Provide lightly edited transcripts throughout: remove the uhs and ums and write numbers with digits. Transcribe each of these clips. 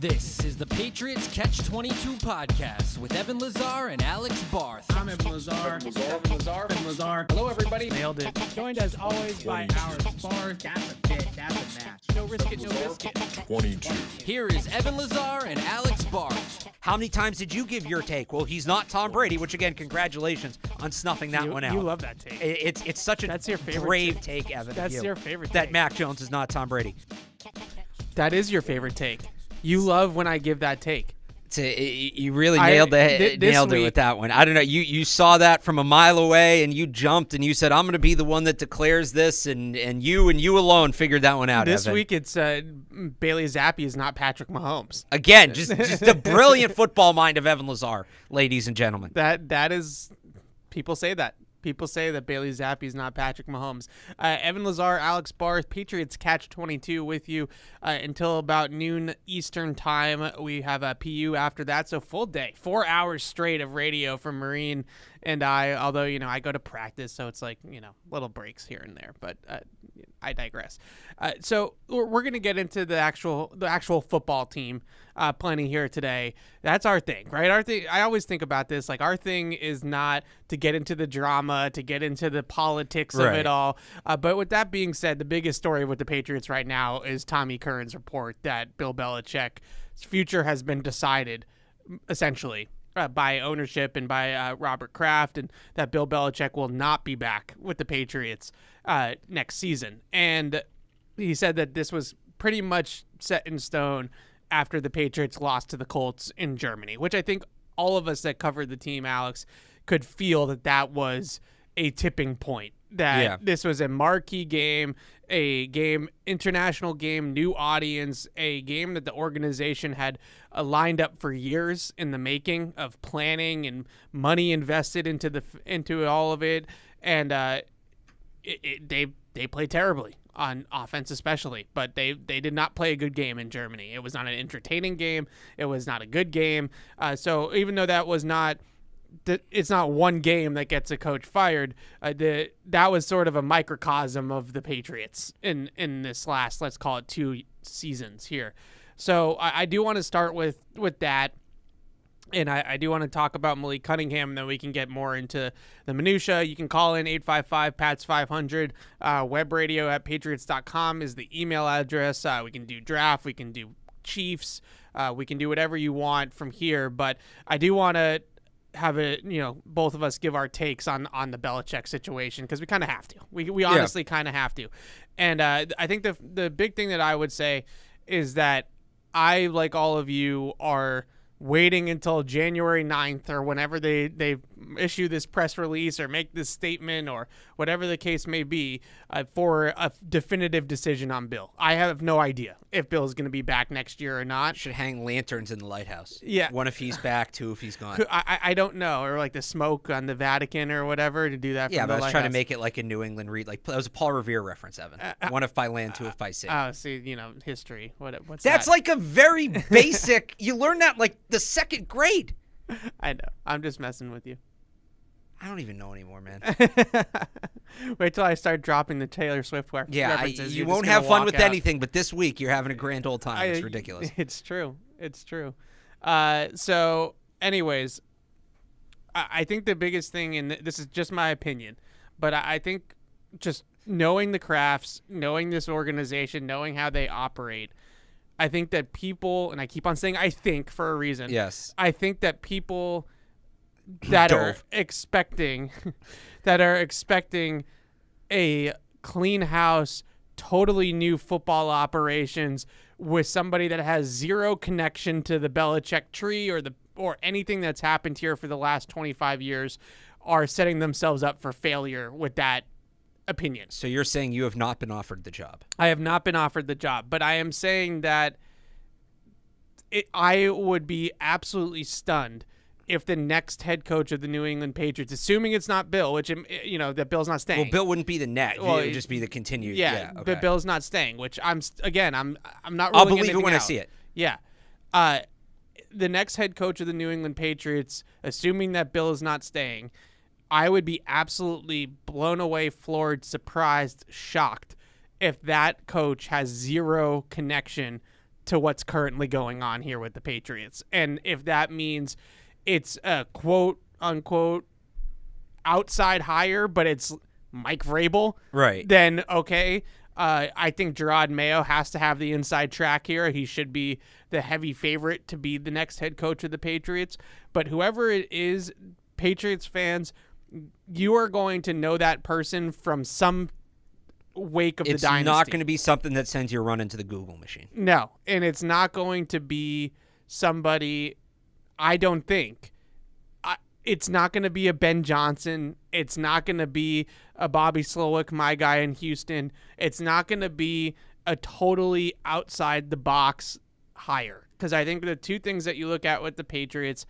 This is the Patriots Catch-22 podcast with Evan Lazar and Alex Barth. I'm Evan Lazar. Evan Lazar. Hello, everybody. Nailed it. Joined as always by our Barth. That's a fit. That's a match. No risk it, no biscuit. 22. Here is Evan Lazar and Alex Barth. How many times did you give your take? Well, he's not Tom Brady, which, again, congratulations on snuffing that one out. You love that take. It's such a That's your favorite brave take, Evan. That's your favorite that take. Mac Jones is not Tom Brady. That is your favorite take. You love when I give that take. You really nailed it with that one. I don't know. You saw that from a mile away, and you jumped, and you said, I'm going to be the one that declares this, and you alone figured that one out, This Evan. week, it's Bailey Zappi is not Patrick Mahomes. Again, just the brilliant football mind of Evan Lazar, ladies and gentlemen. That is, people say that. People say that Bailey Zappi is not Patrick Mahomes. Evan Lazar, Alex Barth, Patriots Catch-22 with you until about noon Eastern time. We have a PU after that, so full day, 4 hours straight of radio from Marine and I. Although I go to practice, so it's like little breaks here and there. But I digress. So we're gonna get into the actual football team plenty here today. That's our thing, right? Our thing. I always think about this. Like, our thing is not to get into the drama, to get into the politics of it all. But with that being said, the biggest story with the Patriots right now is Tommy Curran's report that Bill Belichick's future has been decided, essentially, by ownership and by Robert Kraft, and that Bill Belichick will not be back with the Patriots next season. And he said that this was pretty much set in stone after the Patriots lost to the Colts in Germany, which I think all of us that covered the team, Alex, could feel that was a tipping point, that this was a marquee game, international game, new audience, a game that the organization had lined up for years in the making of planning and money invested into all of it. And they played terribly on offense, especially, but they did not play a good game in Germany. It was not an entertaining game. It was not a good game. So even though that was not, it's not one game that gets a coach fired, that was sort of a microcosm of the Patriots in this last, let's call it, 2 seasons here. So I do want to start with that. And I do want to talk about Malik Cunningham, and then we can get more into the minutia. You can call in 855-PATS-500. Webradio@patriots.com is the email address. We can do draft. We can do Chiefs. We can do whatever you want from here. But I do want to have both of us give our takes on the Belichick situation, because we kind of have to. We honestly kind of have to. And I think the big thing that I would say is that I, like all of you, are waiting until January 9th or whenever they issue this press release or make this statement or whatever the case may be for a definitive decision on Bill. I have no idea if Bill's going to be back next year or not. Should hang lanterns in the lighthouse. Yeah. 1 if he's back, 2 if he's gone. I don't know. Or like the smoke on the Vatican or whatever to do that from Yeah, but I was lighthouse. trying to make it like a New England read. Like, that was a Paul Revere reference, Evan. 1 if by land, 2 if by sea. Oh, see, history. What's That's that? like a very basic, you learn that like the 2nd grade. I know. I'm just messing with you. I don't even know anymore, man. Wait till I start dropping the Taylor Swift references. You You're won't just have gonna fun walk with out. anything, but this week you're having a grand old time. It's ridiculous. It's true. So, anyways, I think the biggest thing, and this is just my opinion, but I think just knowing the Crafts, knowing this organization, knowing how they operate, I think that people, and I keep on saying I think for a reason. Yes. I think that people that are expecting a clean house, totally new football operations with somebody that has zero connection to the Belichick tree or anything that's happened here for the last 25 years are setting themselves up for failure with that opinion. So you're saying you have not been offered the job? I have not been offered the job, but I am saying that I would be absolutely stunned if the next head coach of the New England Patriots, assuming it's not Bill, which, that Bill's not staying. Well, Bill wouldn't be the net. Well, it would just be the continued. Yeah, okay. but Bill's not staying, which I'm not ruling I'll believe it anything when out. I see it. Yeah. The next head coach of the New England Patriots, assuming that Bill is not staying, I would be absolutely blown away, floored, surprised, shocked if that coach has zero connection to what's currently going on here with the Patriots. And if that means it's a quote unquote outside hire, but it's Mike Vrabel, right? Then okay. I think Gerard Mayo has to have the inside track here. He should be the heavy favorite to be the next head coach of the Patriots. But whoever it is, Patriots fans, you are going to know that person from some wake of the dynasty. It's not going to be something that sends you a run into the Google machine. No, and it's not going to be somebody, I don't think. It's not going to be a Ben Johnson. It's not going to be a Bobby Slowick, my guy in Houston. It's not going to be a totally outside the box hire. Because I think the two things that you look at with the Patriots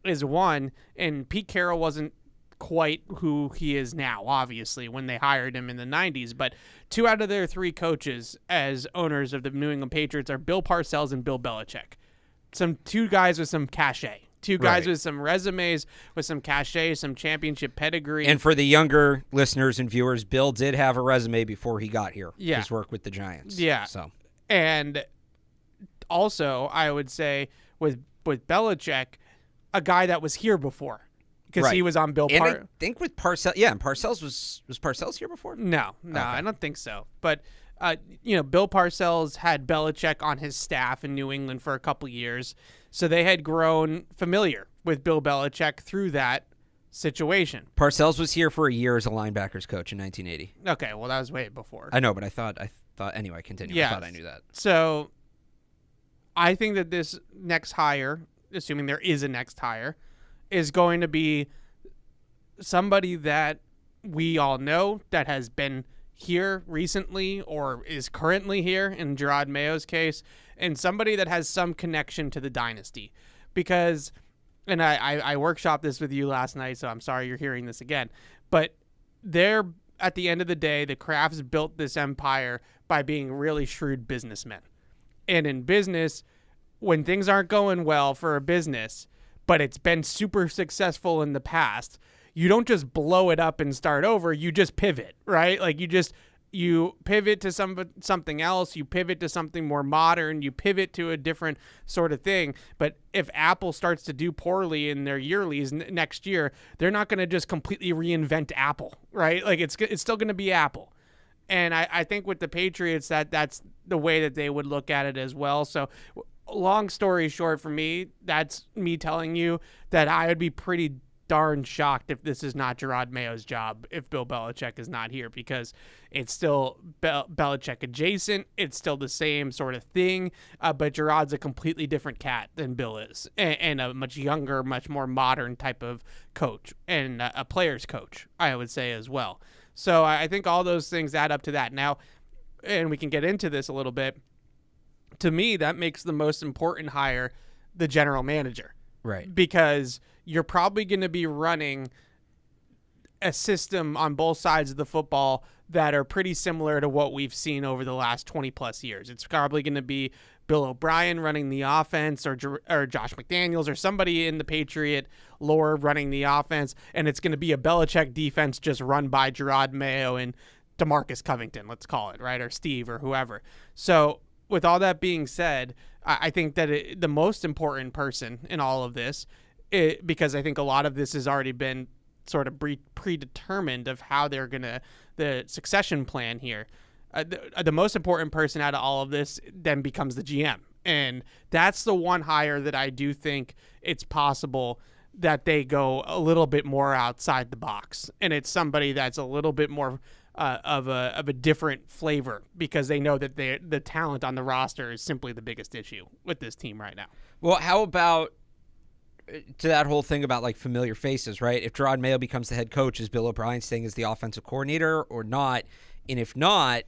is one, and Pete Carroll wasn't quite who he is now, obviously, when they hired him in the 90s. But 2 out of their 3 coaches as owners of the New England Patriots are Bill Parcells and Bill Belichick. 2 guys with some cachet. 2 guys with some resumes, with some cachet, some championship pedigree. And for the younger listeners and viewers, Bill did have a resume before he got here. Yeah. His work with the Giants. Yeah. So, and also, I would say with Belichick, a guy that was here before. Because he was on Bill And I think with Parcells, and Parcells was Parcells here before? No, okay. I don't think so. But, Bill Parcells had Belichick on his staff in New England for a couple years. So they had grown familiar with Bill Belichick through that situation. Parcells was here for a year as a linebackers coach in 1980. Okay, well, that was way before. I know, but I thought anyway, continue. Yeah. I thought I knew that. So I think that this next hire, assuming there is a next hire, is going to be somebody that we all know that has been here recently or is currently here in Gerard Mayo's case, and somebody that has some connection to the dynasty. Because, and I workshopped this with you last night, so I'm sorry you're hearing this again, but at the end of the day, the Krafts built this empire by being really shrewd businessmen. And in business, when things aren't going well for a business, but it's been super successful in the past, you don't just blow it up and start over. You just pivot, right? Like you pivot to something else. You pivot to something more modern. You pivot to a different sort of thing. But if Apple starts to do poorly in their yearlies next year, they're not going to just completely reinvent Apple, right? Like it's still going to be Apple. And I think with the Patriots, that's the way that they would look at it as well. So long story short, for me, that's me telling you that I would be pretty darn shocked if this is not Gerard Mayo's job if Bill Belichick is not here, because it's still Belichick adjacent. It's still the same sort of thing, but Gerard's a completely different cat than Bill is, and a much younger, much more modern type of coach, and a player's coach, I would say, as well. So I think all those things add up to that. Now, and we can get into this a little bit, to me, that makes the most important hire the general manager. Right. Because you're probably going to be running a system on both sides of the football that are pretty similar to what we've seen over the last 20 plus years. It's probably going to be Bill O'Brien running the offense, or Josh McDaniels, or somebody in the Patriot lore running the offense. And it's going to be a Belichick defense just run by Gerard Mayo and DeMarcus Covington, let's call it, right? Or Steve or whoever. So with all that being said, I think that the most important person in all of this, because I think a lot of this has already been sort of predetermined of how they're going to, the succession plan here, the most important person out of all of this then becomes the GM. And that's the one hire that I do think it's possible that they go a little bit more outside the box. And it's somebody that's a little bit more of a different flavor, because they know that the talent on the roster is simply the biggest issue with this team right now. Well, how about to that whole thing about like familiar faces, right? If Gerard Mayo becomes the head coach, is Bill O'Brien staying as the offensive coordinator or not? And if not,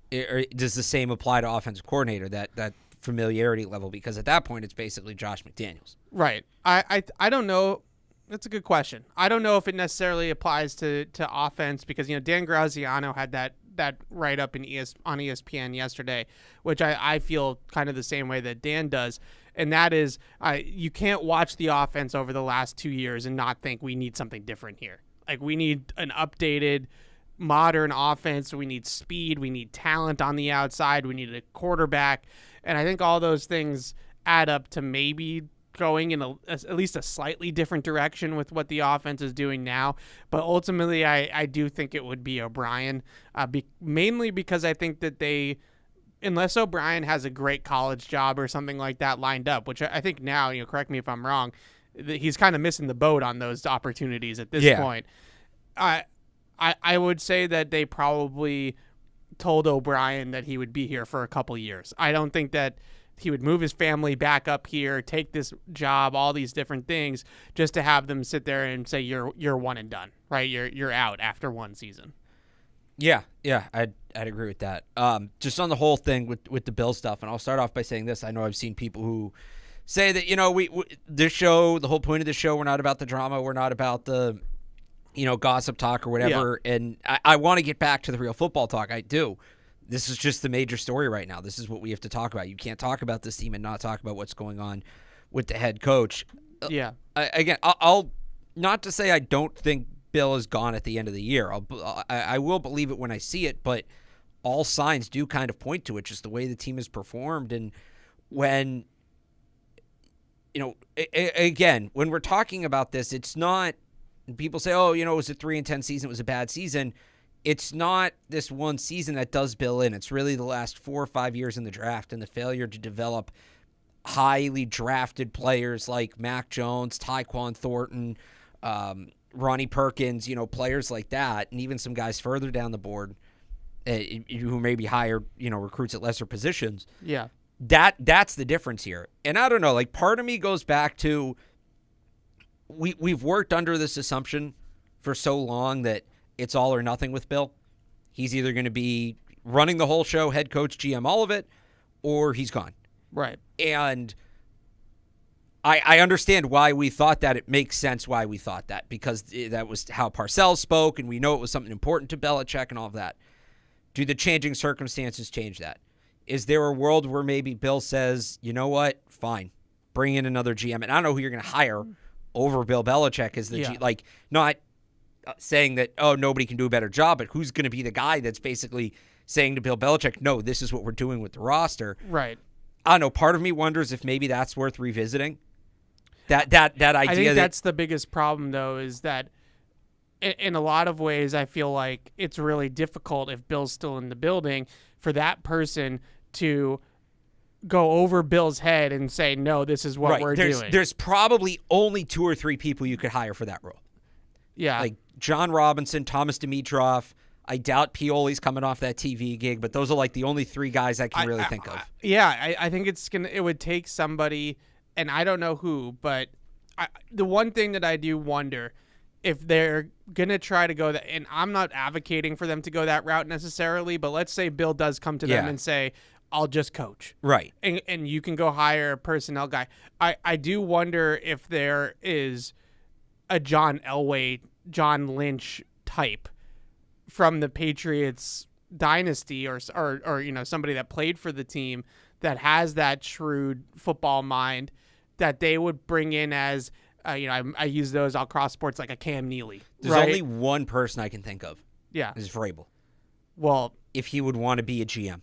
does the same apply to offensive coordinator, that familiarity level? Because at that point, it's basically Josh McDaniels. Right. I don't know. That's a good question. I don't know if it necessarily applies to offense, because Dan Graziano had that write-up on ESPN yesterday, which I feel kind of the same way that Dan does, and that is you can't watch the offense over the last 2 years and not think we need something different here. Like, we need an updated, modern offense. We need speed. We need talent on the outside. We need a quarterback. And I think all those things add up to maybe going in at least a slightly different direction with what the offense is doing now. But ultimately, I do think it would be O'Brien, mainly because I think that unless O'Brien has a great college job or something like that lined up, which I think now, correct me if I'm wrong, he's kind of missing the boat on those opportunities at this point. I would say that they probably told O'Brien that he would be here for a couple years. I don't think that he would move his family back up here, take this job, all these different things, just to have them sit there and say you're one and done, right? You're out after one season. Yeah, I'd agree with that. Just on the whole thing with the Bill stuff, and I'll start off by saying this. I know I've seen people who say that, we this show, the whole point of the show, we're not about the drama, we're not about the gossip talk or whatever. Yeah. And I want to get back to the real football talk. I do. This is just the major story right now. This is what we have to talk about. You can't talk about this team and not talk about what's going on with the head coach. Yeah. I'll not to say I don't think Bill is gone at the end of the year. I will believe it when I see it, but all signs do kind of point to it, just the way the team has performed. And when, again, when we're talking about this, it's not, people say, oh, it was a 3-10 season, it was a bad season. It's not this one season that does Bill in. It's really the last 4 or 5 years in the draft and the failure to develop highly drafted players like Mac Jones, Tyquan Thornton, Ronnie Perkins, players like that, and even some guys further down the board who maybe hire, recruits at lesser positions. Yeah. That's the difference here. And I don't know, like, part of me goes back to we've worked under this assumption for so long that it's all or nothing with Bill. He's either going to be running the whole show, head coach, GM, all of it, or he's gone. Right. And I understand why we thought that. It makes sense why we thought that, because that was how Parcells spoke, and we know it was something important to Belichick and all of that. Do the changing circumstances change that? Is there a world where maybe Bill says, you know what, fine, bring in another GM? And I don't know who you're going to hire over Bill Belichick as the like, not saying that, oh, nobody can do a better job, but who's going to be the guy that's basically saying to Bill Belichick, no, this is what we're doing with the roster. Right. I don't know. Part of me wonders if maybe that's worth revisiting. That idea. I think that's the biggest problem, though, is that in a lot of ways, I feel like it's really difficult if Bill's still in the building for that person to go over Bill's head and say, no, this is what we're doing. There's probably only 2 or 3 people you could hire for that role. Yeah. Like John Robinson, Thomas Dimitroff. I doubt Pioli's coming off that TV gig, but those are like the only 3 guys I can really think of. I think it would take somebody, and I don't know who, but the one thing that I do wonder, if they're going to try to go that, and I'm not advocating for them to go that route necessarily, but let's say Bill does come to them and say, I'll just coach. Right. And you can go hire a personnel guy. I do wonder if there is a John Elway, John Lynch type from the Patriots dynasty or somebody that played for the team that has that shrewd football mind that they would bring in as, I use those, I'll cross sports, like a Cam Neely. There's only one person I can think of. Yeah. Is Vrabel. Well, if he would want to be a GM.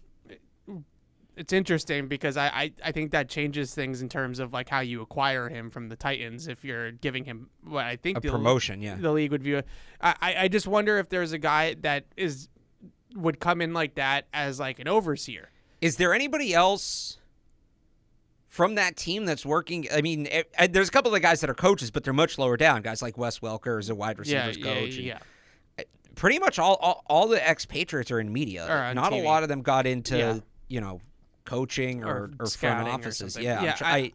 It's interesting because I think that changes things in terms of like how you acquire him from the Titans if you're giving him what I think promotion, the league would view. I just wonder if there's a guy that would come in like that as like an overseer. Is there anybody else from that team that's working? I mean, there's a couple of guys that are coaches, but they're much lower down. Guys like Wes Welker is a wide receivers coach. Yeah. Pretty much all the ex-Patriots are in media. Not TV. A lot of them got into coaching or front offices. I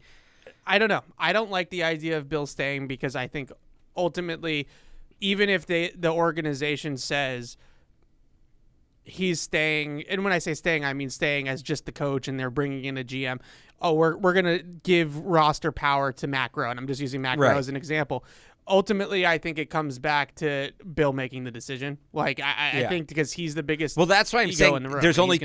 don't know. I don't like the idea of Bill staying because I think ultimately, even if the organization says he's staying, and when I say staying, I mean staying as just the coach, and they're bringing in a GM. Oh, we're gonna give roster power to Matt Rowe, and I'm just using Matt Rowe as an example. Ultimately, I think it comes back to Bill making the decision. Like I think because he's the biggest. Well, that's why I'm saying in the room. There's only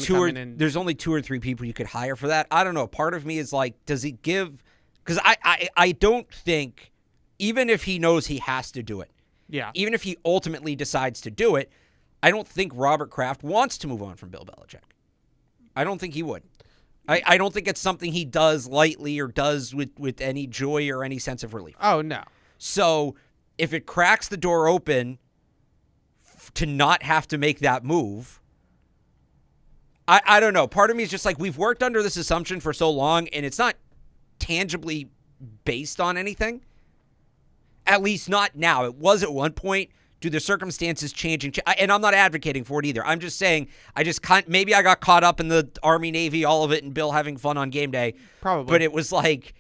2 or 3 people you could hire for that. I don't know. Part of me is like, does he give? Because I don't think, even if he knows he has to do it. Yeah. Even if he ultimately decides to do it, I don't think Robert Kraft wants to move on from Bill Belichick. I don't think he would. I don't think it's something he does lightly or does with any joy or any sense of relief. Oh, no. So if it cracks the door open to not have to make that move, I don't know. Part of me is just like, we've worked under this assumption for so long, and it's not tangibly based on anything. At least not now. It was at one point. Do the circumstances changing? And I'm not advocating for it either. I'm just saying, maybe I got caught up in the Army, Navy, all of it, and Bill having fun on game day. Probably. But it was like,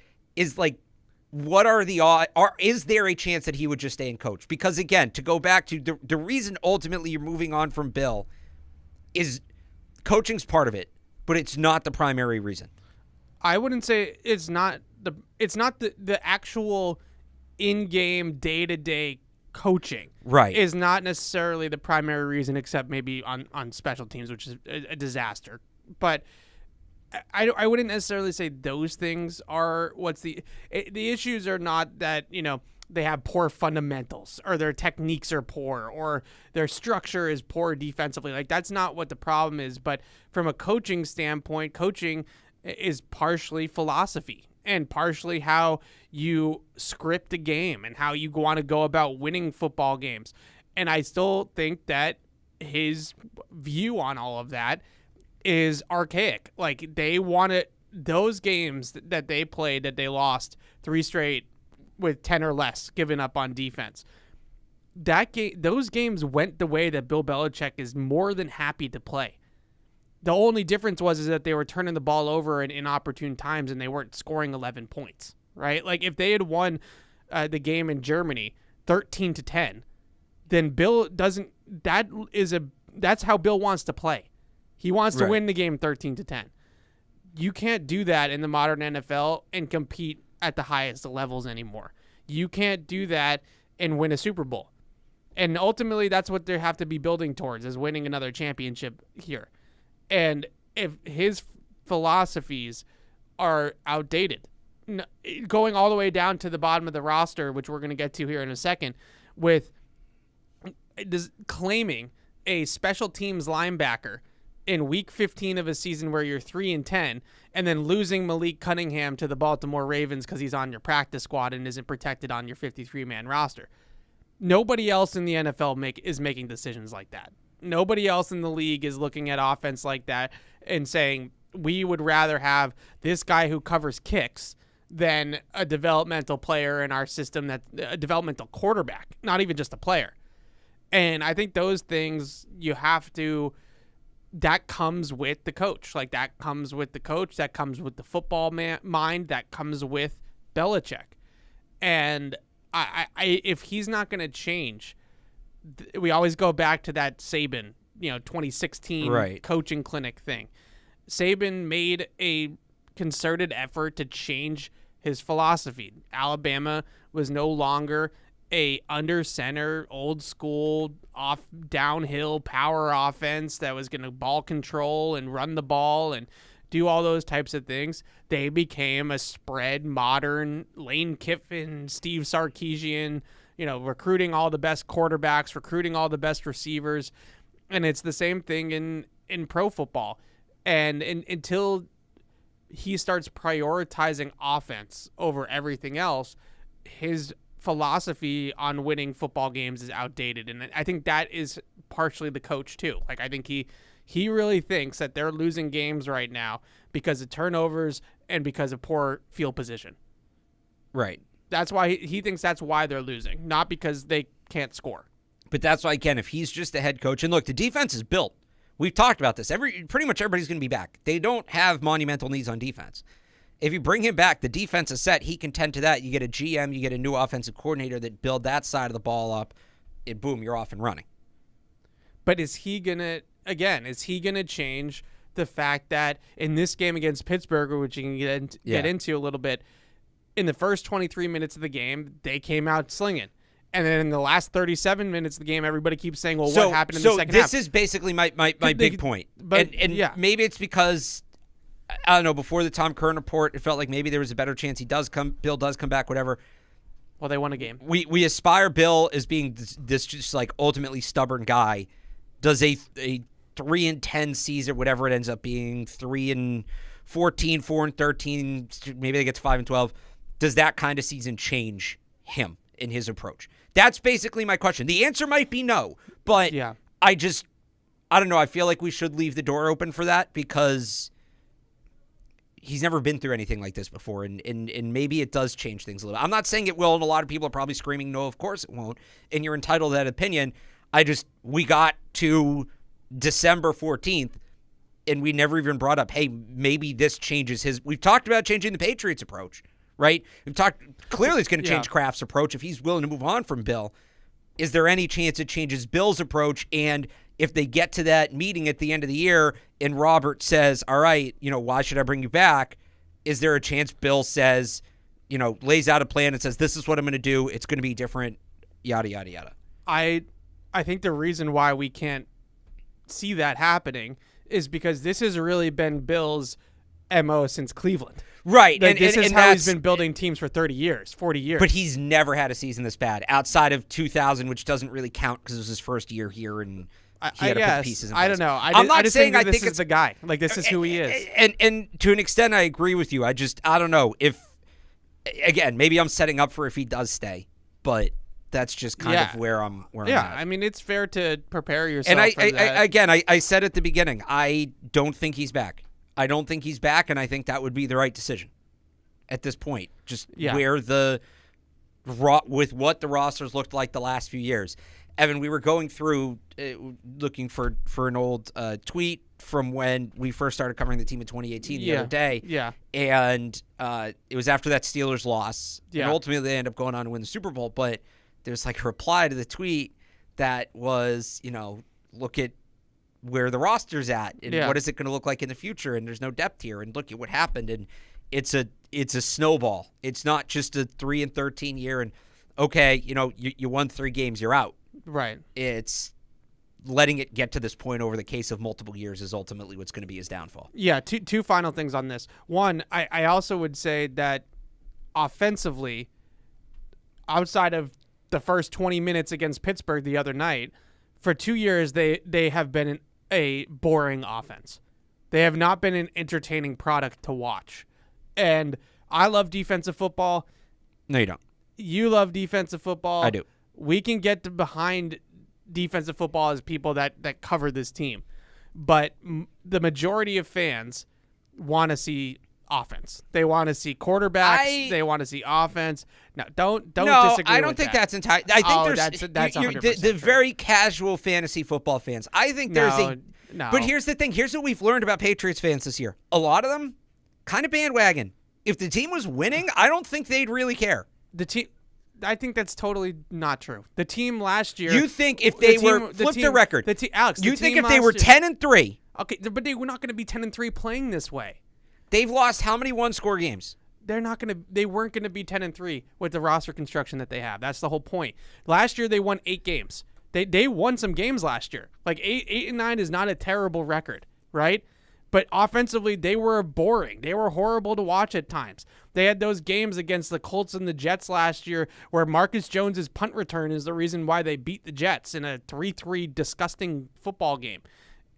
what are the odds? Is there a chance that he would just stay and coach? Because again, to go back to the reason ultimately you're moving on from Bill is coaching's part of it, but it's not the primary reason. I wouldn't say it's not the actual in-game day-to-day coaching. Right. Is not necessarily the primary reason, except maybe on special teams, which is a disaster. But I wouldn't necessarily say those things are the issues are not that, they have poor fundamentals or their techniques are poor or their structure is poor defensively. Like, that's not what the problem is. But from a coaching standpoint, coaching is partially philosophy and partially how you script a game and how you want to go about winning football games. And I still think that his view on all of that is archaic. Like, they wanted those games that they played, that they lost 3 straight with 10 or less given up on defense. Those games went the way that Bill Belichick is more than happy to play. The only difference was that they were turning the ball over in inopportune times and they weren't scoring 11 points, right? Like, if they had won the game in Germany 13-10, then Bill doesn't. That's how Bill wants to play. He wants to win the game 13-10. You can't do that in the modern NFL and compete at the highest levels anymore. You can't do that and win a Super Bowl. And ultimately, that's what they have to be building towards, is winning another championship here. And if his philosophies are outdated, going all the way down to the bottom of the roster, which we're going to get to here in a second, with claiming a special teams linebacker in week 15 of a season where you're 3-10, and then losing Malik Cunningham to the Baltimore Ravens because he's on your practice squad and isn't protected on your 53-man roster. Nobody else in the NFL is making decisions like that. Nobody else in the league is looking at offense like that and saying, we would rather have this guy who covers kicks than a developmental player in our system, that's a developmental quarterback, not even just a player. And I think those things that comes with the coach. Like, that comes with the coach. That comes with the football mind. That comes with Belichick. And if he's not going to change, we always go back to that Saban, 2016 coaching clinic thing. Saban made a concerted effort to change his philosophy. Alabama was no longer a under center, old school, off downhill power offense that was going to ball control and run the ball and do all those types of things. They became a spread, modern Lane Kiffin, Steve Sarkisian, recruiting all the best quarterbacks, recruiting all the best receivers. And it's the same thing in pro football. And until he starts prioritizing offense over everything else, his philosophy on winning football games is outdated. And I think that is partially the coach too. Like, I think he really thinks that they're losing games right now because of turnovers and because of poor field position. Right. That's why he thinks that's why they're losing, not because they can't score. But that's why, again, if he's just the head coach, and look, the defense is built. We've talked about this. Pretty much everybody's going to be back. They don't have monumental needs on defense. If you bring him back, the defense is set. He can tend to that. You get a GM, you get a new offensive coordinator that build that side of the ball up, and boom, you're off and running. But is he going to change the fact that in this game against Pittsburgh, which you can get into a little bit, in the first 23 minutes of the game, they came out slinging. And then in the last 37 minutes of the game, everybody keeps saying, well, what happened in the second half? So this is basically my big point. But maybe it's because, I don't know, before the Tom Curran report, it felt like maybe there was a better chance Bill does come back, whatever. Well, they won a game. We aspire Bill as being this just like ultimately stubborn guy. Does a 3-10 season, whatever it ends up being, 3-4 14, 4-13, maybe they get to 5-12. Does that kind of season change him in his approach? That's basically my question. The answer might be no, but Yeah. I don't know. I feel like we should leave the door open for that because he's never been through anything like this before, and maybe it does change things a little bit. I'm not saying it will, and a lot of people are probably screaming, no, of course it won't, and you're entitled to that opinion. We got to December 14th, and we never even brought up, hey, maybe this changes his. We've talked about changing the Patriots' approach, right? We've talked, clearly it's going to change Kraft's approach if he's willing to move on from Bill. Is there any chance it changes Bill's approach? And if they get to that meeting at the end of the year and Robert says, all right, why should I bring you back? Is there a chance Bill says, lays out a plan and says, this is what I'm going to do. It's going to be different, yada, yada, yada. I think the reason why we can't see that happening is because this has really been Bill's MO since Cleveland. Right. Like, this is how he's been building teams for 30 years, 40 years. But he's never had a season this bad outside of 2000, which doesn't really count because it was his first year here and he had to put the pieces in place. I don't know. I'm not saying think I this think is the guy. Like, this is who he is. And to an extent, I agree with you. I don't know if, again, maybe I'm setting up for if he does stay, but that's just kind of where I'm at. I mean, it's fair to prepare yourself for that. I said at the beginning, I don't think he's back. I don't think he's back, and I think that would be the right decision at this point. Just where with what the rosters looked like the last few years. Evan, we were going through looking for an old tweet from when we first started covering the team in 2018 the other day. Yeah. And it was after that Steelers loss. Yeah. And ultimately they ended up going on to win the Super Bowl. But there's like a reply to the tweet that was, look at where the roster's at and what is it going to look like in the future, and there's no depth here, and look at what happened, and it's a snowball. It's not just a 3-13 year and okay, you won 3 games, you're out. Right. It's letting it get to this point over the case of multiple years is ultimately what's going to be his downfall. Yeah, two final things on this. One, I also would say that offensively, outside of the first 20 minutes against Pittsburgh the other night, for 2 years they have been a boring offense. They have not been an entertaining product to watch. And I love defensive football. No, you don't. You love defensive football. I do. We can get behind defensive football as people that cover this team. But the majority of fans want to see offense. They want to see quarterbacks. They want to see offense. No, don't disagree with that. I don't think that's entirely. I think that's 100% the very casual fantasy football fans. I think there's no. But here's the thing. Here's what we've learned about Patriots fans this year. A lot of them kind of bandwagon. If the team was winning, I don't think they'd really care. I think that's totally not true. The team last year. You think if they flip the record? Alex, you think if they were 10-3? Okay, but they were not going to be 10-3 playing this way. They've lost how many one-score games? They weren't going to be 10-3 with the roster construction that they have. That's the whole point. Last year they won 8 games. They won some games last year. Like 8-9 is not a terrible record, right? But offensively, they were boring. They were horrible to watch at times. They had those games against the Colts and the Jets last year where Marcus Jones's punt return is the reason why they beat the Jets in a 3-3 disgusting football game.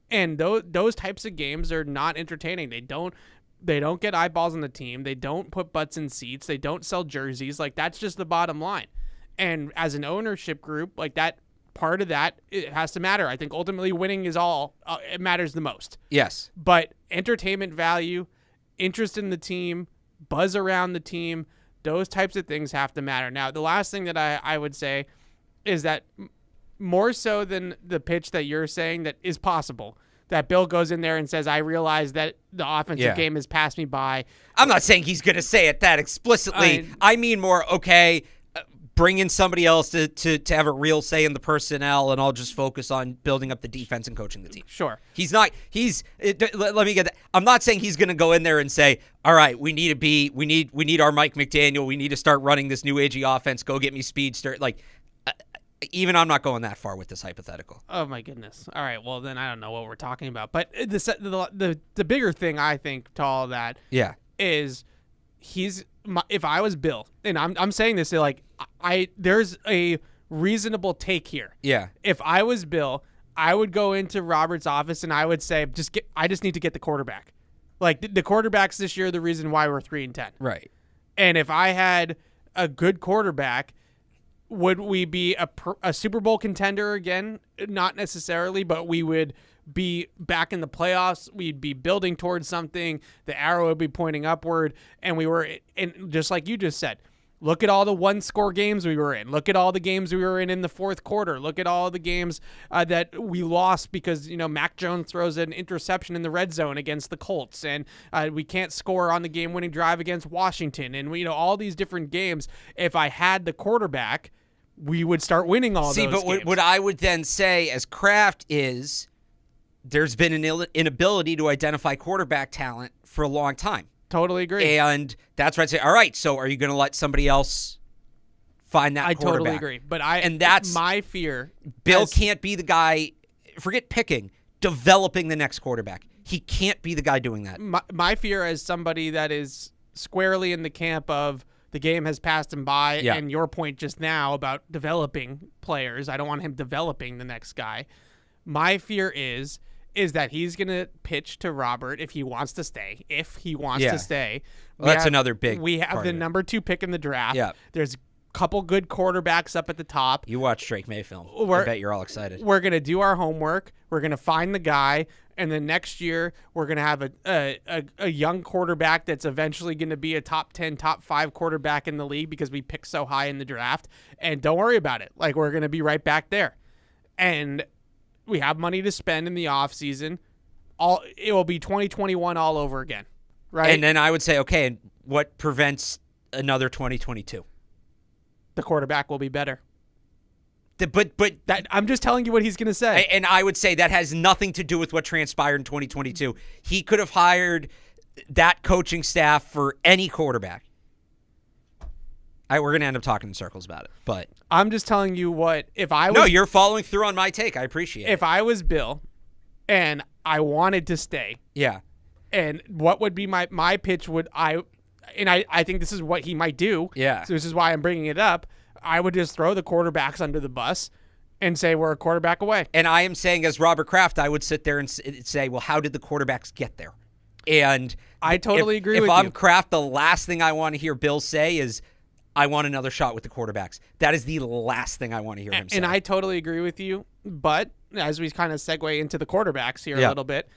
And those types of games are not entertaining. They don't get eyeballs on the team. They don't put butts in seats. They don't sell jerseys. Like, that's just the bottom line. And as an ownership group, like, that part of that, it has to matter. I think ultimately winning is all it matters the most. Yes. But entertainment value, interest in the team, buzz around the team, those types of things have to matter. Now, the last thing that I would say is that more so than the pitch that you're saying that is possible, that Bill goes in there and says, I realize that the offensive game has passed me by. I'm not saying he's going to say it that explicitly. I mean more, okay, bring in somebody else to have a real say in the personnel, and I'll just focus on building up the defense and coaching the team. Sure. Let me get that. I'm not saying he's going to go in there and say, all right, we need our Mike McDaniel. We need to start running this new agey offense. Go get me speedster. Like, even I'm not going that far with this hypothetical. Oh my goodness. All right. Well, then I don't know what we're talking about. But the bigger thing I think to all of that is if I was Bill, and I'm saying this like there's a reasonable take here. Yeah. If I was Bill, I would go into Robert's office and I would say, I just need to get the quarterback. Like the quarterbacks this year are the reason why we're 3-10. Right. And if I had a good quarterback, would we be a Super Bowl contender again? Not necessarily, but we would be back in the playoffs. We'd be building towards something. The arrow would be pointing upward. And just like you just said, look at all the one-score games we were in. Look at all the games we were in the fourth quarter. Look at all the games that we lost because, Mac Jones throws an interception in the red zone against the Colts, and we can't score on the game-winning drive against Washington. And, all these different games, if I had the quarterback, we would start winning all those games. See, but what I would then say as Kraft is there's been an inability to identify quarterback talent for a long time. Totally agree. And that's why I'd say, all right, so are you going to let somebody else find that quarterback? I totally agree. But that's my fear. Bill can't be the guy, forget picking, developing the next quarterback. He can't be the guy doing that. My fear as somebody that is squarely in the camp of the game has passed him by, and your point just now about developing players, I don't want him developing the next guy. My fear is that he's going to pitch to Robert if he wants to stay. To stay. Well, that's another big We have part the of it. number 2 pick in the draft. Yeah. There's a couple good quarterbacks up at the top. You watch Drake May film. I bet you're all excited. We're going to do our homework. We're going to find the guy. And then next year, we're going to have a young quarterback that's eventually going to be a top 10, top 5 quarterback in the league because we picked so high in the draft. And don't worry about it. Like, we're going to be right back there. And we have money to spend in the offseason. It will be 2021 all over again, right? And then I would say, okay, and what prevents another 2022? The quarterback will be better. But I'm just telling you what he's going to say. And I would say that has nothing to do with what transpired in 2022. He could have hired that coaching staff for any quarterback. We're going to end up talking in circles about it. But I'm just telling you what, if I was... No, you're following through on my take. I appreciate it. If I was Bill and I wanted to stay... Yeah. And what would be my pitch I think this is what he might do. Yeah. So this is why I'm bringing it up. I would just throw the quarterbacks under the bus and say we're a quarterback away. And I am saying, as Robert Kraft, I would sit there and say, well, how did the quarterbacks get there? And I totally agree with you. If I'm Kraft, the last thing I want to hear Bill say is, I want another shot with the quarterbacks. That is the last thing I want to hear him say. And I totally agree with you. But as we kind of segue into the quarterbacks here a little bit,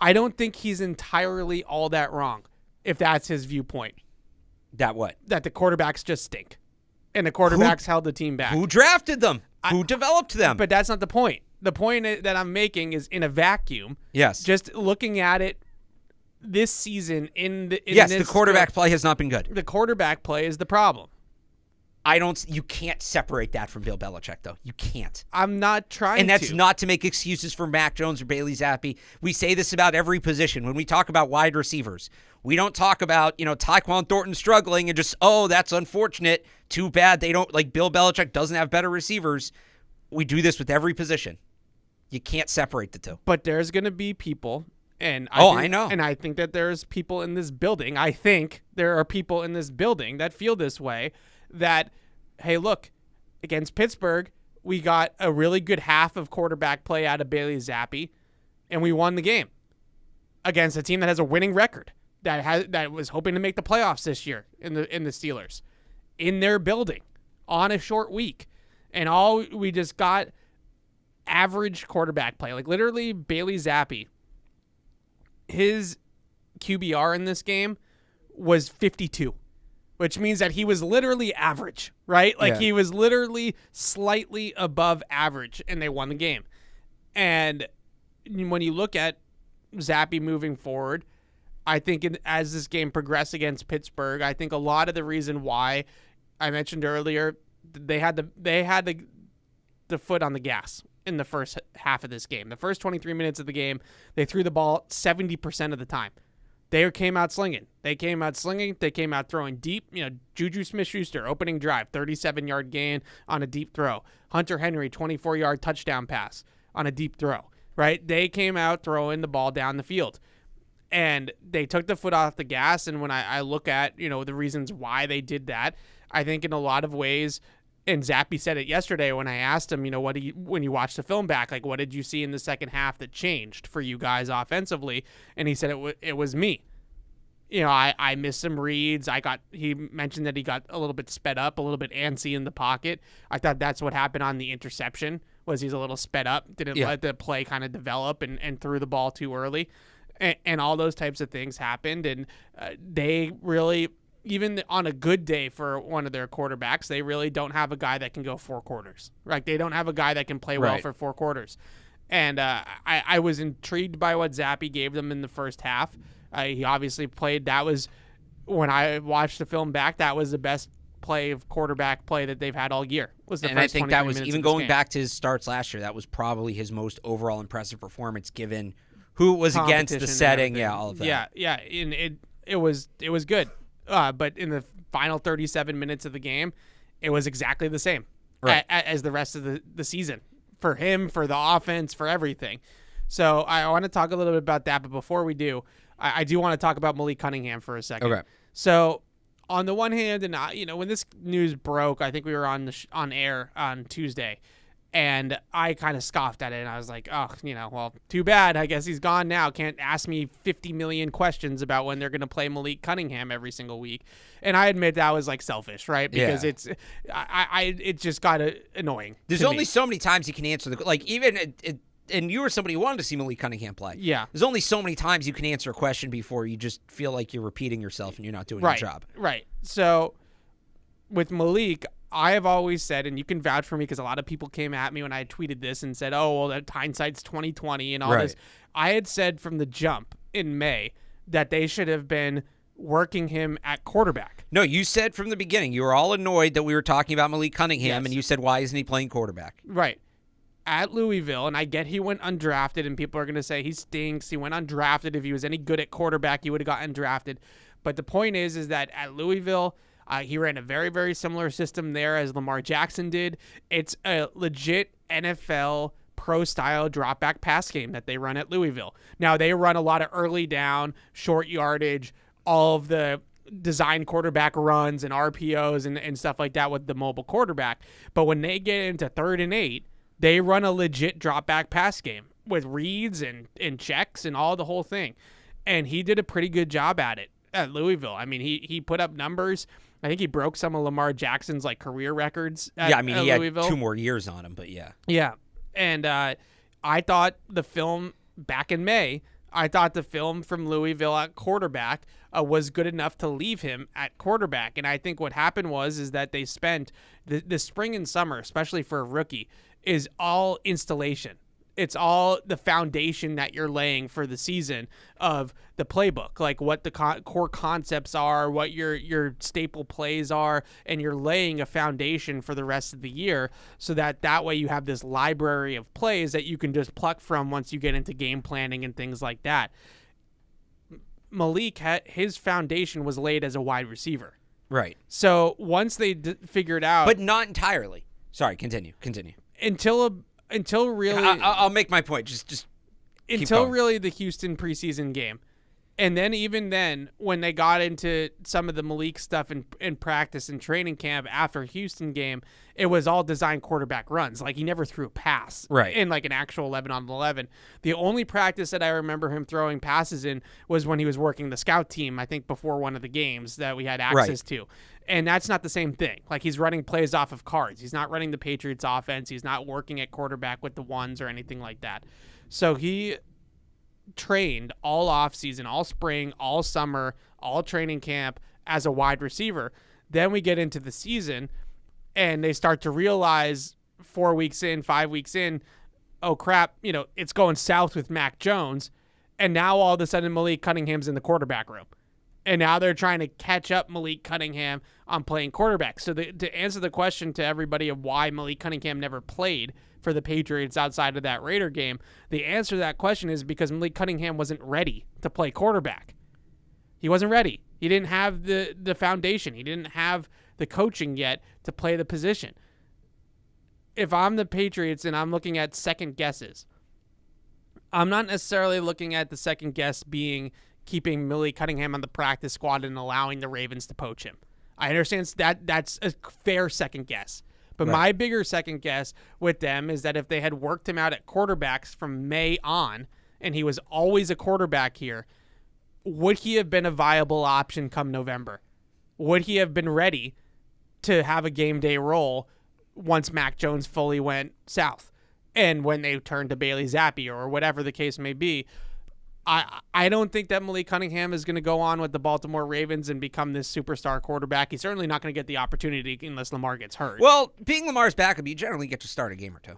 I don't think he's entirely all that wrong if that's his viewpoint. That what? That the quarterbacks just stink. And the quarterbacks held the team back. Who drafted them? Who developed them? But that's not the point. The point that I'm making is in a vacuum. Yes. Just looking at it this season the quarterback play has not been good. The quarterback play is the problem. You can't separate that from Bill Belichick, though. You can't. I'm not trying to. And that's not to make excuses for Mac Jones or Bailey Zappi. We say this about every position. When we talk about wide receivers, we don't talk about, Tyquan Thornton struggling and just, that's unfortunate. Too bad they don't, Bill Belichick doesn't have better receivers. We do this with every position. You can't separate the two. But there's going to be people, and I know. And I think that there's people in this building. I think there are people in this building that feel this way. That, hey, look, against Pittsburgh, we got a really good half of quarterback play out of Bailey Zappi, and we won the game against a team that has a winning record that was hoping to make the playoffs this year in the Steelers in their building on a short week, and we just got average quarterback play. Literally, Bailey Zappi, his QBR in this game was 52. Which means that he was literally average, right? He was literally slightly above average, and they won the game. And when you look at Zappi moving forward, I think as this game progressed against Pittsburgh, I think a lot of the reason why I mentioned earlier they had the foot on the gas in the first half of this game. The first 23 minutes of the game, they threw the ball 70% of the time. They came out slinging. They came out throwing deep. Juju Smith-Schuster, opening drive, 37-yard gain on a deep throw. Hunter Henry, 24-yard touchdown pass on a deep throw, right? They came out throwing the ball down the field. And they took the foot off the gas. And when I look at, the reasons why they did that, I think in a lot of ways And Zappe said it yesterday when I asked him, when you watched the film back, like, what did you see in the second half that changed for you guys offensively? And he said it was me. I missed some reads. He mentioned that he got a little bit sped up, a little bit antsy in the pocket. I thought that's what happened on the interception, was he's a little sped up, didn't let the play kind of develop and threw the ball too early. And all those types of things happened. And they really, even on a good day for one of their quarterbacks, they really don't have a guy that can go 4 quarters. Like, they don't have a guy that can play well for 4 quarters. And I was intrigued by what Zappe gave them in the first half. He obviously played. That was, when I watched the film back, that was the best quarterback play that they've had all year. And I think that was, even going back to his starts last year, that was probably his most overall impressive performance given who it was against, the setting, all of that. Yeah, and it was good. But in the final 37 minutes of the game, it was exactly the same as the rest of the season for him, for the offense, for everything. So I want to talk a little bit about that. But before we do, I do want to talk about Malik Cunningham for a second. Okay. So on the one hand, and when this news broke, I think we were on air on Tuesday, and I kind of scoffed at it, and I was like, oh, well, too bad. I guess he's gone now. Can't ask me 50 million questions about when they're going to play Malik Cunningham every single week. And I admit that was like selfish, right? Because it just got annoying. There's only so many times you can answer and you were somebody who wanted to see Malik Cunningham play. Yeah. There's only so many times you can answer a question before you just feel like you're repeating yourself and you're not doing your job. Right. So with Malik, I have always said, and you can vouch for me because a lot of people came at me when I tweeted this and said, oh, well, that hindsight's 2020 and all this. I had said from the jump in May that they should have been working him at quarterback. No, you said from the beginning, you were all annoyed that we were talking about Malik Cunningham, and you said, why isn't he playing quarterback? Right. At Louisville, and I get he went undrafted, and people are going to say he stinks. He went undrafted. If he was any good at quarterback, he would have gotten drafted. But the point is that at Louisville, he ran a very, very similar system there as Lamar Jackson did. It's a legit NFL pro-style drop-back pass game that they run at Louisville. Now, they run a lot of early down, short yardage, all of the design quarterback runs and RPOs and stuff like that with the mobile quarterback. But when they get into 3rd and 8, they run a legit drop-back pass game with reads and checks and all the whole thing. And he did a pretty good job at it at Louisville. I mean, he put up numbers. I think he broke some of Lamar Jackson's career records at, he Louisville. Had 2 more years on him, but yeah. Yeah. And I thought the film back in May, I thought the film from Louisville at quarterback was good enough to leave him at quarterback. And I think what happened is that they spent the spring and summer, especially for a rookie, is all installation. It's all the foundation that you're laying for the season of the playbook, like what the core concepts are, what your staple plays are, and you're laying a foundation for the rest of the year so that way you have this library of plays that you can just pluck from once you get into game planning and things like that. Malik, his foundation was laid as a wide receiver. Right. So once they figured out... But not entirely. Sorry, continue. Until really, I'll make my point. Just until really the Houston preseason game, and then even then, when they got into some of the Malik stuff in practice and training camp after Houston game, it was all designed quarterback runs. Like, he never threw a pass, in an actual 11-on-11. The only practice that I remember him throwing passes in was when he was working the scout team. I think before one of the games that we had access to. And that's not the same thing. Like, he's running plays off of cards. He's not running the Patriots offense. He's not working at quarterback with the ones or anything like that. So he trained all offseason, all spring, all summer, all training camp as a wide receiver. Then we get into the season, and they start to realize 4 weeks in, 5 weeks in, oh, crap, it's going south with Mac Jones. And now all of a sudden Malik Cunningham's in the quarterback room. And now they're trying to catch up Malik Cunningham on playing quarterback. So to answer the question to everybody of why Malik Cunningham never played for the Patriots outside of that Raider game, the answer to that question is because Malik Cunningham wasn't ready to play quarterback. He wasn't ready. He didn't have the foundation. He didn't have the coaching yet to play the position. If I'm the Patriots and I'm looking at second guesses, I'm not necessarily looking at the second guess being keeping Malik Cunningham on the practice squad and allowing the Ravens to poach him. I understand that's a fair second guess. But Right. my bigger second guess with them is that if they had worked him out at quarterbacks from May on, and he was always a quarterback here, would he have been a viable option come November? Would he have been ready to have a game day role once Mac Jones fully went south? And when they turned to Bailey Zappi or whatever the case may be, I don't think that Malik Cunningham is going to go on with the Baltimore Ravens and become this superstar quarterback. He's certainly not going to get the opportunity unless Lamar gets hurt. Well, being Lamar's backup, you generally get to start a game or two.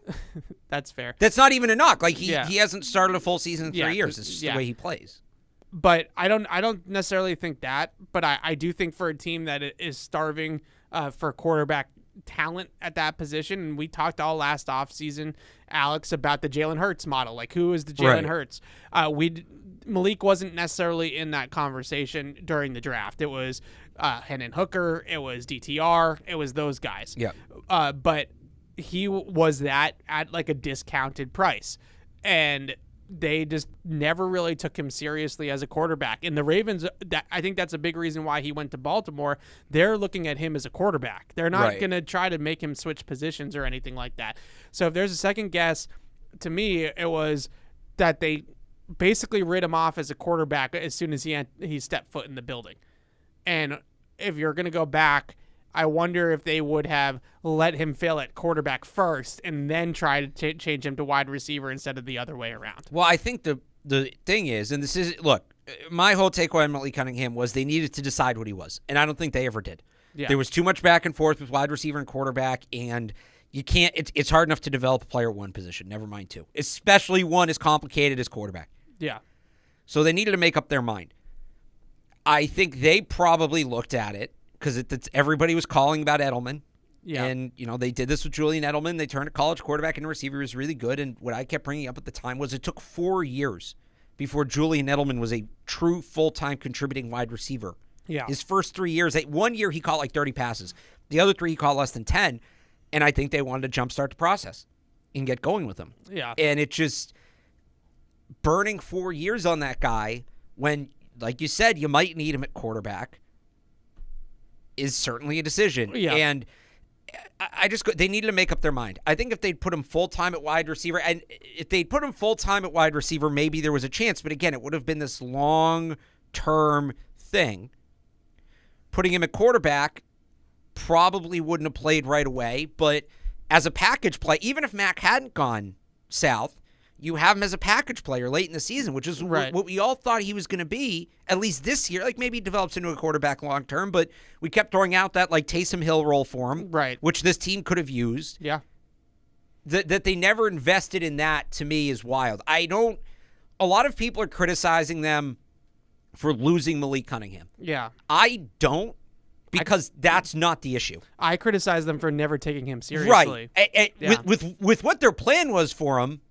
That's fair. That's not even a knock. Like he hasn't started a full season in 3 years. It's just yeah. the way he plays. But I don't necessarily think that. But I do think for a team that is starving for quarterback talent at that position, and we talked all last offseason, Alex, about the Jalen Hurts model. Like, who is the Jalen Right. Hurts? Malik wasn't necessarily in that conversation during the draft. It was Hendon Hooker. It was DTR. It was those guys. Yeah. But he was that at like a discounted price. And they just never really took him seriously as a quarterback. And the Ravens, I think that's a big reason why he went to Baltimore. They're looking at him as a quarterback. They're not Right. going to try to make him switch positions or anything like that. So if there's a second guess, to me, it was that they basically rid him off as a quarterback as soon as he stepped foot in the building. And if you're going to go back, I wonder if they would have let him fail at quarterback first and then try to change him to wide receiver instead of the other way around. Well, I think the thing is, and this is, look, my whole takeaway on Malik Cunningham was they needed to decide what he was, and I don't think they ever did. Yeah. There was too much back and forth with wide receiver and quarterback, and you can't. It's hard enough to develop a player at one position, never mind two, especially one as complicated as quarterback. Yeah. So they needed to make up their mind. I think they probably looked at it because everybody was calling about Edelman. Yeah. And, they did this with Julian Edelman. They turned a college quarterback into a receiver who was really good. And what I kept bringing up at the time was it took 4 years before Julian Edelman was a true full-time contributing wide receiver. Yeah. His first 3 years, 1 year he caught like 30 passes. The other 3 he caught less than 10. And I think they wanted to jumpstart the process and get going with him. Yeah. And it just burning 4 years on that guy when, like you said, you might need him at quarterback is certainly a decision. Yeah. And they needed to make up their mind. I think if they'd put him full-time at wide receiver, and if they'd put him full-time at wide receiver, maybe there was a chance. But again, it would have been this long-term thing. Putting him at quarterback probably wouldn't have played right away. But as a package play, even if Mac hadn't gone south, you have him as a package player late in the season, which is right. what we all thought he was going to be, at least this year. Like, maybe he develops into a quarterback long-term, but we kept throwing out that, like, Taysom Hill role for him, Right. which this team could have used. Yeah. That they never invested in that, to me, is wild. A lot of people are criticizing them for losing Malik Cunningham. Yeah. I don't, because that's not the issue. I criticize them for never taking him seriously. Right. Yeah. With what their plan was for him,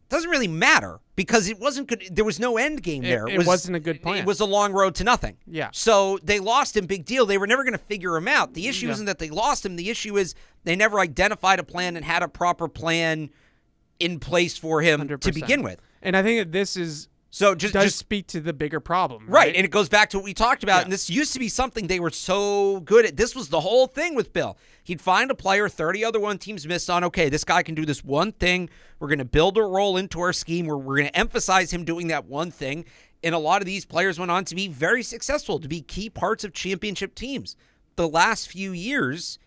doesn't really matter because it wasn't good. There was no end game there. It wasn't a good plan. It was a long road to nothing. Yeah. So they lost him, big deal. They were never going to figure him out. The issue isn't that they lost him. The issue is they never identified a plan and had a proper plan in place for him 100%. to begin with. And I think that this is So does speak to the bigger problem. Right, and it goes back to what we talked about, Yeah. and this used to be something they were so good at. This was the whole thing with Bill. He'd find a player 30 other one teams missed on, okay, this guy can do this one thing. We're going to build a role into our scheme where we're going to emphasize him doing that one thing. And a lot of these players went on to be very successful, to be key parts of championship teams. The last few years,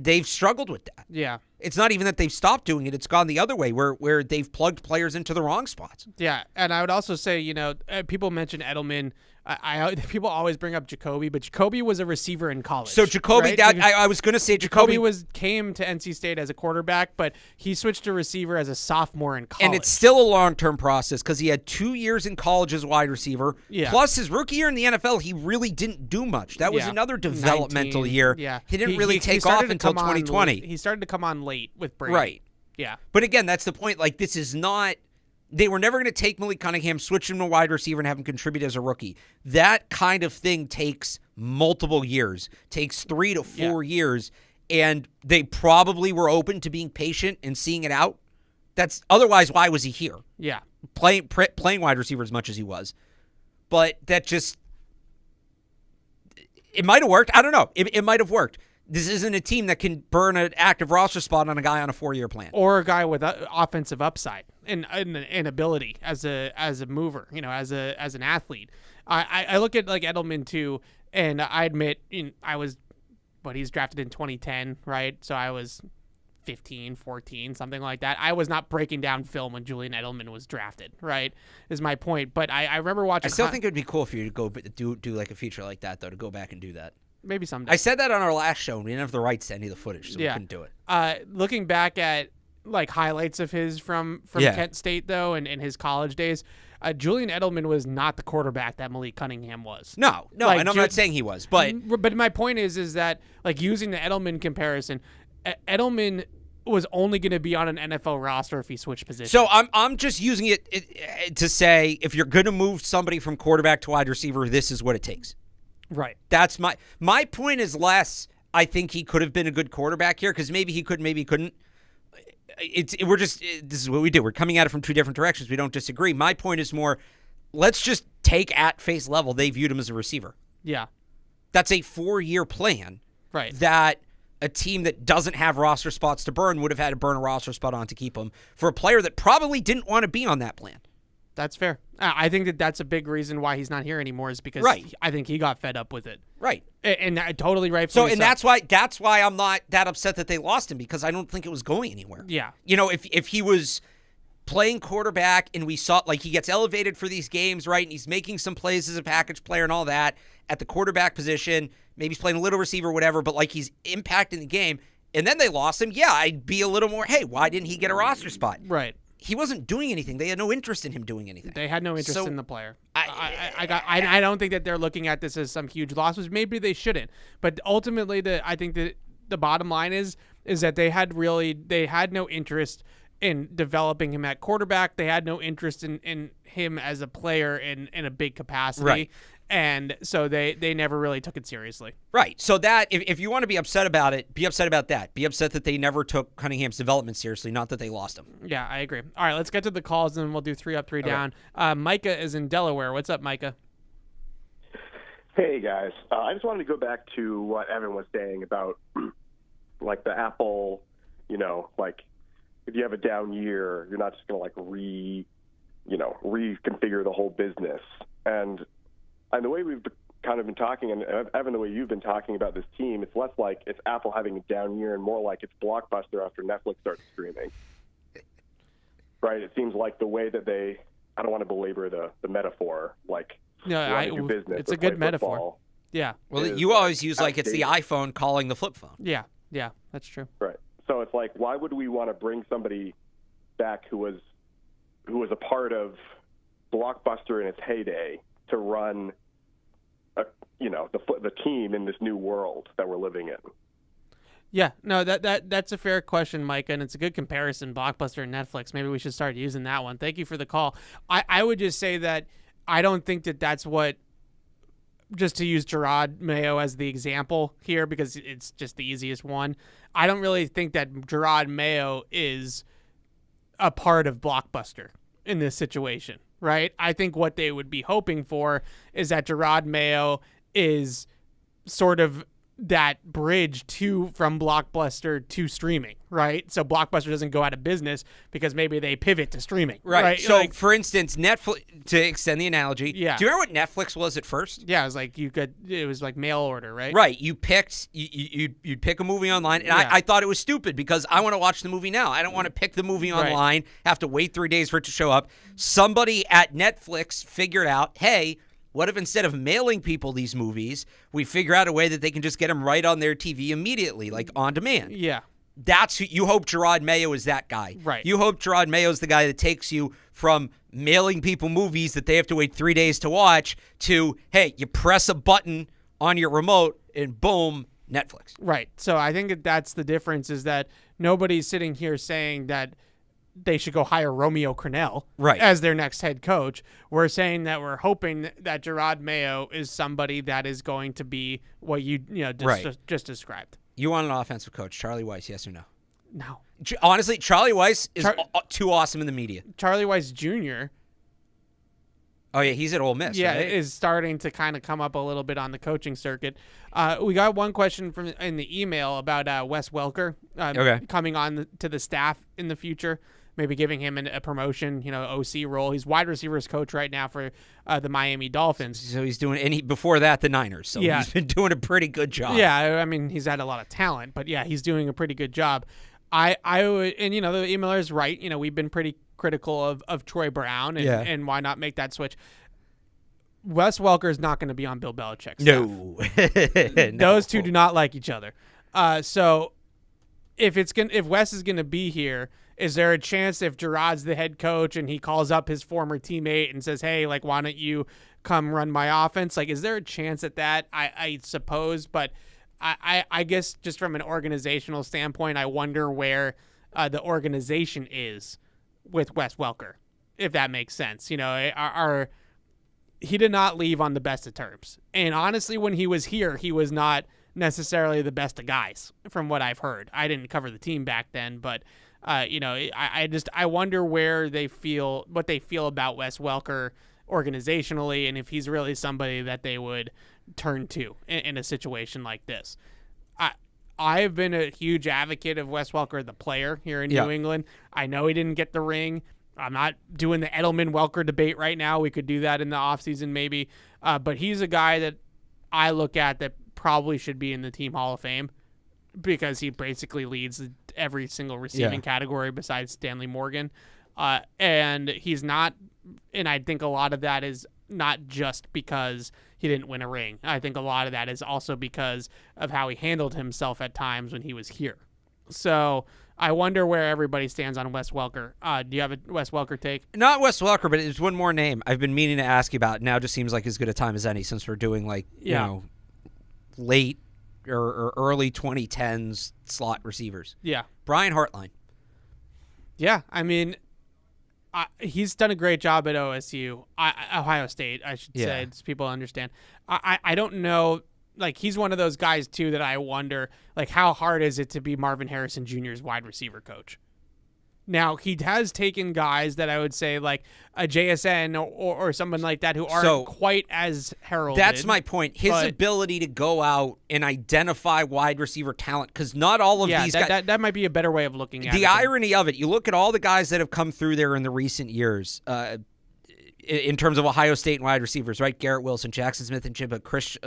they've struggled with that. Yeah. It's not even that they've stopped doing it. It's gone the other way where they've plugged players into the wrong spots. Yeah, and I would also say, people mention Edelman. People always bring up Jacoby, but Jacoby was a receiver in college. So Jacoby, right? I was going to say Jacoby came to NC State as a quarterback, but he switched to receiver as a sophomore in college. And it's still a long-term process because he had 2 years in college as wide receiver. Yeah. Plus, his rookie year in the NFL, he really didn't do much. That was another developmental 19, year. Yeah. He didn't really take started off to until come on 2020. He started to come on late with Brady. Right. Yeah. But again, that's the point. Like, this is not... They were never going to take Malik Cunningham, switch him to wide receiver, and have him contribute as a rookie. That kind of thing takes multiple years, takes 3 to 4 years, and they probably were open to being patient and seeing it out. That's otherwise, why was he here? Yeah. Playing wide receiver as much as he was. But that just... It might have worked. I don't know. It might have worked. This isn't a team that can burn an active roster spot on a guy on a 4-year plan. Or a guy with offensive upside and ability as a mover, as an athlete. I look at like Edelman too, and I admit he's drafted in 2010, right? So I was 15, 14, something like that. I was not breaking down film when Julian Edelman was drafted, right? Is my point. But I remember watching. I still think it would be cool for you to go do like a feature like that, though, to go back and do that. Maybe someday. I said that on our last show, and we didn't have the rights to any of the footage, so we couldn't do it. Looking back at like highlights of his from Kent State, though, and his college days, Julian Edelman was not the quarterback that Malik Cunningham was. No, Like, and I'm not saying he was, but my point is that like using the Edelman comparison, Edelman was only going to be on an NFL roster if he switched positions. So I'm just using it to say if you're going to move somebody from quarterback to wide receiver, this is what it takes. Right. That's my point is less. I think he could have been a good quarterback here because maybe he could, maybe he couldn't. This is what we do. We're coming at it from two different directions. We don't disagree. My point is more, let's just take at face level they viewed him as a receiver. Yeah. That's a 4-year plan. Right. That a team that doesn't have roster spots to burn would have had to burn a roster spot on to keep him for a player that probably didn't want to be on that plan. That's fair. I think that's a big reason why he's not here anymore is because I think he got fed up with it. Right. And totally rightfully so. That's why I'm not that upset that they lost him because I don't think it was going anywhere. Yeah. If he was playing quarterback and we saw like he gets elevated for these games, right, and he's making some plays as a package player and all that at the quarterback position, maybe he's playing a little receiver, whatever, but like he's impacting the game, and then they lost him, I'd be a little more, hey, why didn't he get a roster spot? Right. He wasn't doing anything. They had no interest in him doing anything. They had no interest in the player. I don't think that they're looking at this as some huge loss, which maybe they shouldn't. But ultimately, I think that the bottom line is that they had no interest in developing him at quarterback. They had no interest in him as a player in a big capacity. Right. And so they never really took it seriously. Right. So that if you want to be upset about it, be upset about that. Be upset that they never took Cunningham's development seriously, not that they lost him. Yeah, I agree. All right, let's get to the calls, and we'll do 3 up, 3 down. Micah is in Delaware. What's up, Micah? Hey, guys. I just wanted to go back to what Evan was saying about, like, the Apple, like, if you have a down year, you're not just going to, like, reconfigure the whole business. And the way we've kind of been talking, and Evan, the way you've been talking about this team, it's less like it's Apple having a down year and more like it's Blockbuster after Netflix starts streaming. Right? It seems like the way that I don't want to belabor the metaphor, like, do business. It's a good metaphor. Yeah. Well, you always use like it's the iPhone calling the flip phone. Yeah, that's true. Right. So it's like, why would we want to bring somebody back who was a part of Blockbuster in its heyday to run the team in this new world that we're living in? Yeah, no, that's a fair question, Mike, and it's a good comparison, Blockbuster and Netflix. Maybe we should start using that one. Thank you for the call. I would just say that I don't think that that's what, just to use Gerard Mayo as the example here because it's just the easiest one, I don't really think that Gerard Mayo is a part of Blockbuster in this situation, right? I think what they would be hoping for is that Gerard Mayo is sort of that bridge from Blockbuster to streaming, right? So Blockbuster doesn't go out of business because maybe they pivot to streaming. Right. So, for instance, Netflix, to extend the analogy, do you remember what Netflix was at first? Yeah, it was like it was like mail order, right? Right. You'd pick a movie online, and I thought it was stupid because I want to watch the movie now. I don't want to pick the movie online, have to wait 3 days for it to show up. Somebody at Netflix figured out, hey, what if instead of mailing people these movies, we figure out a way that they can just get them right on their TV immediately, like on demand? Yeah. That's who you hope Gerard Mayo is that guy. Right. You hope Gerard Mayo is the guy that takes you from mailing people movies that they have to wait 3 days to watch to, hey, you press a button on your remote and boom, Netflix. Right. So I think that's the difference is that nobody's sitting here saying that they should go hire Romeo Crennel as their next head coach. We're saying that we're hoping that Gerard Mayo is somebody that is going to be what you just described. You want an offensive coach, Charlie Weiss, yes or no? No. Honestly, Charlie Weiss is too awesome in the media. Charlie Weiss Jr. Oh, yeah, he's at Ole Miss, Yeah, right? is starting to kind of come up a little bit on the coaching circuit. We got one question from in the email about Wes Welker coming on to the staff in the future, maybe giving him a promotion, OC role. He's wide receivers coach right now for the Miami Dolphins. So he's doing, before that, the Niners. So he's been doing a pretty good job. Yeah, I mean, he's had a lot of talent, but yeah, he's doing a pretty good job. I would, and the emailer is right. We've been pretty critical of Troy Brown, and why not make that switch? Wes Welker is not going to be on Bill Belichick's staff. No. Those two do not like each other. So if Wes is going to be here, is there a chance if Gerard's the head coach and he calls up his former teammate and says, hey, like, why don't you come run my offense? Like, is there a chance at that? I suppose, but I guess just from an organizational standpoint, I wonder where the organization is with Wes Welker, if that makes sense. He did not leave on the best of terms. And honestly, when he was here, he was not necessarily the best of guys, from what I've heard. I didn't cover the team back then, but I wonder what they feel about Wes Welker organizationally, and if he's really somebody that they would turn to in a situation like this. I've been a huge advocate of Wes Welker, the player here in New England. I know he didn't get the ring. I'm not doing the Edelman-Welker debate right now. We could do that in the offseason maybe. But he's a guy that I look at that probably should be in the Team Hall of Fame because he basically leads every single receiving category besides Stanley Morgan. And he's not – and I think a lot of that is not just because he didn't win a ring. I think a lot of that is also because of how he handled himself at times when he was here. So – I wonder where everybody stands on Wes Welker. Do you have a Wes Welker take? Not Wes Welker, but there's one more name I've been meaning to ask you about. Now just seems like as good a time as any since we're doing late or early 2010s slot receivers. Yeah. Brian Hartline. Yeah, I mean, he's done a great job at Ohio State, I should say, so people understand. I don't know. Like, he's one of those guys, too, that I wonder, like, how hard is it to be Marvin Harrison Jr.'s wide receiver coach? Now, he has taken guys that I would say, like, a JSN or someone like that who aren't quite as heralded. That's my point. His ability to go out and identify wide receiver talent, because not all of these guys... that might be a better way of looking at it. The irony of it, you look at all the guys that have come through there in the recent years, in terms of Ohio State and wide receivers, right? Garrett Wilson, Jackson Smith and Chibba, Chris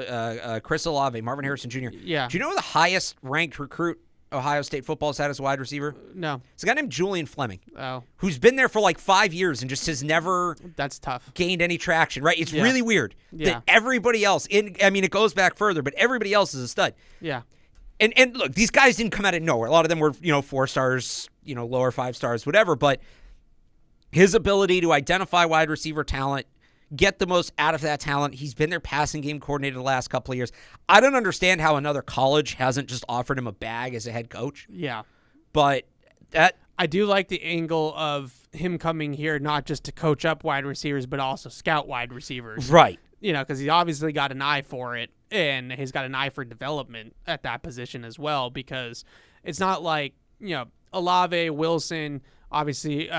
Olave, Marvin Harrison Jr. Yeah. Do you know the highest ranked recruit Ohio State football's had as a wide receiver? No. It's a guy named Julian Fleming. Oh. Who's been there for like 5 years and just has never That's tough. gained any traction, right? It's really weird that everybody else, it goes back further, but everybody else is a stud. Yeah. And look, these guys didn't come out of nowhere. A lot of them were, 4 stars, lower 5 stars, whatever, but his ability to identify wide receiver talent, get the most out of that talent. He's been their passing game coordinator the last couple of years. I don't understand how another college hasn't just offered him a bag as a head coach. Yeah. But that... I do like the angle of him coming here not just to coach up wide receivers, but also scout wide receivers. Right. Because he's obviously got an eye for it, and he's got an eye for development at that position as well, because it's not like, Olave, Wilson, obviously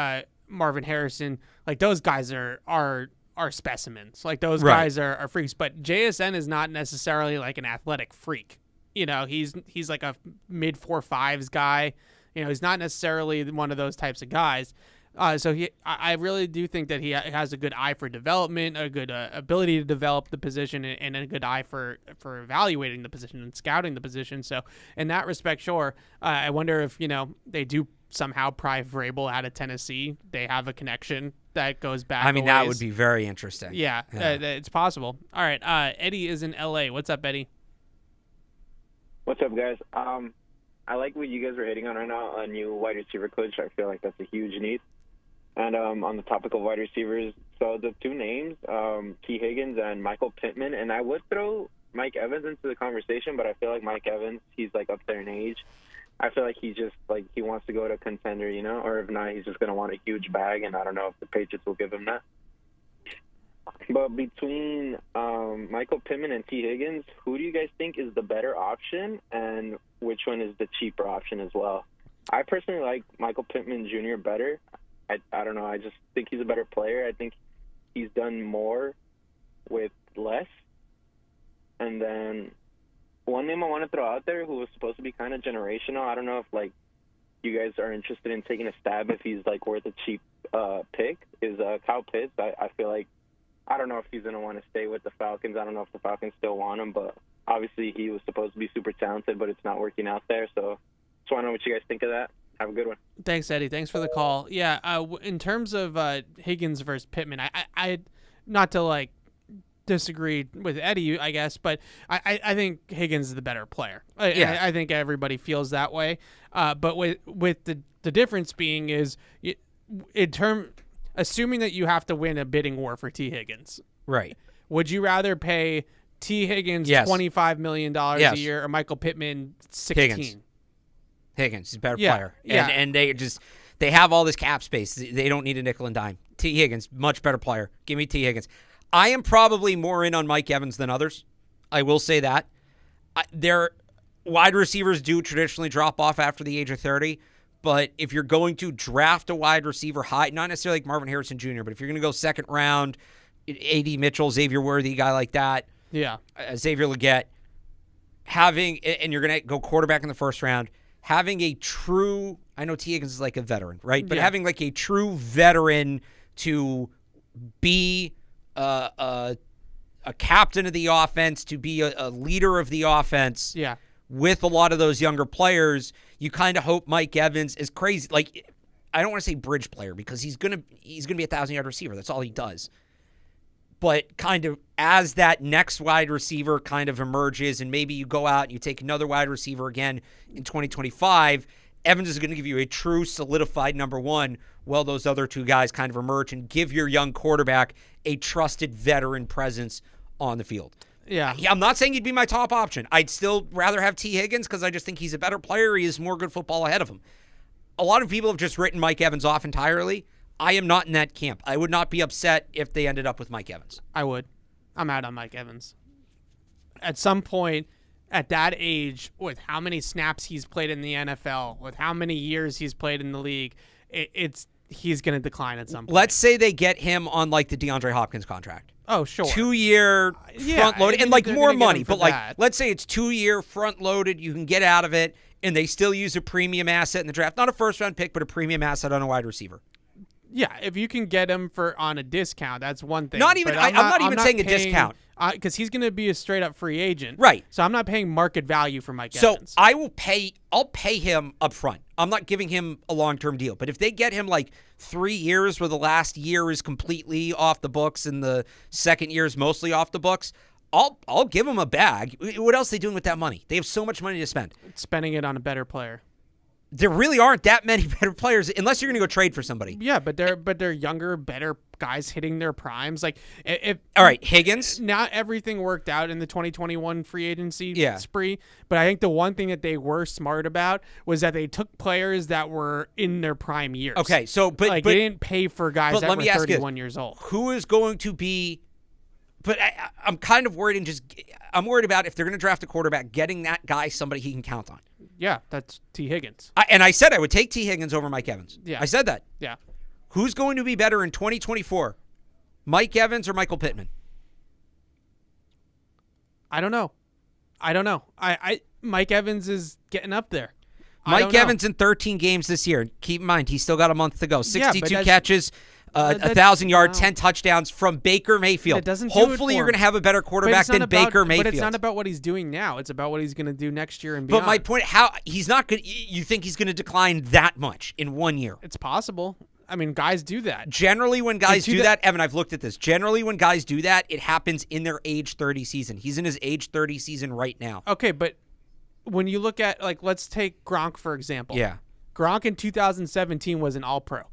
Marvin Harrison, like those guys are specimens. Like those guys are freaks, but JSN is not necessarily like an athletic freak. He's like a mid 4.5s guy. He's not necessarily one of those types of guys. So I really do think that he has a good eye for development, a good ability to develop the position, and a good eye for evaluating the position and scouting the position. So in that respect, sure. I wonder if they do somehow pry Vrabel out of Tennessee. They have a connection that goes back. I mean, that would be very interesting. Yeah. It's possible. All right. Eddie is in L.A. What's up, Eddie? What's up, guys? I like what you guys are hitting on right now, a new wide receiver coach. I feel like that's a huge need. And on the topic of wide receivers, so the two names, T. Higgins and Michael Pittman, and I would throw Mike Evans into the conversation, but I feel like Mike Evans, he's like up there in age. I feel like he just he wants to go to a contender, or if not, he's just going to want a huge bag, and I don't know if the Patriots will give him that. But between Michael Pittman and T. Higgins, who do you guys think is the better option, and which one is the cheaper option as well? I personally like Michael Pittman Jr. better. I don't know. I just think he's a better player. I think he's done more with less. And then one name I want to throw out there who was supposed to be kind of generational. I don't know if, like, you guys are interested in taking a stab if he's, like, worth a cheap pick, is Kyle Pitts. I feel like, I don't know if he's going to want to stay with the Falcons. I don't know if the Falcons still want him, but obviously he was supposed to be super talented, but it's not working out there. So just want to know what you guys think of that. Have a good one. Thanks, Eddie. Thanks for the call. Yeah, in terms of Higgins versus Pittman, I not to, like, disagree with Eddie, I guess, but I think Higgins is the better player. I think everybody feels that way. But with the difference being is, assuming that you have to win a bidding war for T. Higgins, Right. would you rather pay T. Higgins $25 million a year or Michael Pittman $16? Higgins is a better Yeah, player. yeah. And they have all this cap space. They don't need a nickel and dime. T. Higgins, much better player. Give me T. Higgins. I am probably more in on Mike Evans than others. I will say that. Their wide receivers do traditionally drop off after the age of 30, but if you're going to draft a wide receiver high, not necessarily like Marvin Harrison Jr., but if you're going to go second round, A.D. Mitchell, Xavier Worthy, guy like that, Xavier Legette, and you're going to go quarterback in the first round, having a true, I know T. Higgins is like a veteran, right? But having like a true veteran to be a captain of the offense, to be a leader of the offense, with a lot of those younger players, you kind of hope Mike Evans is crazy. Like, I don't want to say bridge player because he's gonna be a 1,000-yard receiver. That's all he does. But kind of as that next wide receiver kind of emerges, and maybe you go out and you take another wide receiver again in 2025, Evans is going to give you a true solidified number one while those other two guys kind of emerge and give your young quarterback a trusted veteran presence on the field. Yeah. I'm not saying he'd be my top option. I'd still rather have T. Higgins because I just think he's a better player. He has more good football ahead of him. A lot of people have just written Mike Evans off entirely. I am not in that camp. I would not be upset if they ended up with Mike Evans. I would. I'm out on Mike Evans. At some point, at that age, with how many snaps he's played in the NFL, with how many years he's played in the league, he's going to decline at some point. Let's say they get him on like the DeAndre Hopkins contract. Oh, sure. 2-year front-loaded, and like more money. But like, that. let's say it's 2-year front-loaded. You can get out of it, and they still use a premium asset in the draft. Not a first-round pick, but a premium asset on a wide receiver. Yeah, if you can get him on a discount, that's one thing. I'm not even saying a discount. Because he's going to be a straight-up free agent. Right. So I'm not paying market value for Mike Evans. So I'll pay him up front. I'm not giving him a long-term deal. But if they get him like 3 years where the last year is completely off the books and the second year is mostly off the books, I'll give him a bag. What else are they doing with that money? They have so much money to spend. Spending it on a better player. There really aren't that many better players unless you're going to go trade for somebody. Yeah, but they're younger, better guys hitting their primes. Like all right, Higgins. Not everything worked out in the 2021 free agency spree, but I think the one thing that they were smart about was that they took players that were in their prime years. Okay, so but they didn't pay for guys that were 31 years old. Who is going to be? But I'm kind of worried I'm worried about if they're going to draft a quarterback, getting that guy somebody he can count on. Yeah, that's T. Higgins. And I said I would take T. Higgins over Mike Evans. Yeah. I said that. Yeah. Who's going to be better in 2024, Mike Evans or Michael Pittman? I don't know. Mike Evans is getting up there. Mike Evans in 13 games this year. Keep in mind, he's still got a month to go. 62 catches. 1,000 yards, 10 touchdowns from Baker Mayfield. That doesn't Hopefully, you're going to have a better quarterback than Baker Mayfield. But it's not about what he's doing now. It's about what he's going to do next year and beyond. But my point, he's not good. You think he's going to decline that much in 1 year? It's possible. I mean, guys do that. Generally, when guys do that, Evan, I've looked at this. Generally, when guys do that, it happens in their age 30 season. He's in his age 30 season right now. Okay, but when you look at, like, let's take Gronk, for example. Yeah. Gronk in 2017 was an all-pro.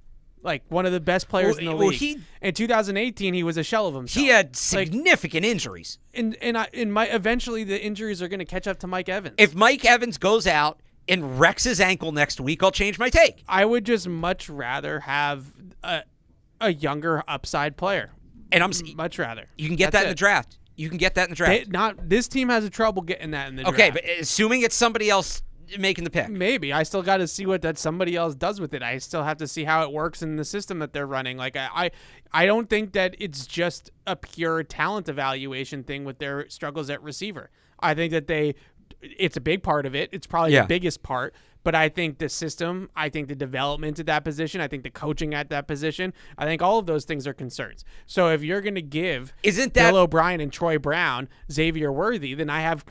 Like, one of the best players in the league. In 2018, he was a shell of himself. He had significant injuries. Eventually, the injuries are going to catch up to Mike Evans. If Mike Evans goes out and wrecks his ankle next week, I'll change my take. I would just much rather have a younger upside player. And I'm much rather. You can get that in the draft. You can get that in the draft. This team has trouble getting that in the draft. Okay, but assuming it's somebody else making the pick. Maybe. I still got to see what that somebody else does with it. I still have to see how it works in the system that they're running. Like I don't think that it's just a pure talent evaluation thing with their struggles at receiver. I think that it's a big part of it. It's probably the biggest part. But I think the system, I think the development at that position, I think the coaching at that position, I think all of those things are concerns. So if you're going to give Bill O'Brien and Troy Brown Xavier Worthy, then I have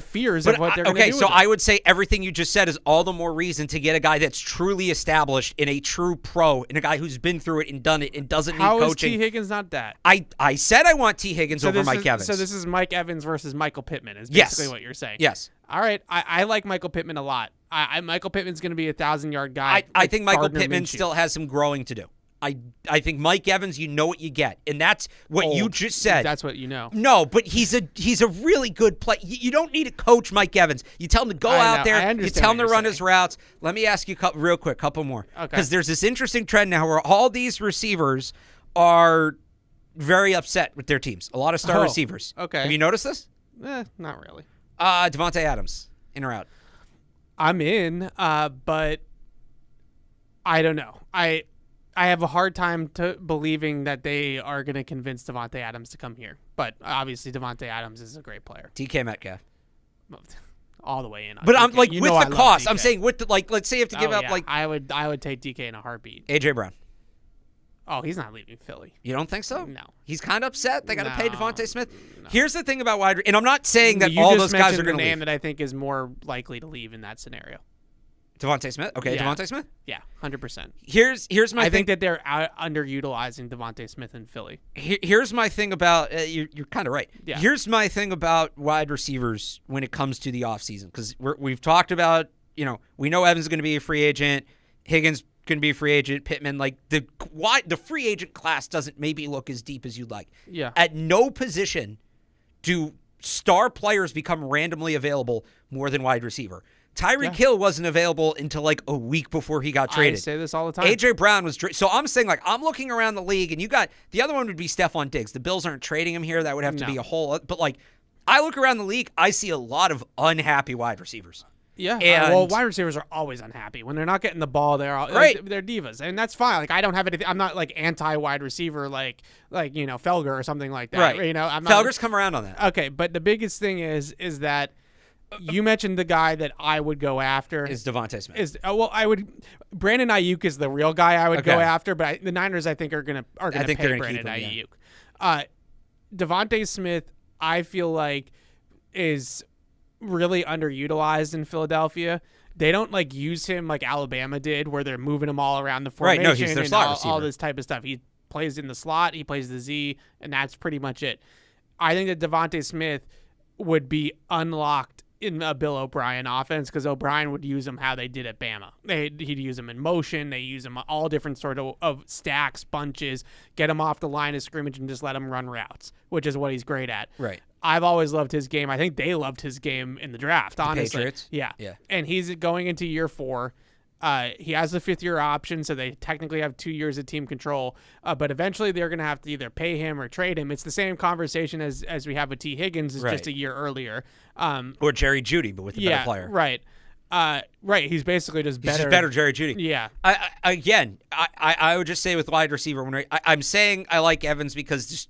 fears of what they're going to do. Okay, so I would say everything you just said is all the more reason to get a guy that's truly established and a true pro and a guy who's been through it and done it and doesn't need coaching. How is T. Higgins not that? I said I want T. Higgins over Mike Evans. So this is Mike Evans versus Michael Pittman is basically what you're saying. Yes. All right. I like Michael Pittman a lot. Michael Pittman's going to be a 1,000-yard guy. I think Michael Pittman still has some growing to do. I think Mike Evans, you know what you get, and that's what you just said. That's what you know. No, but he's a really good player. You don't need to coach Mike Evans. You tell him to go out there. You tell him to run his routes. Let me ask you real quick, couple more, because there's this interesting trend now where all these receivers are very upset with their teams. A lot of star receivers. Okay. Have you noticed this? Not really. Devontae Adams, in or out? I'm in, but I don't know. I have a hard time believing that they are going to convince Devontae Adams to come here. But obviously, Devontae Adams is a great player. DK Metcalf. All the way in. But I'm like, with the cost. I'm saying with the, like, let's say you have to give up like. I would take DK in a heartbeat. AJ Brown. Oh, he's not leaving Philly. You don't think so? No. He's kind of upset. They got to pay Devontae Smith. No. Here's the thing about wide, and I'm not saying that all those guys are going to leave. You name that I think is more likely to leave in that scenario. Devontae Smith? Okay, yeah. Devontae Smith? Yeah, 100%. Here's my thing. I think that they're underutilizing Devontae Smith in Philly. Here's my thing about you're kind of right. Yeah. Here's my thing about wide receivers when it comes to the offseason, because we've talked about, we know Evans is going to be a free agent, Higgins going to be a free agent, Pittman, like the free agent class doesn't maybe look as deep as you'd like. Yeah. At no position do star players become randomly available more than wide receiver. Tyreek Hill wasn't available until like a week before he got traded. I say this all the time. AJ Brown was so I'm saying, like, I'm looking around the league, and you got the other one would be Stephon Diggs. The Bills aren't trading him here. That would have to be a whole. But like, I look around the league, I see a lot of unhappy wide receivers. Yeah, well, wide receivers are always unhappy when they're not getting the ball. They're they're divas, and that's fine. Like, I don't have anything. I'm not like anti-wide receiver, like Felger or something like that. Right. I'm Felger's come around on that. Okay, but the biggest thing is that you mentioned the guy that I would go after is Devontae Smith. Brandon Ayuk is the real guy I would go after, but the Niners I think are gonna pay Brandon Ayuk. Yeah. Devontae Smith, I feel like, is really underutilized in Philadelphia. They don't use him like Alabama did, where they're moving him all around the formation. Right, no, he's their slot receiver. All this type of stuff. He plays in the slot, he plays the Z, and that's pretty much it. I think that Devontae Smith would be unlocked in a Bill O'Brien offense, because O'Brien would use him how they did at Bama. He'd use him in motion. They use him all different sort of stacks, bunches, get him off the line of scrimmage and just let him run routes, which is what he's great at. Right. I've always loved his game. I think they loved his game in the draft, honestly. Patriots? Yeah. Yeah. And he's going into year 4. He has a 5th-year option, so they technically have 2 years of team control. But eventually they're going to have to either pay him or trade him. It's the same conversation as we have with T. Higgins, just a year earlier. Or Jerry Jeudy, but with a better player. Right. Right. He's basically just better. He's just better Jerry Jeudy. Yeah. I would just say with wide receiver, when I'm saying I like Evans because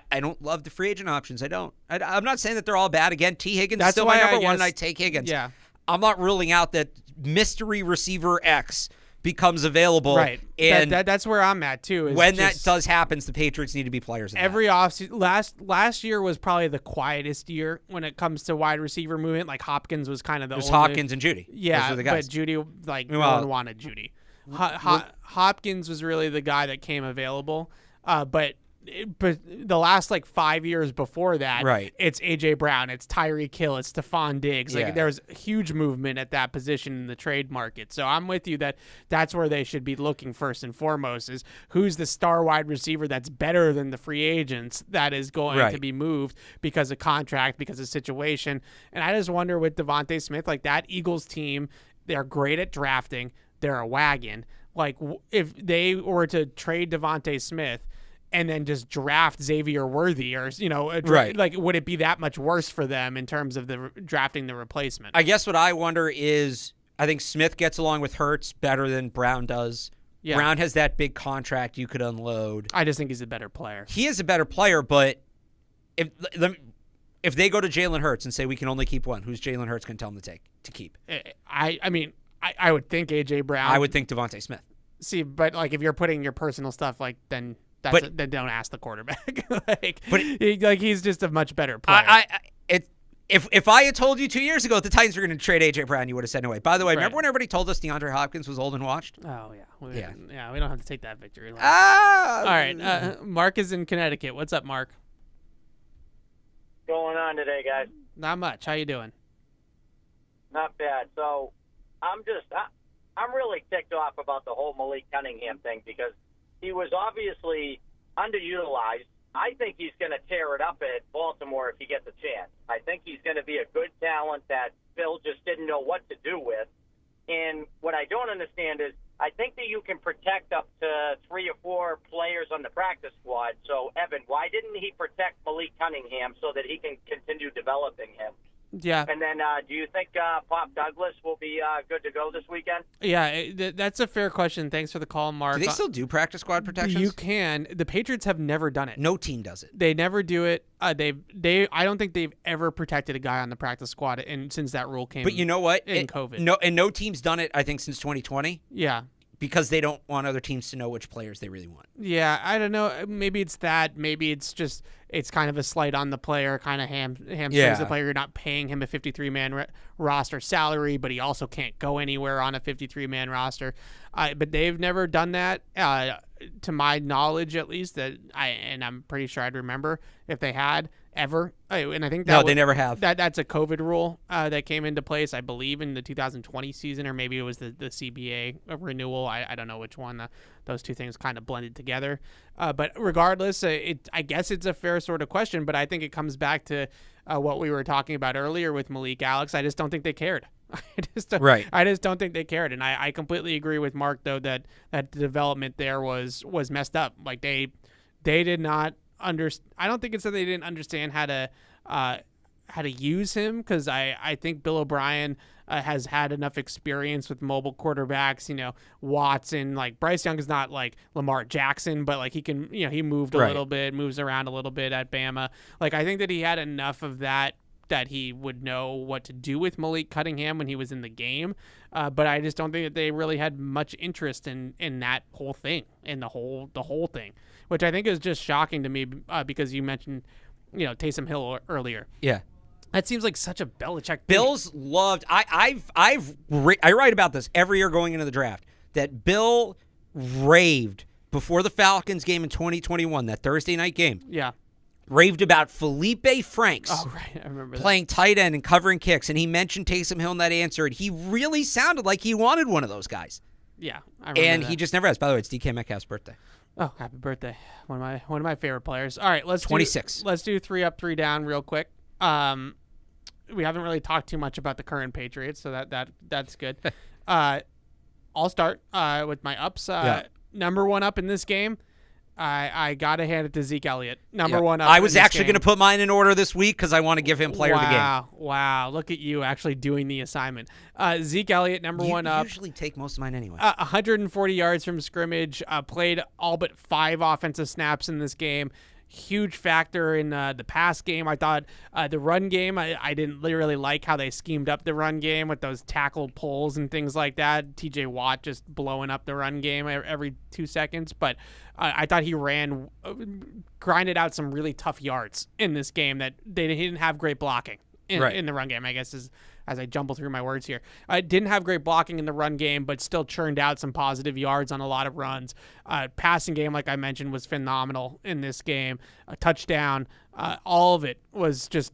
I don't love the free agent options. I don't. I'm not saying that they're all bad. Again, T. Higgins is still my number one, and I take Higgins. Yeah. I'm not ruling out that mystery receiver X becomes available. Right. And that's where I'm at, too. When that does happen, the Patriots need to be players in every offseason. Last year was probably the quietest year when it comes to wide receiver movement. Like, Hopkins was kind of the only. It was Hopkins and Jeudy. Yeah, those were the guys. But Jeudy, no one wanted Jeudy. Hopkins was really the guy that came available. But the last 5 years before that, right, it's AJ Brown, it's Tyreek Hill, it's Stephon Diggs. There's huge movement at that position in the trade market. So I'm with you that's where they should be looking first and foremost, is who's the star wide receiver that's better than the free agents that is going to be moved because of contract, because of situation. And I just wonder with Devontae Smith, that Eagles team, they're great at drafting. They're a wagon. If they were to trade Devontae Smith, and then just draft Xavier Worthy, or Right. like, would it be that much worse for them in terms of the drafting the replacement? I guess what I wonder is, I think Smith gets along with Hurts better than Brown does. Yeah. Brown has that big contract you could unload. I just think he's a better player. He is a better player, but if they go to Jalen Hurts and say we can only keep one, who's Jalen Hurts going to tell them to keep? I mean, I would think A.J. Brown. I would think Devontae Smith. See, but like if you're putting your personal stuff, like then then don't ask the quarterback. He's just a much better player. If I had told you 2 years ago that the Titans were going to trade A.J. Brown, you would have said no way. By the way, Right. remember when everybody told us DeAndre Hopkins was old and washed? Oh yeah, Yeah. We don't have to take that victory. Ah! All right, Mark is in Connecticut. What's up, Mark? Going on today, guys? Not much. How you doing? Not bad. So I'm really ticked off about the whole Malik Cunningham thing because he was obviously underutilized. I think he's going to tear it up at Baltimore if he gets a chance. I think he's going to be a good talent that Phil just didn't know what to do with. And what I don't understand is I think that you can protect up to 3 or 4 players on the practice squad. So, Evan, why didn't he protect Malik Cunningham so that he can continue developing him? Yeah. And then do you think Pop Douglas will be good to go this weekend? Yeah, that's a fair question. Thanks for the call, Mark. Do they still do practice squad protections? You can. The Patriots have never done it. No team does it. They never do it. I don't think they've ever protected a guy on the practice squad since that rule came. But you know what? In COVID. No team's done it, I think, since 2020. Yeah. Because they don't want other teams to know which players they really want. Yeah, I don't know. Maybe it's that. Maybe it's just kind of a slight on the player, kind of hamstrings the player. You're not paying him a 53-man roster salary, but he also can't go anywhere on a 53-man roster. But they've never done that, to my knowledge, at least. And I'm pretty sure I'd remember if they had ever. And I think they never have. That's a COVID rule that came into place, I believe, in the 2020 season, or maybe it was the CBA renewal. I don't know which one. Those two things kind of blended together. But regardless, I guess it's a fair sort of question, but I think it comes back to what we were talking about earlier with Malik, Alex. I just don't think they cared. I just don't think they cared. And I completely agree with Mark, though, that the development there was messed up. Like they did not I don't think it's that they didn't understand how to use him, because I think Bill O'Brien has had enough experience with mobile quarterbacks. Watson, like Bryce Young is not like Lamar Jackson, but like he can, he moved a little bit, moves around a little bit at Bama. Like I think that he had enough of that he would know what to do with Malik Cunningham when he was in the game. But I just don't think that they really had much interest in that whole thing, in the whole thing, which I think is just shocking to me, because you mentioned, Taysom Hill earlier. Yeah. That seems like such a Belichick thing. Bill's loved. I write about this every year going into the draft, that Bill raved before the Falcons game in 2021, that Thursday night game. Yeah. Raved about Felipe Franks. Oh, right. I remember playing tight end and covering kicks, and he mentioned Taysom Hill in that answer, and he really sounded like he wanted one of those guys. Yeah, I remember and that. He just never has. By the way, it's DK Metcalf's birthday. Oh, happy birthday! One of my favorite players. All right, let's 26. Let's do 3 up, 3 down real quick. We haven't really talked too much about the current Patriots, so that's good. I'll start with my ups. Number 1 up in this game. I gotta hand it to Zeke Elliott. Number 1 up. I was actually going to put mine in order this week because I want to give him player of the game. Wow! Look at you actually doing the assignment. Zeke Elliott, number 1 up. You usually take most of mine anyway. 140 yards from scrimmage. Played all but 5 offensive snaps in this game. Huge factor in the pass game. I thought the run game, I didn't really like how they schemed up the run game with those tackle pulls and things like that. TJ Watt just blowing up the run game every 2 seconds. But I thought he grinded out some really tough yards in this game that he didn't have great blocking in the run game, I guess, as I jumble through my words here. Didn't have great blocking in the run game, but still churned out some positive yards on a lot of runs. Passing game, like I mentioned, was phenomenal in this game. A touchdown. All of it was just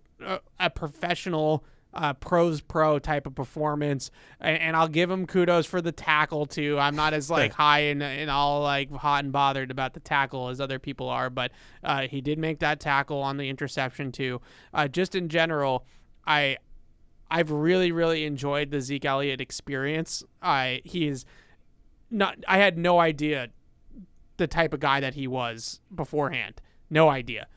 a professional pros pro type of performance, and I'll give him kudos for the tackle too. I'm not as high and all like hot and bothered about the tackle as other people are, but he did make that tackle on the interception too. Just in general, I've really, really enjoyed the Zeke Elliott experience. I had no idea the type of guy that he was beforehand. No idea.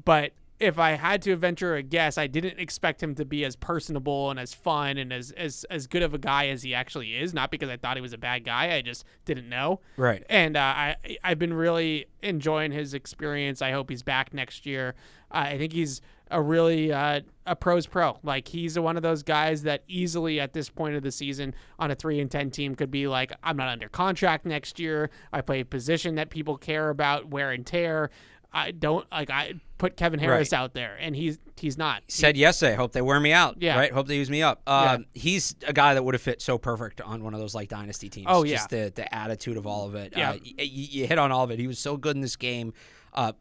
But if I had to venture a guess, I didn't expect him to be as personable and as fun and as good of a guy as he actually is. Not because I thought he was a bad guy. I just didn't know. Right. And I've been really enjoying his experience. I hope he's back next year. I think he's a really a pro's pro. Like, he's one of those guys that easily at this point of the season on a 3-10 team could be like, I'm not under contract next year. I play a position that people care about, wear and tear. I put Kevin Harris out there, and he's not. He said yesterday, hope they wear me out. Yeah. Right? Hope they use me up. He's a guy that would have fit so perfect on one of those like dynasty teams. Oh, yeah. Just the attitude of all of it. Yeah. You hit on all of it. He was so good in this game,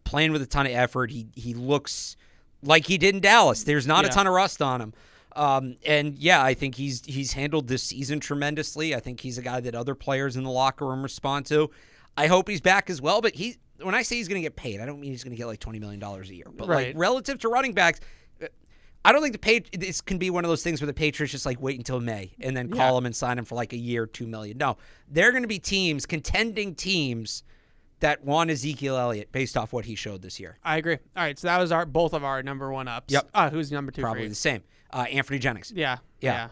playing with a ton of effort. He looks like he did in Dallas. There's not a ton of rust on him. And yeah, I think he's handled this season tremendously. I think he's a guy that other players in the locker room respond to. I hope he's back as well, but when I say he's going to get paid, I don't mean he's going to get like $20 million a year. But like relative to running backs, I don't think this can be one of those things where the Patriots just like wait until May and then call him and sign him for like a year, $2 million. No, they're going to be contending teams that want Ezekiel Elliott based off what he showed this year. I agree. All right, so that was both of our number one ups. Yep. Who's number two? Probably for you? the same. Anthony Jennings. Yeah,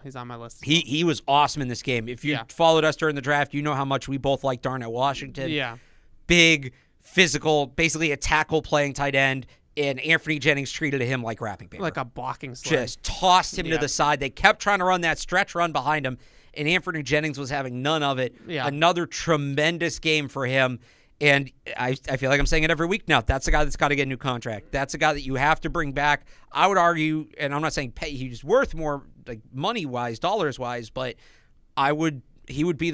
he's on my list. He was awesome in this game. If you followed us during the draft, you know how much we both like Darnell Washington. Yeah. Big, physical, basically a tackle playing tight end, and Anthony Jennings treated him like wrapping paper. Like a blocking sled. Just tossed him to the side. They kept trying to run that stretch run behind him, and Anthony Jennings was having none of it. Yeah. Another tremendous game for him. And I feel like I'm saying it every week now. That's a guy that's got to get a new contract. That's a guy that you have to bring back. I would argue, and I'm not saying he's worth more, like money-wise, dollars-wise, but he would be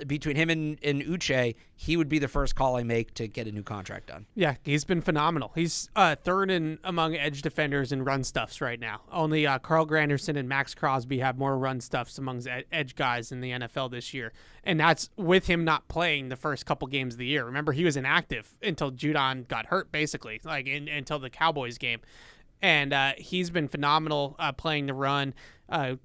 between him and Uche, he would be the first call I make to get a new contract done. Yeah, he's been phenomenal. He's third among edge defenders in run stuffs right now. Only Carl Granderson and Max Crosby have more run stuffs among edge guys in the NFL this year. And that's with him not playing the first couple games of the year. Remember, he was inactive until Judon got hurt, basically, until the Cowboys game. And he's been phenomenal playing the run.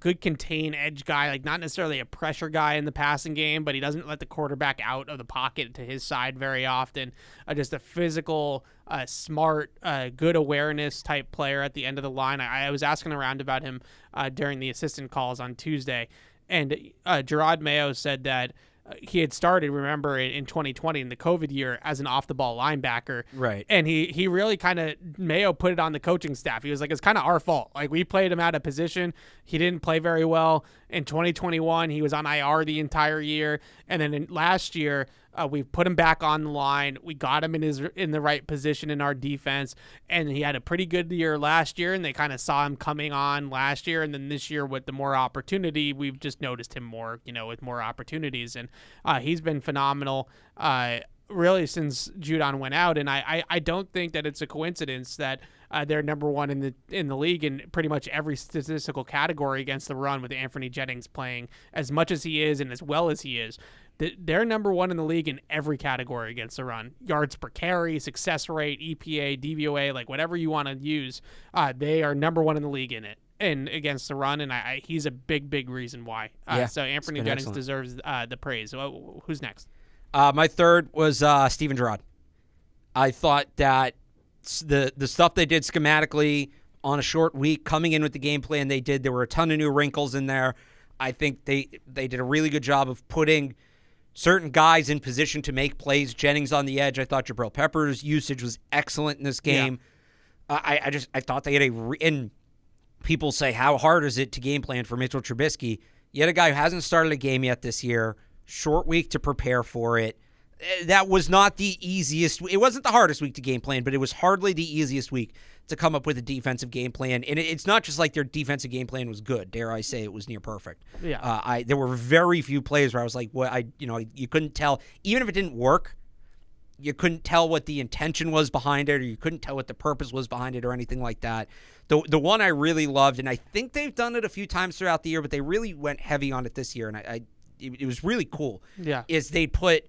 Good contain edge guy, like not necessarily a pressure guy in the passing game, but he doesn't let the quarterback out of the pocket to his side very often. Just a physical, smart, good awareness type player at the end of the line. I was asking around about him during the assistant calls on Tuesday, and Gerard Mayo said that he had started, remember, in 2020 in the COVID year as an off-the-ball linebacker. Right. And he really kind of, Mayo put it on the coaching staff. He was like, it's kind of our fault. Like, we played him out of position. He didn't play very well. In 2021, he was on IR the entire year. And then last year, we put him back on the line. We got him in the right position in our defense, and he had a pretty good year last year, and they kind of saw him coming on last year. And then this year with the more opportunity, we've just noticed him more, with more opportunities. And he's been phenomenal really since Judon went out. And I don't think that it's a coincidence that they're number one in the league in pretty much every statistical category against the run, with Anthony Jennings playing as much as he is and as well as he is. They're number one in the league in every category against the run. Yards per carry, success rate, EPA, DVOA, like whatever you want to use, they are number one in the league in it and against the run, and he's a big reason why. So Anthony Jennings deserves the praise. So, who's next? My third was Steven Gerrard. I thought that the stuff they did schematically on a short week, coming in with the game plan they did, there were a ton of new wrinkles in there. I think they did a really good job of putting certain guys in position to make plays. Jennings on the edge. I thought Jabril Peppers' usage was excellent in this game. Yeah. I thought they had and people say, how hard is it to game plan for Mitchell Trubisky? You had a guy who hasn't started a game yet this year, short week to prepare for it. That was not the easiest. It wasn't the hardest week to game plan, but it was hardly the easiest week to come up with a defensive game plan. And it's not just like their defensive game plan was good. Dare I say it was near perfect. Yeah. There were very few plays where I was like, you couldn't tell, even if it didn't work, you couldn't tell what the intention was behind it, or you couldn't tell what the purpose was behind it, or anything like that. The one I really loved, and I think they've done it a few times throughout the year, but they really went heavy on it this year, and it was really cool. Yeah. Is they put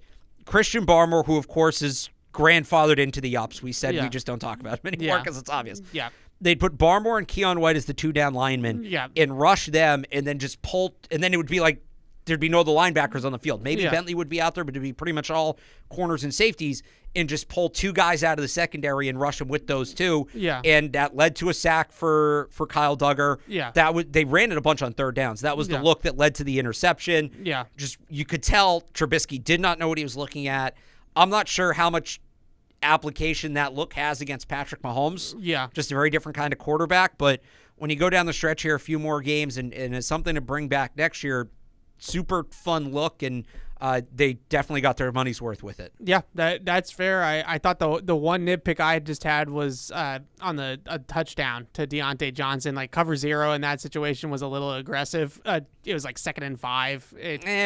Christian Barmore, who of course is grandfathered into the ups. We said we just don't talk about him anymore because it's obvious. Yeah. They'd put Barmore and Keon White as the two down linemen and rush them, and then just pull, and then it would be like there'd be no other linebackers on the field. Maybe Yeah. Bentley would be out there, but it'd be pretty much all corners and safeties, and just pull two guys out of the secondary and rush them with those two. Yeah. And that led to a sack for Kyle Duggar. Yeah. They ran it a bunch on third downs. That was the Yeah. look that led to the interception. Yeah. Just you could tell Trubisky did not know what he was looking at. I'm not sure how much application that look has against Patrick Mahomes. Yeah. Just a very different kind of quarterback. But when you go down the stretch here, a few more games, and it's something to bring back next year, super fun look, and they definitely got their money's worth with it. Yeah, that's fair. I thought the one nitpick I just had was on a touchdown to Deontay Johnson. Like, cover zero in that situation was a little aggressive. It was like 2nd and 5.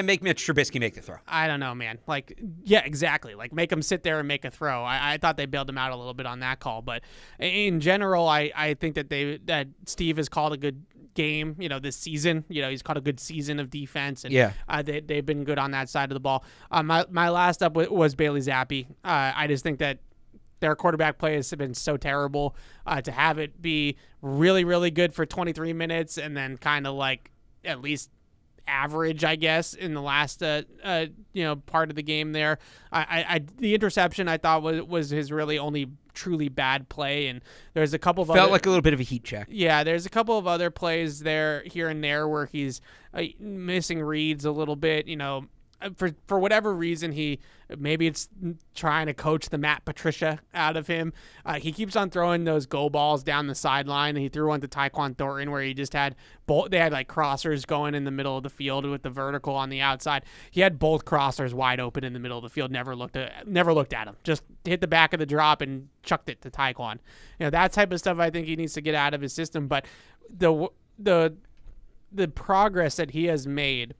Make Mitch Trubisky make the throw. I don't know, man. Like, yeah, exactly. Like, make him sit there and make a throw. I thought they bailed him out a little bit on that call. But in general, I think that Steve has called a good game, this season. He's caught a good season of defense, and they've been good on that side of the ball. My last up was Bailey Zappi. I just think that their quarterback play has been so terrible. To have it be really, really good for 23 minutes and then kind of like at least average, I guess, in the last part of the game there. The interception I thought was his really only truly bad play, and there's a couple of felt like a little bit of a heat check. Yeah, there's a couple of other plays there here and there where he's missing reads a little bit. For whatever reason, maybe it's trying to coach the Matt Patricia out of him. He keeps on throwing those go balls down the sideline. He threw one to Tyquan Thornton where he just had they had like crossers going in the middle of the field with the vertical on the outside. He had both crossers wide open in the middle of the field. Never looked at him. Just hit the back of the drop and chucked it to Tyquan. That type of stuff I think he needs to get out of his system. But the progress that he has made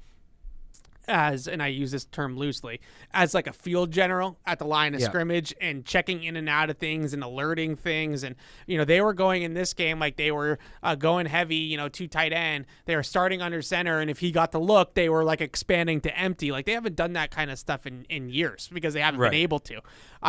and I use this term loosely, as like a field general at the line of scrimmage and checking in and out of things and alerting things. And, they were going in this game like they were going heavy, two tight end. They were starting under center, and if he got the look, they were like expanding to empty. Like, they haven't done that kind of stuff in years because they haven't been able to.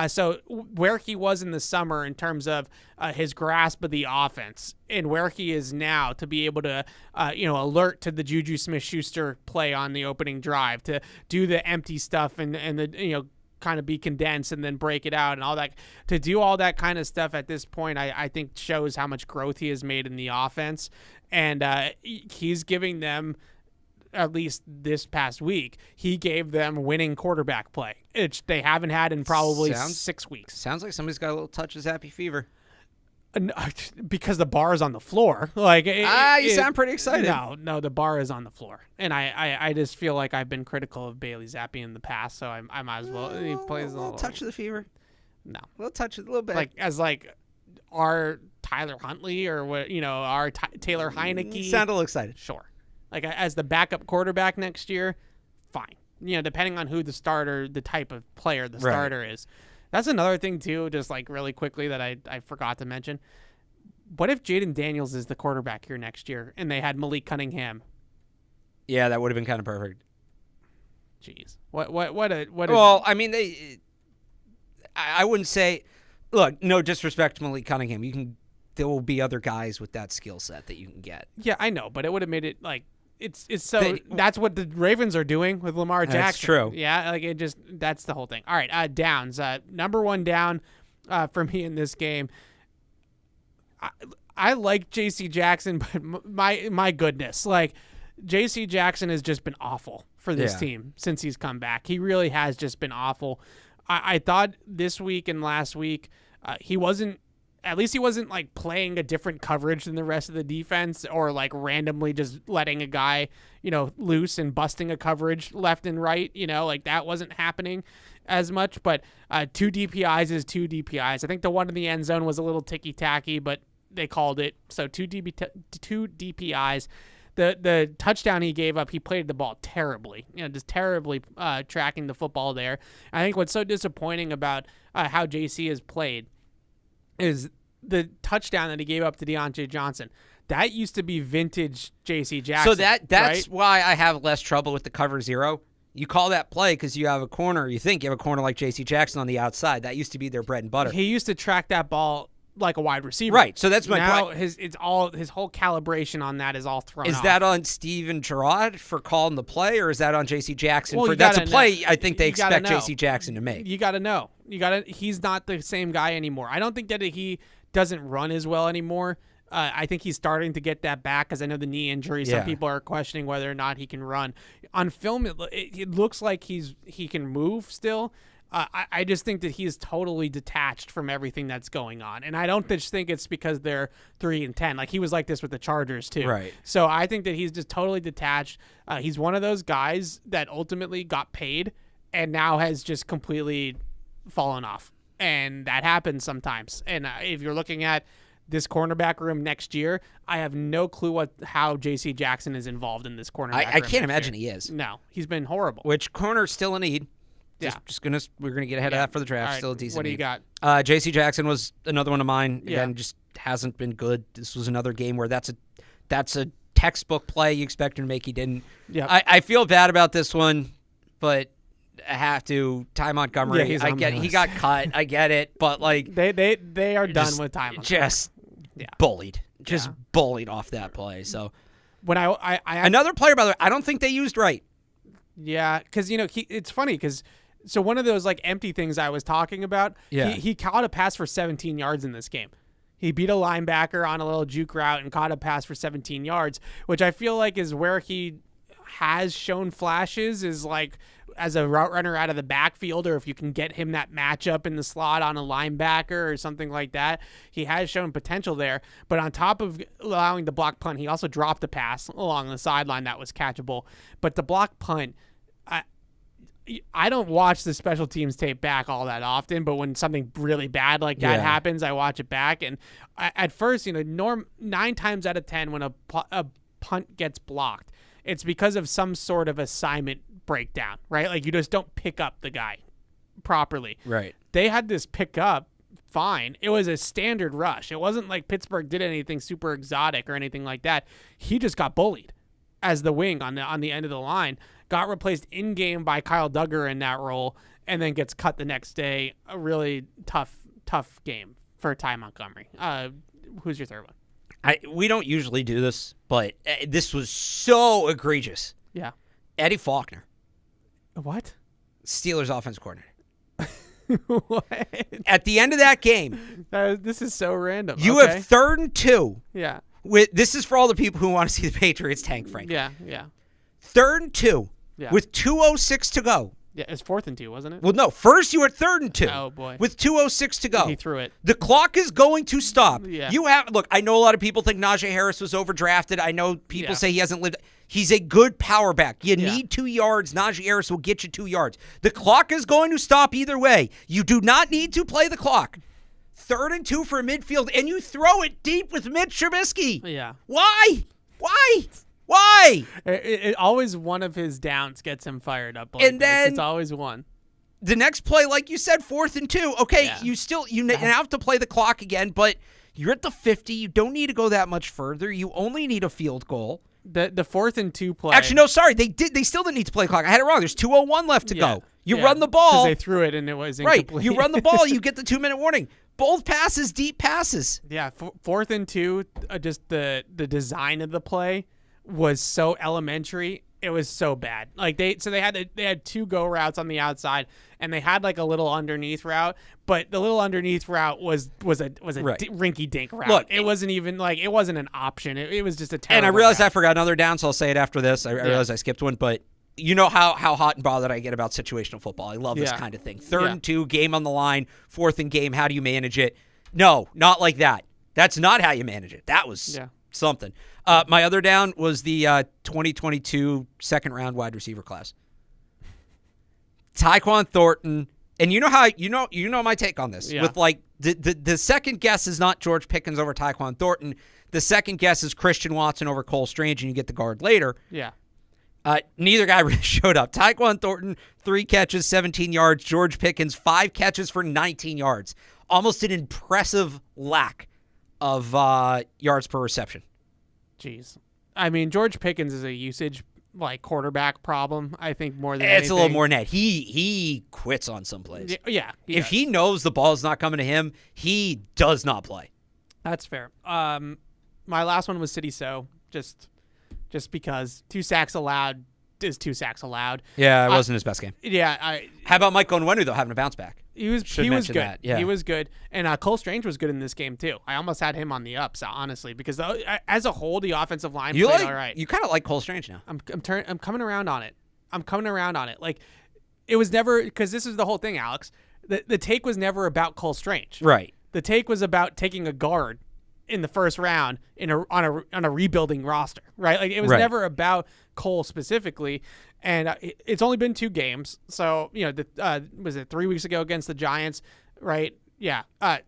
So where he was in the summer in terms of his grasp of the offense and where he is now to be able to, alert to the Juju Smith-Schuster play on the opening drive, to do the empty stuff and the, kind of be condensed and then break it out and all that, to do all that kind of stuff at this point, I think shows how much growth he has made in the offense. And he's giving them, at least this past week, he gave them winning quarterback play, which they haven't had in probably 6 weeks. Sounds like somebody's got a little touch of Zappy fever. Because the bar is on the floor. Like, you sound pretty excited. No, the bar is on the floor, and I just feel like I've been critical of Bailey Zappi in the past, so I might as well. He plays a little touch of the fever. No, a little touch, a little bit. Like our Tyler Huntley or what? Our Taylor Heineke. Sound a little excited. Sure. Like, as the backup quarterback next year, fine. Depending on who the type of player the starter is. That's another thing, too, just like really quickly that I forgot to mention. What if Jaden Daniels is the quarterback here next year and they had Malik Cunningham? Yeah, that would have been kind of perfect. Jeez. I mean, I wouldn't say, look, no disrespect to Malik Cunningham. There will be other guys with that skill set that you can get. Yeah, I know, but it would have made it like, that's what the Ravens are doing with Lamar Jackson. That's true. Yeah, that's the whole thing. All right, downs. Number one down for me in this game. I like J.C. Jackson, but my goodness, like, J.C. Jackson has just been awful for this team since he's come back. He really has just been awful. I thought this week and last week he wasn't like playing a different coverage than the rest of the defense, or like randomly just letting a guy, loose and busting a coverage left and right. Like, that wasn't happening as much. But 2 DPIs is 2 DPIs. I think the one in the end zone was a little ticky-tacky, but they called it. So 2 DPIs. The touchdown he gave up, he played the ball terribly, just terribly tracking the football there. I think what's so disappointing about how JC has played is the touchdown that he gave up to Deontay Johnson. That used to be vintage J.C. Jackson. So that's why I have less trouble with the cover zero. You call that play because you have a corner. You think you have a corner like J.C. Jackson on the outside. That used to be their bread and butter. He used to track that ball like a wide receiver. Right. So that's my now point. his whole calibration on that is all thrown Is off. that on Steven Gerrard for calling the play, or is that on J.C. Jackson? Well, That's a you gotta play know. I think they You gotta expect know. J.C. Jackson to make. You got to know. He's not the same guy anymore. I don't think that he doesn't run as well anymore. I think he's starting to get that back because I know the knee injury. Some Yeah. people are questioning whether or not he can run. On film, it looks like he can move still. I just think that he is totally detached from everything that's going on, and I don't just think it's because they're 3-10. Like he was like this with the Chargers too. Right. So I think that he's just totally detached. He's one of those guys that ultimately got paid and now has just completely fallen off, and that happens sometimes. And if you're looking at this cornerback room next year, I have no clue how J.C. Jackson is involved in this cornerback room. I can't next imagine year. he is. No, he's been horrible. Which corner's still a need. Yeah. We're gonna get ahead of that for the draft. All right, Still a decent. what do you need. got? J.C. Jackson was another one of mine. Again, Yeah. just hasn't been good. This was another game where that's a textbook play you expect him to make. He didn't. Yep. I feel bad about this one, but I have to. Ty Montgomery. Yeah, he's I on get my it. He list. got cut. I get it, but like They are done just- with time. just Yeah. bullied. Just Yeah. bullied off that play. So When I another player, by the way, I don't think they used right. yeah, because it's funny because so one of those like empty things I was talking about. Yeah. He caught a pass for 17 yards in this game. He beat a linebacker on a little juke route and caught a pass for 17 yards, which I feel like is where he has shown flashes, is like as a route runner out of the backfield, or if you can get him that matchup in the slot on a linebacker or something like that. He has shown potential there. But on top of allowing the block punt, he also dropped a pass along the sideline that was catchable. But the block punt, I don't watch the special teams tape back all that often, but when something really bad like that Yeah. happens, I watch it back. And at first, 9 times out of 10 when a punt gets blocked, it's because of some sort of assignment breakdown, right? Like you just don't pick up the guy properly. Right. They had this pick up fine. It was a standard rush. It wasn't like Pittsburgh did anything super exotic or anything like that. He just got bullied as the wing on the end of the line. Got replaced in game by Kyle Duggar in that role, and then gets cut the next day. A really tough game for Ty Montgomery. Who's your third one? We don't usually do this, but this was so egregious. Yeah. Eddie Faulkner, What? Steelers offensive coordinator. What? At the end of that game, This is so random. you Okay. have 3rd and 2. Yeah. This is for all the people who want to see the Patriots tank, frankly. Yeah. 3rd and 2 Yeah. with 2:06 to go. Yeah. It's 4th and 2, wasn't it? Well, no, first you were at 3rd and 2. Oh, boy. With 2:06 to go. He threw it. The clock is going to stop. Yeah. Look, I know a lot of people think Najee Harris was overdrafted. I know people Yeah. say he hasn't lived. He's a good power back. You Yeah. need 2 yards. Najee Harris will get you 2 yards. The clock is going to stop either way. You do not need to play the clock. 3rd and 2 for midfield, and you throw it deep with Mitch Trubisky. Yeah. Why? It always one of his downs gets him fired up. Like And this. then- It's always one. The next play, like you said, 4th and 2. Okay, Yeah. you have to play the clock again, but you're at the 50. You don't need to go that much further. You only need a field goal. The 4th and 2 play. Actually, no, sorry. They still didn't need to play the clock. I had it wrong. There's 2:01 left to go. You run the because ball. they threw it and it was Right. incomplete. You run the ball, you get the 2-minute warning. Both passes, deep passes. Yeah, 4th and 2. Just the design of the play was so elementary. It was so bad. Like they had 2 go routes on the outside, and they had like a little underneath route, but the little underneath route was a Right. rinky dink route. Look, it wasn't even like it wasn't an option. It was just a terrible. And I realized I route. forgot another down, so I'll say it after this. I realized I skipped one, but you know how hot and bothered I get about situational football. I love this Yeah. kind of thing. 3rd Yeah. and 2, game on the line, 4th and game. How do you manage it? No, not like that. That's not how you manage it. That was something. My other down was the 2022 second-round wide receiver class. Tyquan Thornton, and you know my take on this. Yeah. With like the second guess is not George Pickens over Tyquan Thornton. The second guess is Christian Watson over Cole Strange, and you get the guard later. Yeah. Neither guy really showed up. Tyquan Thornton, 3 catches, 17 yards. George Pickens, 5 catches for 19 yards. Almost an impressive lack of yards per reception. Jeez. I mean, George Pickens is a usage like quarterback problem. I think more than It's a little anything. more net. He quits on some plays. Yeah. If he knows the ball's not coming to him, he does not play. That's fair. My last one was City So, just because 2 sacks allowed is 2 sacks allowed. Yeah, it wasn't his best game. Yeah. How about Mike Onwenu, though, having a bounce back? He was Should good. mention that, yeah. He was good, and Cole Strange was good in this game too. I almost had him on the ups, honestly, because as a whole, the offensive line played all right. You kind of like Cole Strange now. I'm coming around on it. Like, it was never, because this is the whole thing, Alex. The take was never about Cole Strange. Right. The take was about taking a guard in the first round on a rebuilding roster, right? Like, it was never about Cole specifically. And it's only been 2 games. So, was it 3 weeks ago against the Giants, right? Yeah.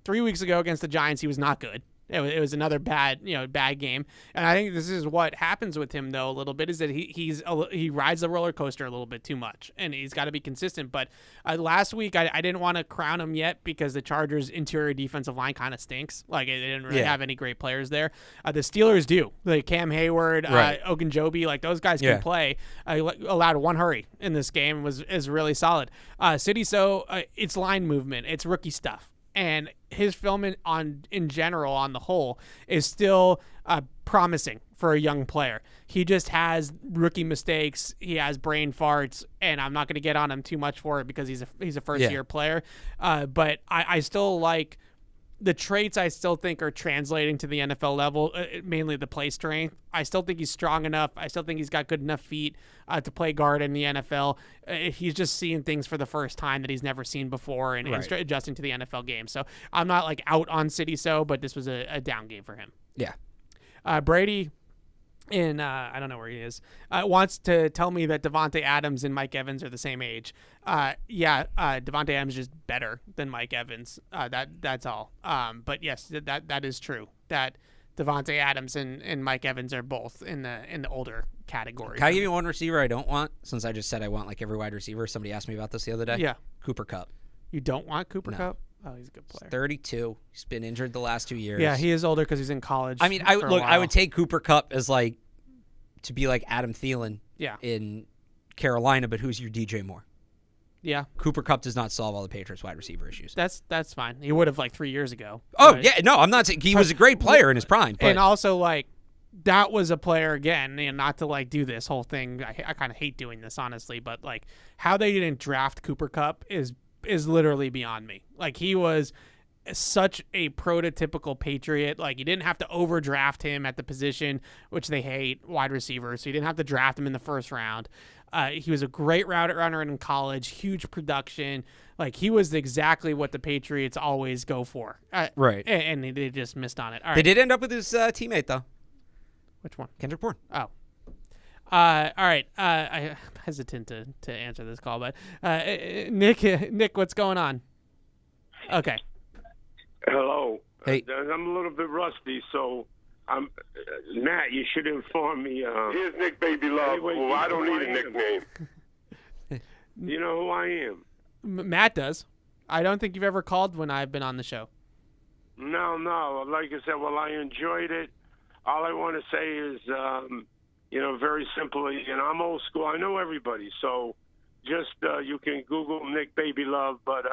3 weeks ago against the Giants, he was not good. It was another bad game. And I think this is what happens with him, though, a little bit, is that he rides the roller coaster a little bit too much, and he's got to be consistent. But last week, I didn't want to crown him yet because the Chargers' interior defensive line kind of stinks. Like, they didn't really have any great players there. The Steelers do. Like Cam Hayward, Ogunjobi, like those guys can play. Allowed 1 hurry in this game is really solid. City So, it's line movement. It's rookie stuff. And his film in general, on the whole, is still promising for a young player. He just has rookie mistakes. He has brain farts, and I'm not going to get on him too much for it because he's a first-year player. But I still like the traits. I still think are translating to the NFL level, mainly the play strength. I still think he's strong enough. I still think he's got good enough feet to play guard in the NFL. He's just seeing things for the first time that he's never seen before and adjusting to the NFL game. So I'm not like out on City So, but this was a down game for him. Yeah. Brady, I don't know where he is, wants to tell me that Devontae Adams and Mike Evans are the same age. Devontae Adams is just better than Mike Evans. That's all. But yes, that is true. That Devontae Adams and Mike Evans are both in the older category. Can I give you one receiver I don't want? Since I just said I want like every wide receiver. Somebody asked me about this the other day. Yeah. Cooper Kupp. You don't want Cooper No. Kupp? Oh, he's a good player. He's 32. He's been injured the last 2 years. Yeah, he is older because he's in college. I mean, I would take Cooper Kupp as like to be like Adam Thielen in Carolina, but who's your DJ Moore? Yeah. Cooper Kupp does not solve all the Patriots wide receiver issues. That's fine. He would have like 3 years ago. Oh, but, yeah. No, I'm not saying he was a great player in his prime. But and also, like, that was a player, again, and not to, like, do this whole thing. I kind of hate doing this, honestly, but, like, how they didn't draft Cooper Kupp is literally beyond me. Like, he was such a prototypical Patriot. Like, you didn't have to overdraft him at the position, which they hate, wide receiver, so you didn't have to draft him in the first round. He was a great route runner in college, huge production. Like, he was exactly what the Patriots always go for. Right. And they just missed on it. All right. They did end up with his teammate, though. Which one? Kendrick Bourne. Oh. All right. I'm hesitant to answer this call, but Nick, what's going on? Okay. Hello. Hey. I'm a little bit rusty, so I'm Matt. You should inform me. Here's Nick Baby Love. Anyway, Well, I don't need a nickname. You know who I am? Matt does. I don't think you've ever called when I've been on the show. No. Like I said, well, I enjoyed it. All I want to say is, very simply, I'm old school. I know everybody, so just you can Google Nick Baby Love, but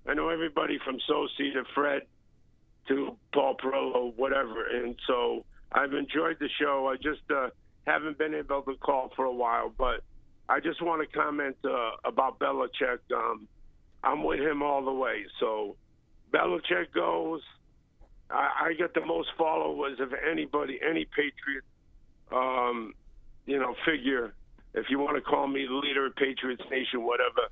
I know everybody from Sosi to Fred to Paul Perillo, whatever. And so I've enjoyed the show. I just haven't been able to call for a while, but I just want to comment about Belichick. I'm with him all the way. So Belichick goes. I get the most followers of anybody, any Patriot, figure. If you want to call me the leader of Patriots Nation, whatever,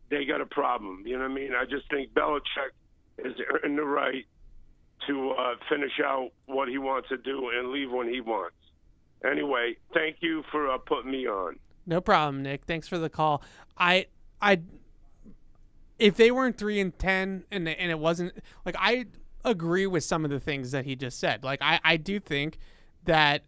they got a problem. You know what I mean? I just think Belichick is earned the right to finish out what he wants to do and leave when he wants. Anyway, thank you for putting me on. No problem, Nick. Thanks for the call. If they weren't 3-10 and it wasn't like, I agree with some of the things that he just said. Like, I do think that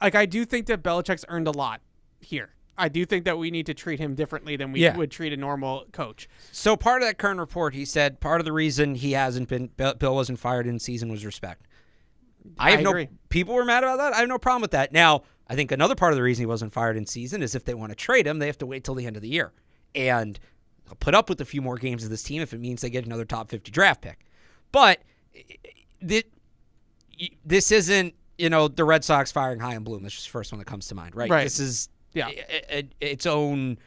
Belichick's earned a lot here. I do think that we need to treat him differently than we would treat a normal coach. So part of that current report, he said part of the reason he hasn't been Bill wasn't fired in season was respect. I agree. People were mad about that. I have no problem with that. Now, I think another part of the reason he wasn't fired in season is if they want to trade him, they have to wait till the end of the year. And I'll put up with a few more games of this team if it means they get another top 50 draft pick. But this isn't, the Red Sox firing Chaim Bloom. That's just the first one that comes to mind, right? This is its own.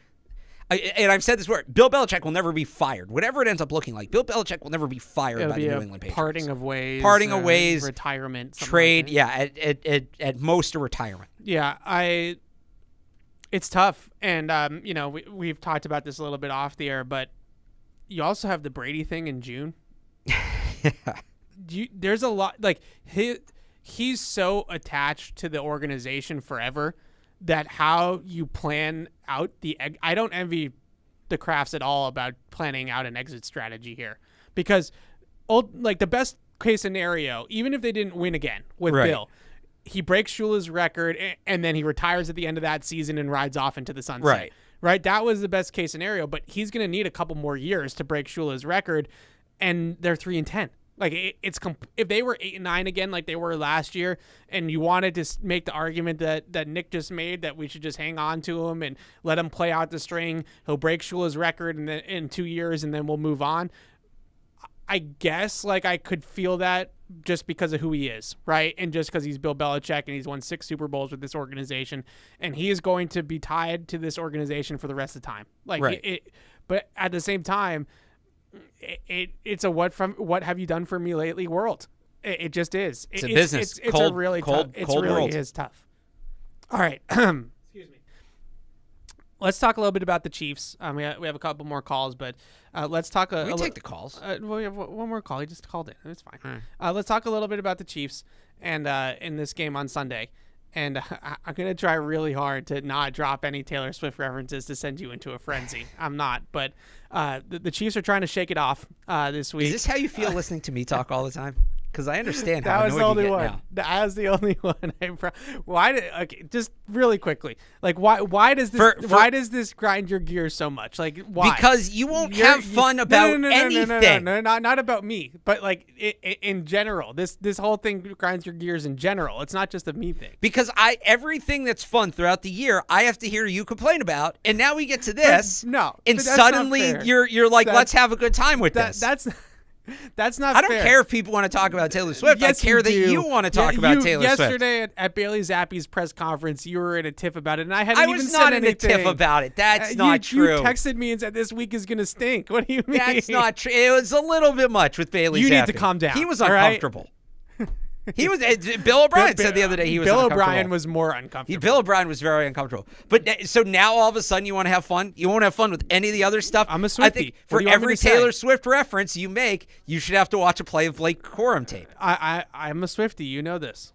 And I've said this word, Bill Belichick will never be fired. Whatever it ends up looking like, Bill Belichick will never be fired by the New England Patriots. Parting of ways. Retirement. Trade, like at most a retirement. Yeah, it's tough. And, we've talked about this a little bit off the air, but you also have the Brady thing in June. There's a lot, he's so attached to the organization forever that how you plan out I don't envy the Crafts at all about planning out an exit strategy here, because the best case scenario, even if they didn't win again with Bill, he breaks Shula's record and then he retires at the end of that season and rides off into the sunset. Right. That was the best case scenario, but he's going to need a couple more years to break Shula's record, and they're 3-10. If they were 8-9 again, like they were last year, and you wanted to make the argument that Nick just made, that we should just hang on to him and let him play out the string, he'll break Shula's record in 2 years, and then we'll move on. I guess I could feel that just because of who he is, right? And just because he's Bill Belichick and he's won 6 Super Bowls with this organization, and he is going to be tied to this organization for the rest of the time. But at the same time, it's a what have you done for me lately world. It just is. It's a business. It's a really tough. It's really world. Is tough. All right. Excuse me. Let's talk a little bit about the Chiefs. We have a couple more calls, but let's talk. We take the calls. We have one more call. He just called in. It's fine. Let's talk a little bit about the Chiefs and in this game on Sunday. And I'm going to try really hard to not drop any Taylor Swift references to send you into a frenzy. I'm not. But the Chiefs are trying to shake it off this week. Is this how you feel listening to me talk all the time? Because I understand that how was the annoyed only you get one. now. That was the only one. Just really quickly, why does this grind your gears so much? Why? Because you won't have fun about anything. No, not about me, but in general. This whole thing grinds your gears in general. It's not just a me thing. Because everything that's fun throughout the year, I have to hear you complain about, and now we get to this. And suddenly you're like, let's have a good time with this. That's not fair. I don't care if people want to talk about Taylor Swift. Yes, I care that you want to talk about Taylor Swift. Yesterday at Bailey Zappi's press conference, you were in a tiff about it, and I hadn't even said anything. I was not in a tiff about it. That's not true. You texted me and said this week is going to stink. What do you mean? That's not true. It was a little bit much with Bailey Zappi. You need to calm down. He was uncomfortable. He was. Bill O'Brien said the other day he was uncomfortable. Bill O'Brien was more uncomfortable. Bill O'Brien was very uncomfortable. But so now all of a sudden you want to have fun? You won't have fun with any of the other stuff? I'm a Swiftie. I think for every Taylor Swift reference you make, you should have to watch a play of Blake Corum tape. I'm a Swiftie. You know this.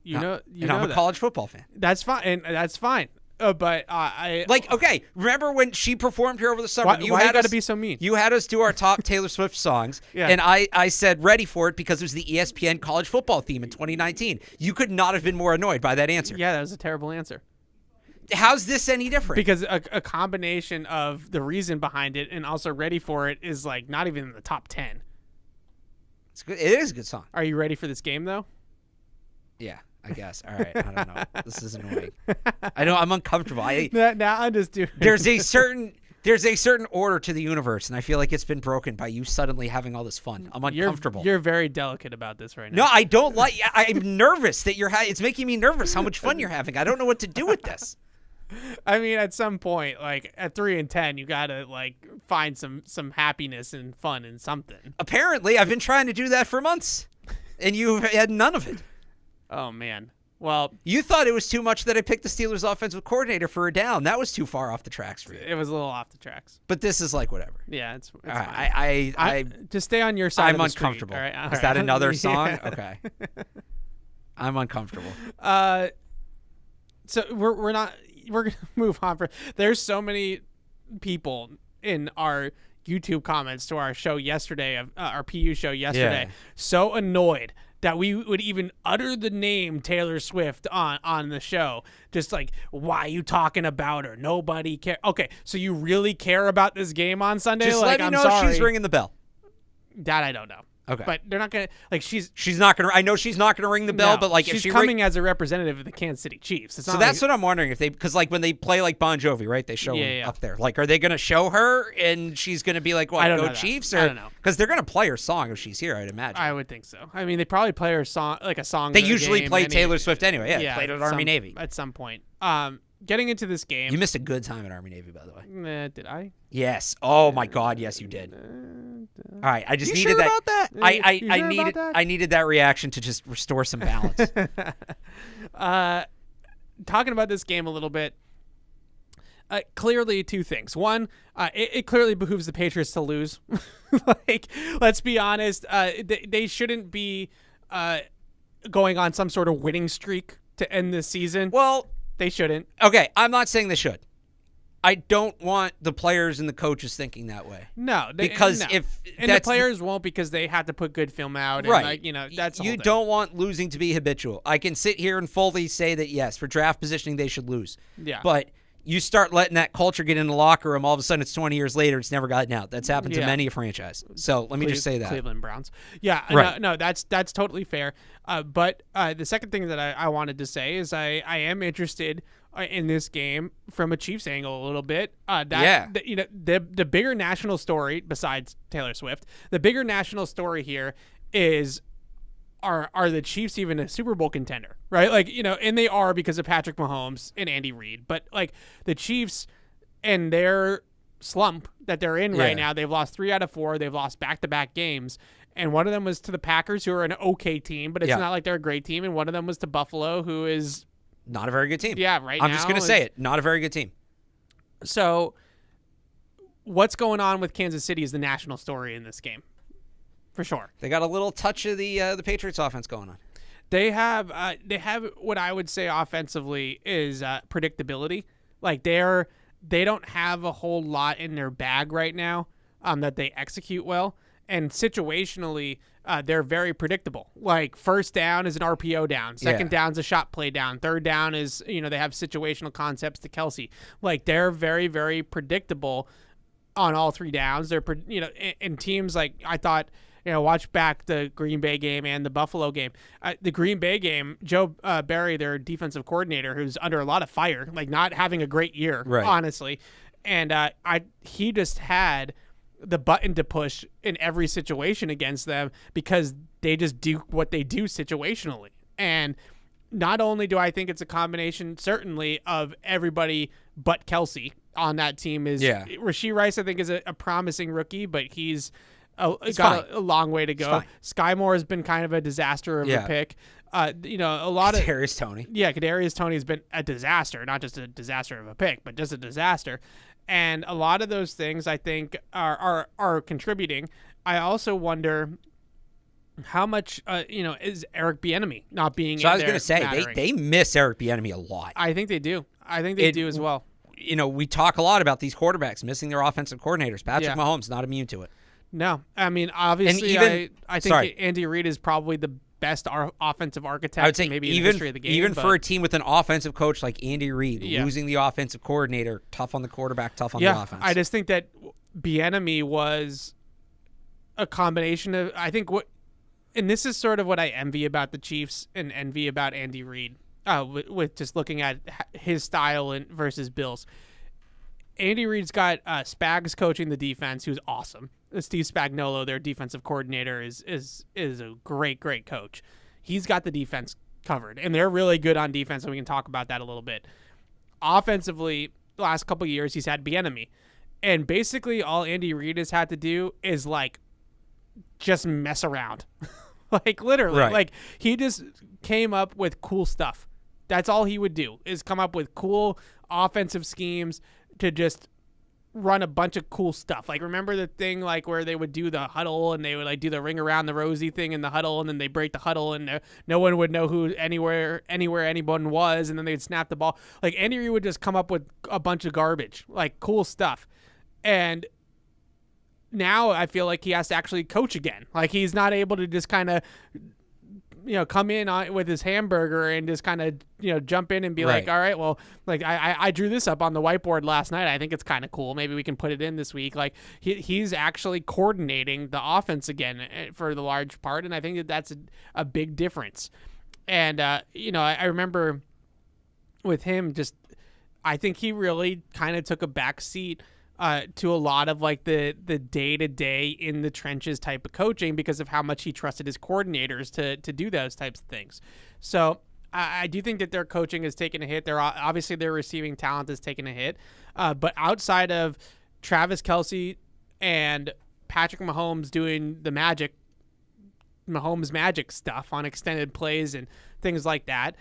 You know I'm a college football fan. That's fine. That's fine. But okay, remember when she performed here over the summer? Why you got to be so mean? You had us do our top Taylor Swift songs, and I said ready for it because it was the ESPN college football theme in 2019. You could not have been more annoyed by that answer. Yeah, that was a terrible answer. How's this any different? Because a combination of the reason behind it and also ready for it is not even in the top 10. It's good. It is a good song. Are you ready for this game though? Yeah. I guess. All right. I don't know. This is annoying. I know I'm uncomfortable. Now I'm just doing. There's a certain order to the universe, and I feel like it's been broken by you suddenly having all this fun. I'm uncomfortable. You're very delicate about this right now. No, I don't like. I'm nervous that it's making me nervous how much fun you're having. I don't know what to do with this. I mean, at some point, at 3-10, you gotta find some happiness and fun in something. Apparently, I've been trying to do that for months, and you've had none of it. Oh, man. Well, you thought it was too much that I picked the Steelers offensive coordinator for a down. That was too far off the tracks for you. It was a little off the tracks. But this is whatever. Yeah, it's all right. I just stay on your side. I'm of the uncomfortable. Street, all right? Is that another song? Okay. I'm uncomfortable. So we're gonna move on. There's so many people in our YouTube comments to our show yesterday, our PU show yesterday, so annoyed that we would even utter the name Taylor Swift on the show. Just why are you talking about her? Nobody care. Okay, so you really care about this game on Sunday? Just let me know if she's ringing the bell. That I don't know. Okay. But they're not going to, like, she's not going to, I know she's not going to ring the bell, no, but like she's if she coming as a representative of the Kansas City Chiefs. It's so not that's like, what I'm wondering if they, because like when they play like Bon Jovi, right? They show him Yeah. up there. Like, are they going to show her and she's going to be like, what, I don't go know that. Chiefs? I don't know. Because they're going to play her song if she's here, I'd imagine. I would think so. I mean, they probably play her song, like a song. They in the usually game play Taylor Swift anyway. Yeah, played at Army Navy. At some point. Getting into this game. You missed a good time at Army Navy, by the way. Did I? Yes. Oh my God, yes, you did. All right, I just You needed sure that. about that? I You sure about needed that? I needed that reaction to just restore some balance. Talking about this game a little bit. Clearly, two things. One, it clearly behooves the Patriots to lose. Like, let's be honest. They shouldn't be going on some sort of winning streak to end this season. Well, they shouldn't. Okay, I'm not saying they should. I don't want the players and the coaches thinking that way. No, because no. if and the players won't because they have to put good film out. And right, like, that's the you whole thing. don't want losing to be habitual. I can sit here and fully say that yes, for draft positioning they should lose. Yeah, but you start letting that culture get in the locker room, all of a sudden it's 20 years later, it's never gotten out. That's happened to many a franchise. So let me just say that. Cleveland Browns. Yeah, right. No, that's totally fair. But the second thing that I wanted to say is I am interested in this game from a Chiefs angle a little bit. The bigger national story, besides Taylor Swift, the bigger national story here is, are the Chiefs even a Super Bowl contender, right? Like, and they are because of Patrick Mahomes and Andy Reid. But like the Chiefs and their slump that they're in right now, they've lost 3 out of 4. They've lost back-to-back games. And one of them was to the Packers, who are an okay team, but it's not like they're a great team. And one of them was to Buffalo, who is not a very good team. Yeah, right now. I'm just going to say it. Not a very good team. So what's going on with Kansas City is the national story in this game. For sure. They got a little touch of the Patriots offense going on. They have what I would say offensively is predictability. Like they don't have a whole lot in their bag right now that they execute well. And situationally, they're very predictable. Like first down is an RPO down. Second down's a shot play down. Third down is, they have situational concepts to Kelsey. Like they're very, very predictable on all 3 downs. They're, and teams like I thought, watch back the Green Bay game and the Buffalo game. The Green Bay game, Joe Barry, their defensive coordinator, who's under a lot of fire, like not having a great year, honestly. And he just had the button to push in every situation against them because they just do what they do situationally. And not only do I think it's a combination, certainly, of everybody but Kelsey on that team is Rashee Rice, I think, is a promising rookie, but he's got a long way to go. Sky Moore has been kind of a disaster of a pick. A lot of Kadarius Toney. Yeah, Kadarius Toney has been a disaster, not just a disaster of a pick, but just a disaster. And a lot of those things I think are contributing. I also wonder how much is Eric Bieniemy not being. So I was going to say they miss Eric Bieniemy a lot. I think they do. I think they do as well. We talk a lot about these quarterbacks missing their offensive coordinators. Patrick Mahomes not immune to it. No, I mean obviously, I think Andy Reid is probably the best offensive architect. I would say maybe in the history of the game. Even for a team with an offensive coach like Andy Reid, losing the offensive coordinator, tough on the quarterback, tough on the offense. I just think that Bieniemy was a combination of and this is sort of what I envy about the Chiefs and envy about Andy Reid, with just looking at his style versus Bill's. Andy Reid's got Spags coaching the defense, who's awesome. Steve Spagnuolo, their defensive coordinator, is a great coach. He's got the defense covered, and they're really good on defense, and we can talk about that a little bit. Offensively, the last couple of years, he's had Bieniemy, and basically all Andy Reid has had to do is like just mess around, like literally, like he just came up with cool stuff. That's all he would do is come up with cool offensive schemes to just run a bunch of cool stuff. Like remember the thing like where they would do the huddle and they would like do the ring around the rosy thing in the huddle, and then they break the huddle and no one would know who anywhere anyone was, and then they'd snap the ball. Like Andy Reid would just come up with a bunch of garbage, like cool stuff. And now I feel like he has to actually coach again. Like he's not able to just kind of come in with his hamburger and just kind of, jump in and be Right. like, all right, well, like I drew this up on the whiteboard last night. I think it's kind of cool. Maybe we can put it in this week. Like he's actually coordinating the offense again for the large part. And I think that's a big difference. And, I remember with him I think he really kind of took a back seat to a lot of like the day-to-day in the trenches type of coaching because of how much he trusted his coordinators to do those types of things. So I do think that their coaching has taken a hit. Obviously their receiving talent has taken a hit. But outside of Travis Kelce and Patrick Mahomes doing the Mahomes magic stuff on extended plays and things like that,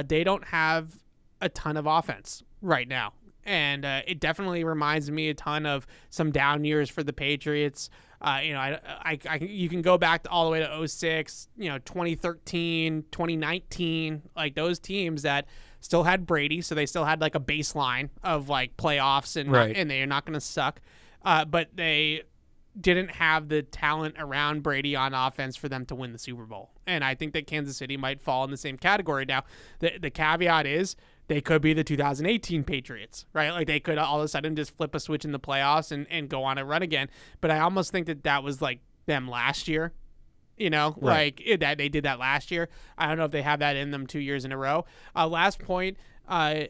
they don't have a ton of offense right now. And it definitely reminds me a ton of some down years for the Patriots. You can go back all the way to 2006, 2013, 2019, like those teams that still had Brady, so they still had like a baseline of like playoffs and they're not going to suck. But they didn't have the talent around Brady on offense for them to win the Super Bowl. And I think that Kansas City might fall in the same category. Now, the caveat is they could be the 2018 Patriots, right? Like they could all of a sudden just flip a switch in the playoffs and go on a run again. But I almost think that was like them last year, like that they did that last year. I don't know if they have that in them 2 years in a row. Last point, and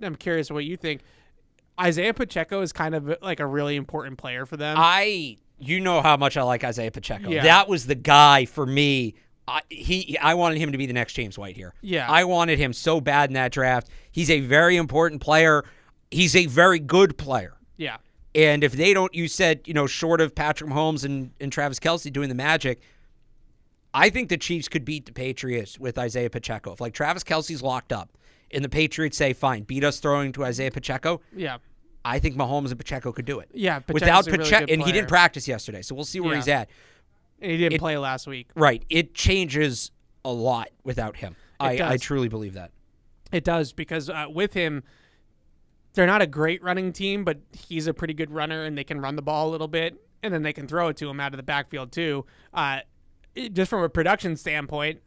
I'm curious what you think. Isaiah Pacheco is kind of like a really important player for them. You know how much I like Isaiah Pacheco. Yeah. That was the guy for me. I wanted him to be the next James White here. Yeah. I wanted him so bad in that draft. He's a very important player. He's a very good player. Yeah. And if they don't, you said, short of Patrick Mahomes and Travis Kelce doing the magic, I think the Chiefs could beat the Patriots with Isaiah Pacheco. If like Travis Kelce's locked up and the Patriots say, fine, beat us throwing to Isaiah Pacheco. Yeah. I think Mahomes and Pacheco could do it. Yeah. Without Pacheco's a really Pacheco, good and he player. didn't practice yesterday, so we'll see where Yeah. he's at. And he didn't play last week. Right. It changes a lot without him. I truly believe that. It does, because with him, they're not a great running team, but he's a pretty good runner, and they can run the ball a little bit, and then they can throw it to him out of the backfield too. Just from a production standpoint,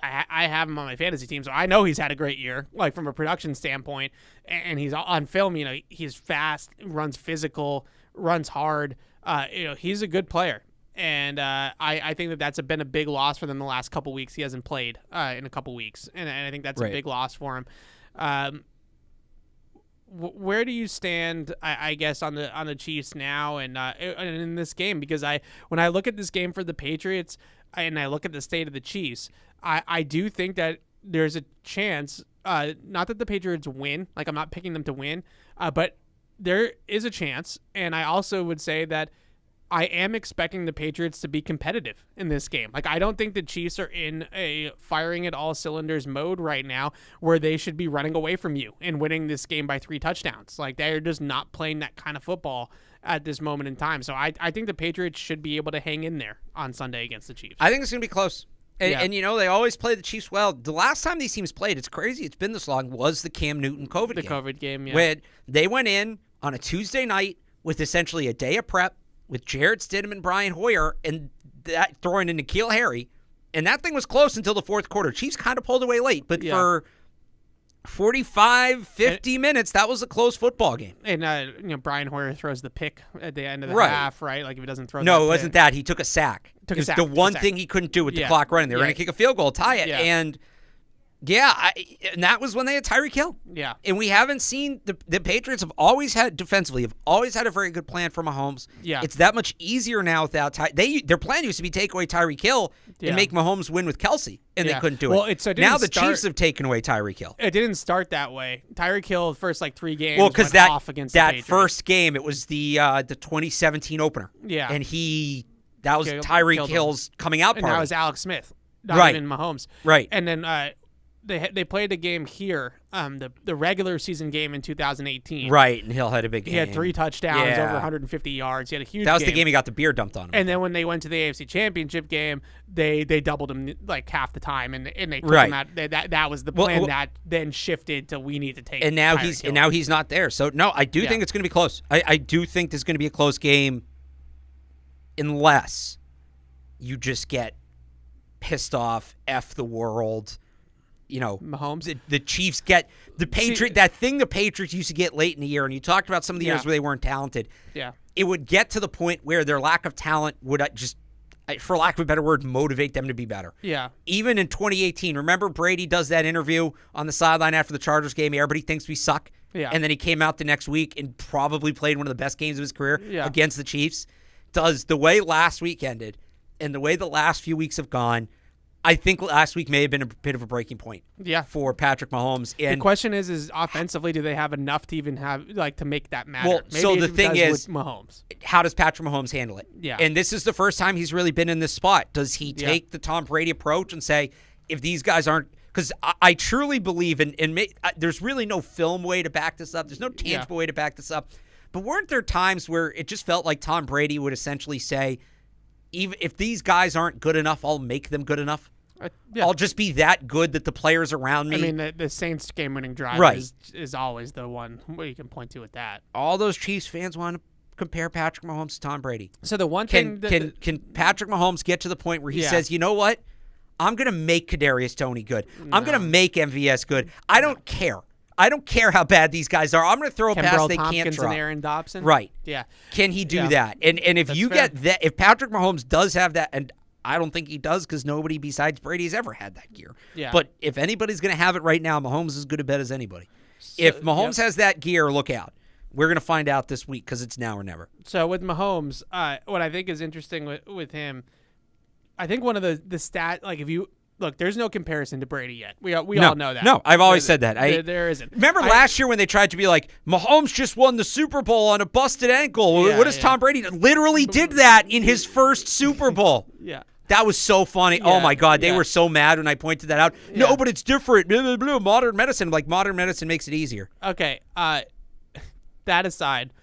I have him on my fantasy team, so I know he's had a great year, like from a production standpoint, and he's on film. He's fast, runs physical, runs hard. He's a good player. And I think that's been a big loss for them the last couple weeks. He hasn't played in a couple weeks, and I think that's a big loss for him. Where do you stand, I guess, on the Chiefs now and in this game? Because when I look at this game for the Patriots and I look at the state of the Chiefs, I do think that there's a chance, not that the Patriots win, like I'm not picking them to win, but there is a chance, and I also would say that I am expecting the Patriots to be competitive in this game. Like, I don't think the Chiefs are in a firing at all cylinders mode right now where they should be running away from you and winning this game by 3 touchdowns. Like, they're just not playing that kind of football at this moment in time. So I think the Patriots should be able to hang in there on Sunday against the Chiefs. I think it's going to be close. And they always play the Chiefs well. The last time these teams played, it's crazy, it's been this long, was the Cam Newton COVID game. The COVID game, yeah. When they went in on a Tuesday night with essentially a day of prep, with Jarrett Stidham and Brian Hoyer, and that throwing in N'Keal Harry, and that thing was close until the fourth quarter. Chiefs kind of pulled away late, but for 45, 50 minutes, that was a close football game. And Brian Hoyer throws the pick at the end of the half, right? Like if he doesn't throw. No, it wasn't that. He took a sack. Took it was the one thing he couldn't do with the clock running. They were going to kick a field goal, tie it, and. Yeah, and that was when they had Tyreek Hill. Yeah. And we haven't seen the Patriots have always had a very good plan for Mahomes. Yeah. It's that much easier now without their plan used to be take away Tyreek Hill and make Mahomes win with Kelce, and they couldn't do it. Now the Chiefs have taken away Tyreek Hill. It didn't start that way. Tyreek Hill, the first 3 games, well, because off against that the first game, it was the 2017 opener. Yeah. And that was Tyreek Hill's coming out party. And that was Alex Smith, not even Mahomes. Right. And then they played a game here, the regular season game in 2018. Right, and Hill had a big game. He had 3 touchdowns, over 150 yards. He had a huge game. That was the game he got the beer dumped on him. And then when they went to the AFC Championship game, they doubled him like half the time, and they took him out. That was the plan that then shifted to we need to take. And now he's not there. So no, I do think it's going to be close. I do think there's going to be a close game, unless you just get pissed off, F the world. You know, Mahomes. The Chiefs get the Patriots. That thing the Patriots used to get late in the year, and you talked about some of the years where they weren't talented. Yeah. It would get to the point where their lack of talent would just, for lack of a better word, motivate them to be better. Yeah. Even in 2018, remember Brady does that interview on the sideline after the Chargers game. Everybody thinks we suck. Yeah. And then he came out the next week and probably played one of the best games of his career against the Chiefs. Does the way last week ended and the way the last few weeks have gone, I think last week may have been a bit of a breaking point for Patrick Mahomes. And the question is offensively, do they have enough to even have to make that matter? Well, Maybe so the thing is, with Mahomes. How does Patrick Mahomes handle it? Yeah. And this is the first time he's really been in this spot. Does he take the Tom Brady approach and say, if these guys aren't, because I truly believe there's really no film way to back this up. There's no tangible way to back this up. But weren't there times where it just felt like Tom Brady would essentially say, even if these guys aren't good enough, I'll make them good enough? I'll just be that good that the players around me. I mean, the Saints game-winning drive is always the one where you can point to with that. All those Chiefs fans want to compare Patrick Mahomes to Tom Brady. So the one thing can Patrick Mahomes get to the point where he says, you know what? I'm going to make Kadarius Toney good. I'm going to make MVS good. I don't care. I don't care how bad these guys are. I'm going to throw a pass they Tompkins can't drop. And Aaron Dobson? Right. Yeah. Can he do that? And if That's you fair. get that, if Patrick Mahomes does have that, and I don't think he does because nobody besides Brady has ever had that gear. Yeah. But if anybody's going to have it right now, Mahomes is as good a bet as anybody. If Mahomes has that gear, look out. We're going to find out this week because it's now or never. So with Mahomes, what I think is interesting with him, I think one of the stat, like if you look, there's no comparison to Brady yet. We all know that. No, I've always said that. There isn't. Remember last year when they tried to be like, Mahomes just won the Super Bowl on a busted ankle. Yeah, what does Tom Brady literally did that in his first Super Bowl? Yeah. That was so funny. Oh, my God. They were so mad when I pointed that out. Yeah. No, but it's different. Blah, blah, blah. Modern medicine. Like, modern medicine makes it easier. Okay. That aside,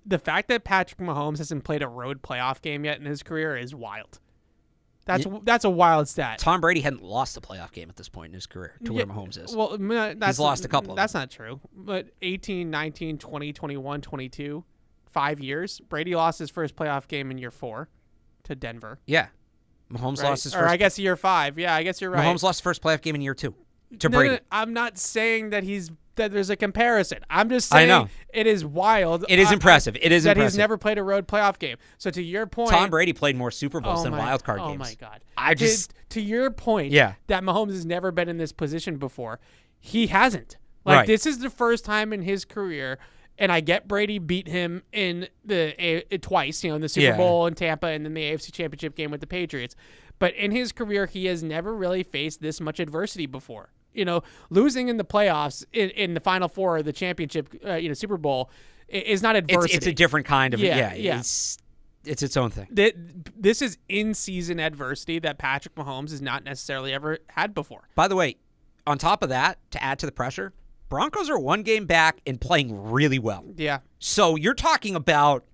the fact that Patrick Mahomes hasn't played a road playoff game yet in his career is wild. That's a wild stat. Tom Brady hadn't lost a playoff game at this point in his career to where Mahomes is. Well, he's lost a couple of them. That's not true. But 18, 19, 20, 21, 22, 5 years. Brady lost his first playoff game in year 4 to Denver. Yeah. Mahomes lost his first. Or I guess year 5. Yeah, I guess you're right. Mahomes lost the first playoff game in year 2 to Brady. No, I'm not saying that there's a comparison. I'm just saying I know. It is wild. It is impressive. It is that impressive. he's never played a road playoff game. So to your point, Tom Brady played more Super Bowls than wild card games. Oh my God! To your point, that Mahomes has never been in this position before. He hasn't. This is the first time in his career. And I get Brady beat him in twice, in the Super Bowl in Tampa and then the AFC Championship game with the Patriots. But in his career, he has never really faced this much adversity before. Losing in the playoffs in the Final Four of the championship, Super Bowl, is not adversity. It's a different kind of It's its own thing. This is in-season adversity that Patrick Mahomes has not necessarily ever had before. By the way, on top of that, to add to the pressure, Broncos are 1 game back and playing really well. Yeah. So you're talking about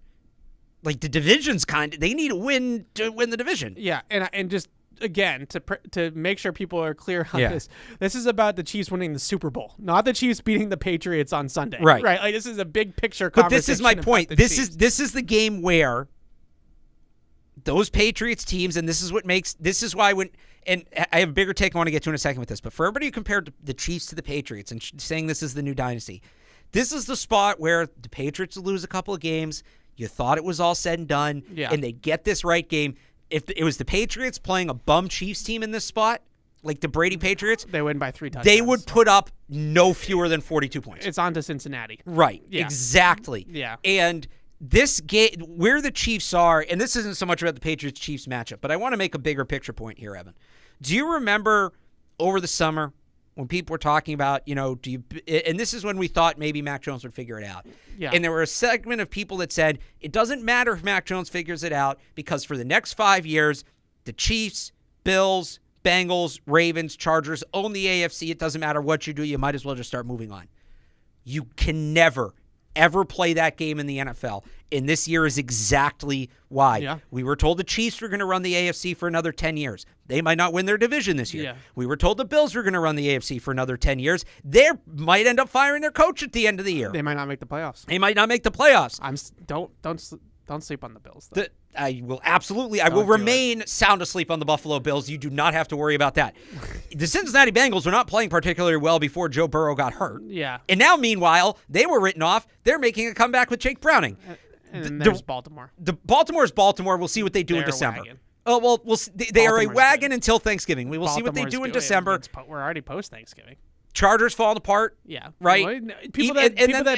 the division's they need a win to win the division. Yeah, and just again to make sure people are clear on this. This is about the Chiefs winning the Super Bowl, not the Chiefs beating the Patriots on Sunday. Right. Right. This is a big picture But conversation. this is my point. This is the game where those Patriots teams, and this is why and I have a bigger take I want to get to in a second with this, but for everybody who compared the Chiefs to the Patriots and saying this is the new dynasty, this is the spot where the Patriots will lose a couple of games. You thought it was all said and done, and they get this right game. If it was the Patriots playing a bum Chiefs team in this spot, like the Brady Patriots, they win by 3 touchdowns. They would put up no fewer than 42 points. It's on to Cincinnati. Right. Yeah. Exactly. Yeah. And this game, where the Chiefs are, and this isn't so much about the Patriots-Chiefs matchup, but I want to make a bigger picture point here, Evan. Do you remember over the summer when people were talking about, and this is when we thought maybe Mac Jones would figure it out. Yeah. And there were a segment of people that said, it doesn't matter if Mac Jones figures it out because for the next 5 years, the Chiefs, Bills, Bengals, Ravens, Chargers own the AFC. It doesn't matter what you do. You might as well just start moving on. You can never, ever play that game in the NFL. And this year is exactly why. Yeah. We were told the Chiefs were going to run the AFC for another 10 years. They might not win their division this year. Yeah. We were told the Bills were going to run the AFC for another 10 years. They might end up firing their coach at the end of the year. They might not make the playoffs. They might not make the playoffs. Don't sleep on the Bills, though. I will absolutely. I will remain sound asleep on the Buffalo Bills. You do not have to worry about that. The Cincinnati Bengals were not playing particularly well before Joe Burrow got hurt. Yeah. And now, meanwhile, they were written off. They're making a comeback with Jake Browning. And there's Baltimore. Baltimore's Baltimore. We'll see what they do in December. Wagon. Oh, well, they are a wagon good. Until Thanksgiving. We will see what they do in December. We're already post-Thanksgiving. Chargers falling apart. Yeah. Right? Well, people that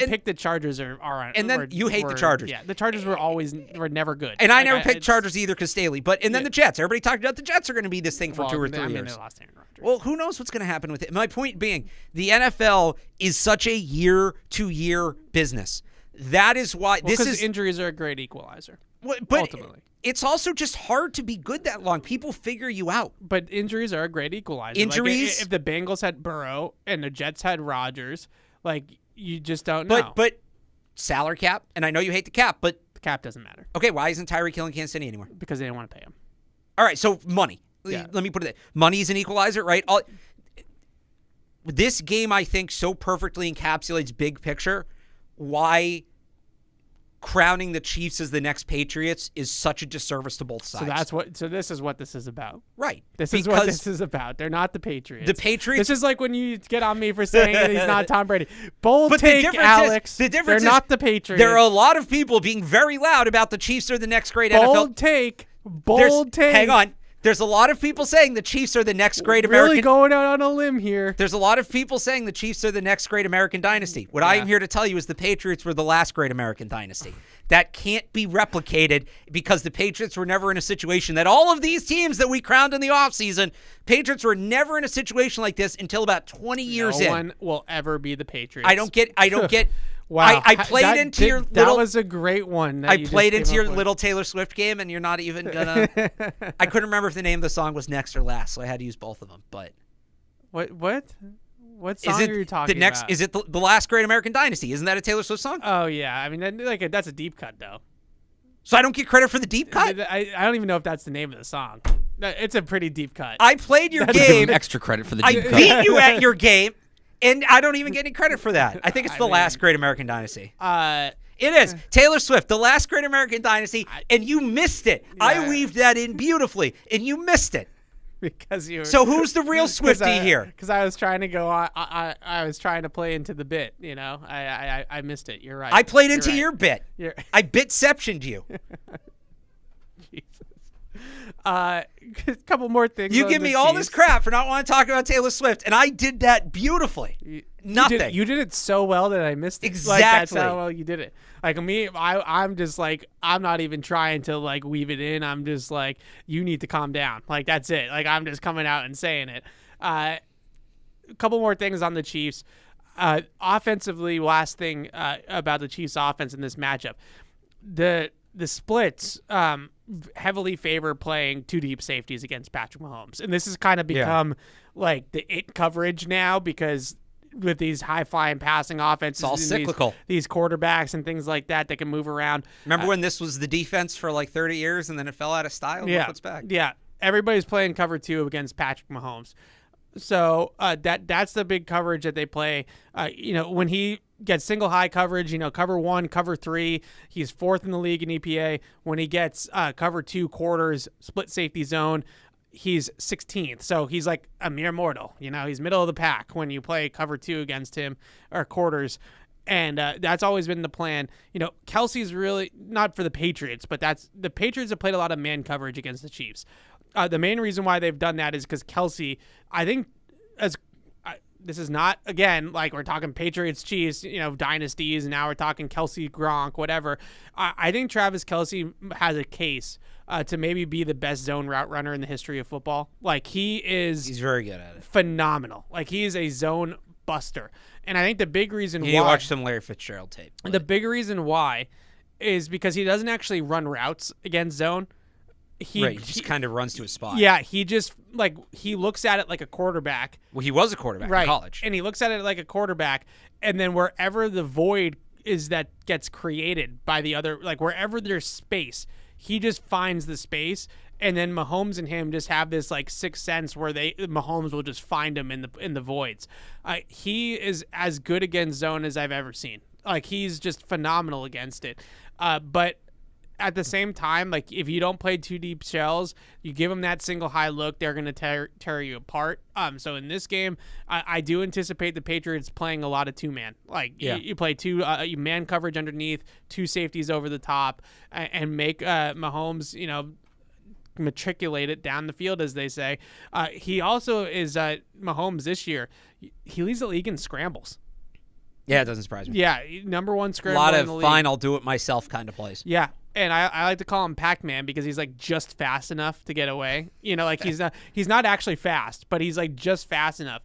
pick the Chargers are and then you hate the Chargers. Yeah, the Chargers were never good. And I never picked Chargers either because Staley. And then the Jets. Everybody talked about the Jets are going to be this thing for 2 or 3 years. They lost Aaron Rodgers. Well, who knows what's going to happen with it? My point being, the NFL is such a year-to-year business. That is why because injuries are a great equalizer. But ultimately, it's also just hard to be good that long. People figure you out. But injuries are a great equalizer. Injuries. Like, if the Bengals had Burrow and the Jets had Rodgers, you just don't know. But salary cap, and I know you hate the cap, but the cap doesn't matter. Okay, why isn't Tyreek Hill in Kansas City anymore? Because they didn't want to pay him. All right, so money. Yeah. Let me put it there. Money is an equalizer, right? This game, I think, so perfectly encapsulates big picture why crowning the Chiefs as the next Patriots is such a disservice to both sides. So this is what this is about. Right. This is what this is about. They're not the Patriots. The Patriots. This is like when you get on me for saying that he's not Tom Brady. Bold take, Alex. The difference they're not the Patriots. There are a lot of people being very loud about the Chiefs are the next great NFL. Bold take. Hang on. There's a lot of people saying the Chiefs are the next great American. Really going out on a limb here. There's a lot of people saying the Chiefs are the next great American dynasty. What I am here to tell you is the Patriots were the last great American dynasty. That can't be replicated because the Patriots were never in a situation that all of these teams that we crowned in the offseason, Patriots were never in a situation like this until about 20 years in. No one will ever be the Patriots. I don't get. Wow. I played into your little. That was a great one. I played into your little Taylor Swift game, and you're not even gonna. I couldn't remember if the name of the song was Next or Last, so I had to use both of them. But what song are you talking about? Is it the last great American dynasty? Isn't that a Taylor Swift song? Oh yeah, I mean that's a deep cut though. So I don't get credit for the deep cut. I don't even know if that's the name of the song. It's a pretty deep cut. I played your game. Extra credit for the deep cut. I beat you at your game. And I don't even get any credit for that. I think it's the last great American dynasty. It is. Taylor Swift, the last great American dynasty, and you missed it. Yeah. I weaved that in beautifully, and you missed it. Because you were, so who's the real Swiftie here? Because I was trying to go on. I was trying to play into the bit. You know, I missed it. You're right. I played into your bit. I bitceptioned you. Jesus. A couple more things. You give me all this crap for not wanting to talk about Taylor Swift, and I did that beautifully. Nothing. You did it so well that I missed it. Exactly. That's how well you did it. Like me, I'm just like, I'm not even trying to like weave it in. I'm just like, you need to calm down. Like that's it. Like I'm just coming out and saying it. A couple more things on the Chiefs. Offensively, last thing about the Chiefs' offense in this matchup, the splits heavily favor playing two deep safeties against Patrick Mahomes, and this has kind of become like the it coverage now because with these high-flying passing offenses, it's all cyclical. These quarterbacks and things like that can move around. Remember when this was the defense for like 30 years and then it fell out of style? Yeah, look what's back. Yeah, everybody's playing cover 2 against Patrick Mahomes. So that's the big coverage that they play. When he gets single high coverage, cover 1, cover 3, he's 4th in the league in EPA. When he gets cover 2 quarters, split safety zone, he's 16th. So he's like a mere mortal. He's middle of the pack when you play cover 2 against him or quarters. And that's always been the plan. Kelsey's really not for the Patriots, but the Patriots have played a lot of man coverage against the Chiefs. The main reason why they've done that is because Kelsey, I think, this is not, again, like we're talking Patriots, Chiefs, dynasties, and now we're talking Kelsey, Gronk, whatever. I think Travis Kelsey has a case to maybe be the best zone route runner in the history of football. Like he's very good at it. Phenomenal. Like he is a zone buster. And I think the big reason why... You watch some Larry Fitzgerald tape. The big reason why is because he doesn't actually run routes against zone. He just kind of runs to his spot. Yeah, he just, he looks at it like a quarterback. Well, he was a quarterback in college. And he looks at it like a quarterback, and then wherever the void is that gets created by the other, wherever there's space, he just finds the space, and then Mahomes and him just have this, sixth sense where Mahomes will just find him in the voids. He is as good against zone as I've ever seen. He's just phenomenal against it. But at the same time, like if you don't play two deep shells, you give them that single high look, they're going to tear you apart. So in this game, I do anticipate the Patriots playing a lot of two-man. Like you play two man coverage underneath, two safeties over the top, and make Mahomes, matriculate it down the field, as they say. He also is Mahomes this year. He leads the league in scrambles. Yeah, it doesn't surprise me. Yeah, number one A scramble lot in of the league. fine, I'll do it myself kind of plays. Yeah, and I like to call him Pac-Man because he's like just fast enough to get away. Like he's not actually fast, but he's like just fast enough.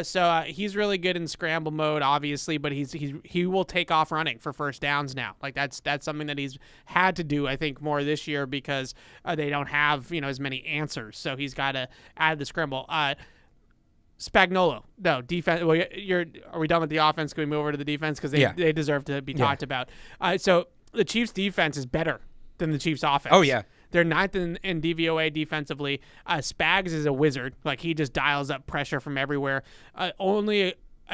So he's really good in scramble mode, obviously, but he will take off running for first downs now. Like that's something that he's had to do, I think, more this year because they don't have as many answers. So he's got to add the scramble. Spagnuolo, no defense. Well, are we done with the offense? Can we move over to the defense because they deserve to be talked about? So the Chiefs' defense is better than the Chiefs' offense. Oh yeah. They're ninth in DVOA defensively. Spags is a wizard. Like he just dials up pressure from everywhere. I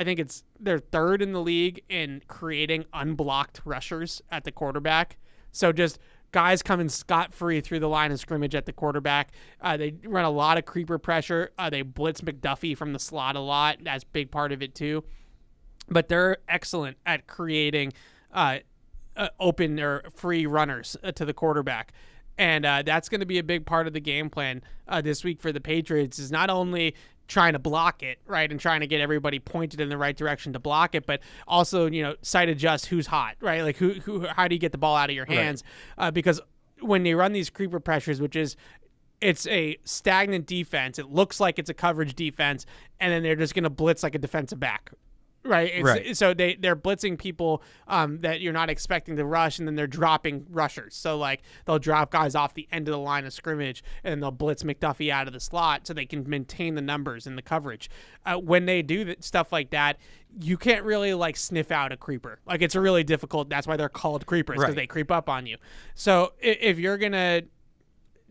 think they're third in the league in creating unblocked rushers at the quarterback. So just guys coming scot-free through the line of scrimmage at the quarterback. They run a lot of creeper pressure. They blitz McDuffie from the slot a lot. That's a big part of it too. But they're excellent at creating open or free runners to the quarterback. And that's going to be a big part of the game plan this week for the Patriots is not only trying to block it, right, and trying to get everybody pointed in the right direction to block it, but also, sight adjust who's hot, right? Like how do you get the ball out of your hands? Right. Because when they run these creeper pressures, it's a stagnant defense. It looks like it's a coverage defense, and then they're just going to blitz like a defensive back. Right. Right. So they're blitzing people that you're not expecting to rush, and then they're dropping rushers. So, like, they'll drop guys off the end of the line of scrimmage, and then they'll blitz McDuffie out of the slot so they can maintain the numbers and the coverage. When they do stuff like that, you can't really, like, sniff out a creeper. Like, it's really difficult. That's why they're called creepers, because they creep up on you. So if you're going to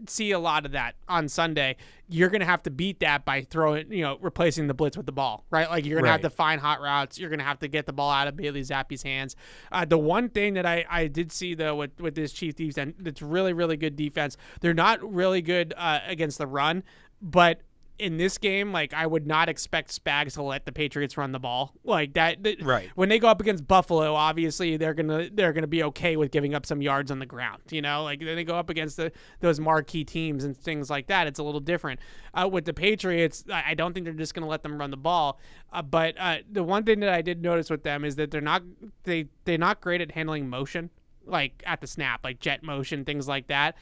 see a lot of that on Sunday, you're going to have to beat that by replacing the blitz with the ball, right? Like you're going to have to find hot routes. You're going to have to get the ball out of Bailey Zappi's hands. The one thing that I did see though with this Chiefs defense, that's really, really good defense. They're not really good against the run, but in this game, like I would not expect Spags to let the Patriots run the ball like that. Right. When they go up against Buffalo, obviously they're gonna be okay with giving up some yards on the ground. Like then they go up against those marquee teams and things like that. It's a little different. With the Patriots, I don't think they're just gonna let them run the ball. But the one thing that I did notice with them is that they're not great at handling motion, like at the snap, like jet motion, things like that.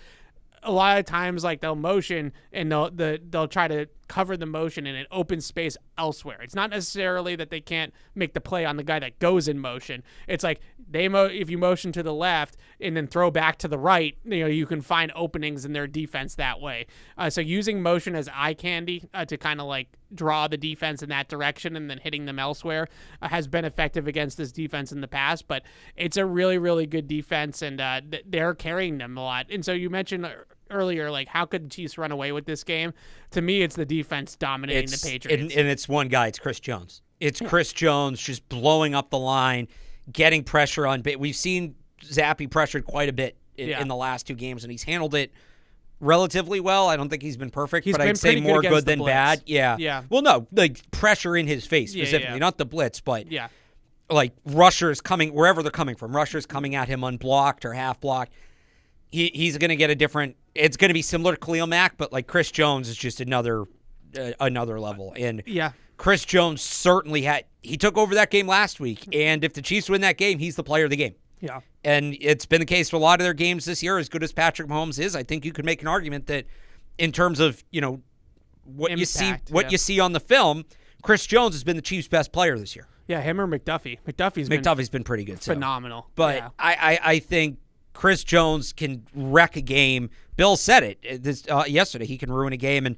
A lot of times, like they'll motion and they'll try to cover the motion in an open space elsewhere. It's not necessarily that they can't make the play on the guy that goes in motion. It's like if you motion to the left and then throw back to the right, you can find openings in their defense that way. So using motion as eye candy to kind of like draw the defense in that direction and then hitting them elsewhere has been effective against this defense in the past. But it's a really, really good defense, and they're carrying them a lot. And so you mentioned earlier, like, how could the Chiefs run away with this game? To me, it's the defense dominating the Patriots. And it's one guy. It's Chris Jones. It's Chris Jones just blowing up the line, getting pressure on. We've seen Zappi pressured quite a bit in the last two games, and he's handled it relatively well. I don't think he's been perfect, but I'd say more good than bad. Yeah. Well, no, like pressure in his face specifically, not the blitz, but like rushers coming wherever they're coming from. Rushers coming at him unblocked or half blocked. He's going to get a different. It's going to be similar to Khalil Mack, but like Chris Jones is just another level. And Chris Jones certainly he took over that game last week, and if the Chiefs win that game, he's the player of the game. Yeah. And it's been the case for a lot of their games this year. As good as Patrick Mahomes is, I think you could make an argument that in terms of, what impact, you see on the film, Chris Jones has been the Chiefs' best player this year. Yeah, him or McDuffie. McDuffie's been pretty good. Phenomenal. But I think Chris Jones can wreck a game. Bill said it yesterday. He can ruin a game, and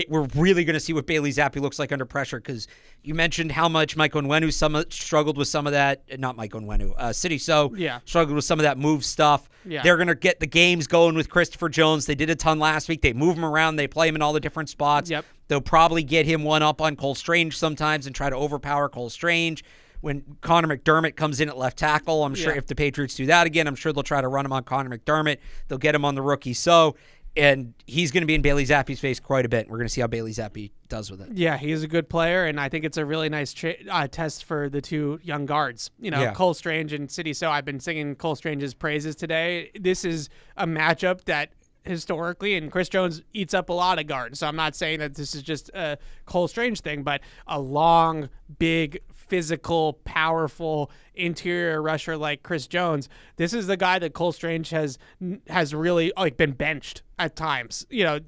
we're really going to see what Bailey Zappi looks like under pressure, because you mentioned how much Mike Onwenu struggled with some of that. Not Mike Onwenu. City So struggled with some of that move stuff. Yeah. They're going to get the games going with Christopher Jones. They did a ton last week. They move him around. They play him in all the different spots. Yep. They'll probably get him one up on Cole Strange sometimes and try to overpower Cole Strange. when Connor McDermott comes in at left tackle. I'm sure if the Patriots do that again, I'm sure they'll try to run him on Connor McDermott. They'll get him on the rookie. And he's going to be in Bailey Zappe's face quite a bit. We're going to see how Bailey Zappe does with it. Yeah, he's a good player, and I think it's a really nice test for the two young guards. Cole Strange and City. So I've been singing Cole Strange's praises today. This is a matchup that historically, and Chris Jones eats up a lot of guards. So I'm not saying that this is just a Cole Strange thing, but a long, big, physical, powerful interior rusher like Chris Jones. This is the guy that Cole Strange has really been benched at times,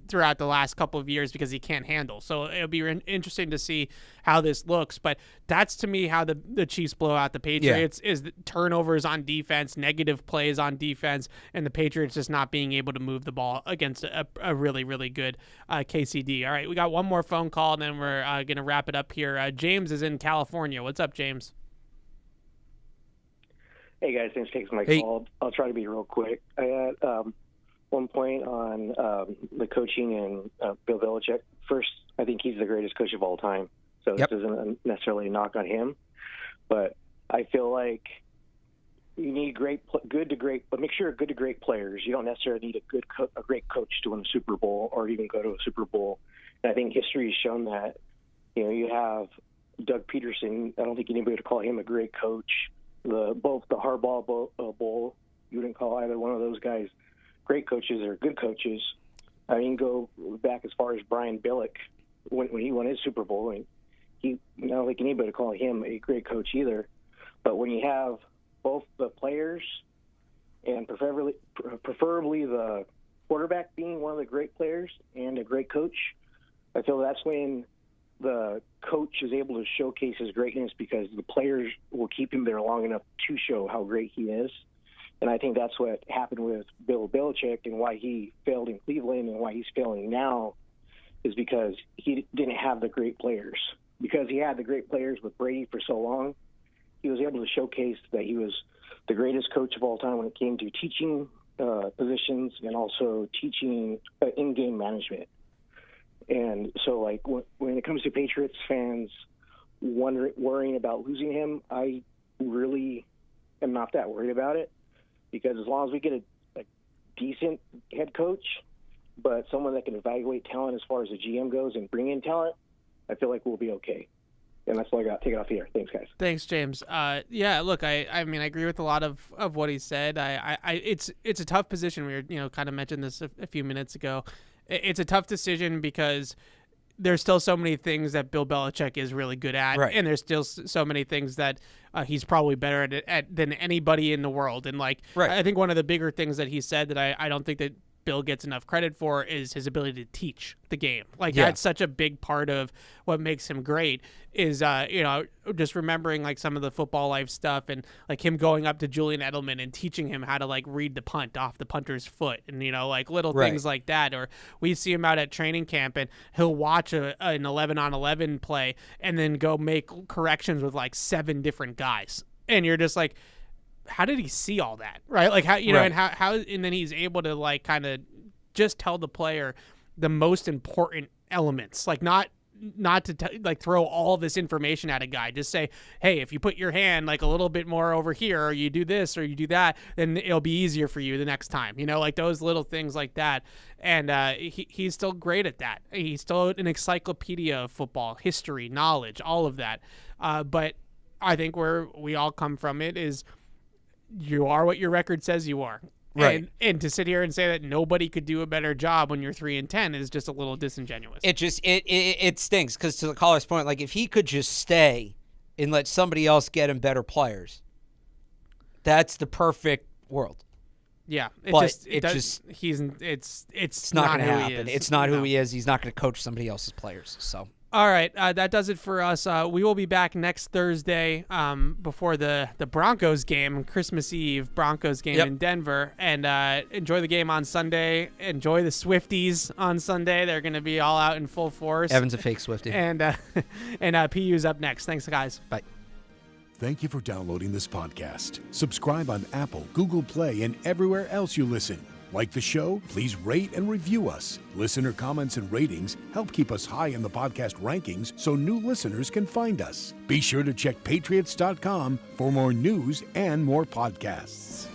throughout the last couple of years because he can't handle. So it'll be interesting to see how this looks. But that's, to me, how the Chiefs blow out the Patriots is the turnovers on defense, negative plays on defense, and the Patriots just not being able to move the ball against a really, really good KCD. All right, we got one more phone call, and then we're going to wrap it up here. James is in California. What's up, James? Hey, guys. Thanks for taking my call. I'll try to be real quick. I had one point on the coaching and Bill Belichick. First, I think he's the greatest coach of all time. So this isn't necessarily a knock on him. But I feel like you need good to great players. You don't necessarily need a great coach to win a Super Bowl or even go to a Super Bowl. And I think history has shown that. You have Doug Peterson. I don't think anybody would call him a great coach. Both the Harbaugh Bowl, you wouldn't call either one of those guys great coaches or good coaches. I mean, go back as far as Brian Billick when he won his Super Bowl. And I don't think anybody would call him a great coach either. But when you have both the players and preferably the quarterback being one of the great players and a great coach, I feel that's when the coach is able to showcase his greatness because the players will keep him there long enough to show how great he is. And I think that's what happened with Bill Belichick and why he failed in Cleveland and why he's failing now is because he didn't have the great players. Because he had the great players with Brady for so long, he was able to showcase that he was the greatest coach of all time when it came to teaching positions and also teaching in-game management. And so, when it comes to Patriots fans worrying about losing him, I really am not that worried about it because as long as we get a decent head coach, but someone that can evaluate talent as far as the GM goes and bring in talent, I feel like we'll be okay. And that's all I got. Take it off the air. Thanks, guys. Thanks, James. Look, I mean, I agree with a lot of what he said. It's a tough position. We were, kind of mentioned this a few minutes ago. It's a tough decision because there's still so many things that Bill Belichick is really good at, and there's still so many things that he's probably better at than anybody in the world. And I think one of the bigger things that he said that I don't think that Bill gets enough credit for is his ability to teach the game. That's such a big part of what makes him great is, just remembering some of the football life stuff and him going up to Julian Edelman and teaching him how to read the punt off the punter's foot and, little things like that. Or we see him out at training camp and he'll watch an 11-on-11 play and then go make corrections with 7 different guys. And you're just how did he see all that, right? And then he's able to kind of just tell the player the most important elements, not to throw all this information at a guy. Just say, hey, if you put your hand a little bit more over here, or you do this or you do that, then it'll be easier for you the next time. Those little things like that. And he's still great at that. He's still an encyclopedia of football history, knowledge, all of that. But I think where we all come from it is, you are what your record says you are. Right. And to sit here and say that nobody could do a better job when you're 3-10 is just a little disingenuous. It stinks because to the caller's point, if he could just stay and let somebody else get him better players, that's the perfect world. Yeah. It's not going to happen. It's not who he is. He's not going to coach somebody else's players. So. All right, that does it for us. We will be back next Thursday before the Broncos game, Christmas Eve Broncos game in Denver. And enjoy the game on Sunday. Enjoy the Swifties on Sunday. They're going to be all out in full force. Evan's a fake Swiftie. And PU's up next. Thanks, guys. Bye. Thank you for downloading this podcast. Subscribe on Apple, Google Play, and everywhere else you listen. Like the show? Please rate and review us. Listener comments and ratings help keep us high in the podcast rankings so new listeners can find us. Be sure to check patriots.com for more news and more podcasts.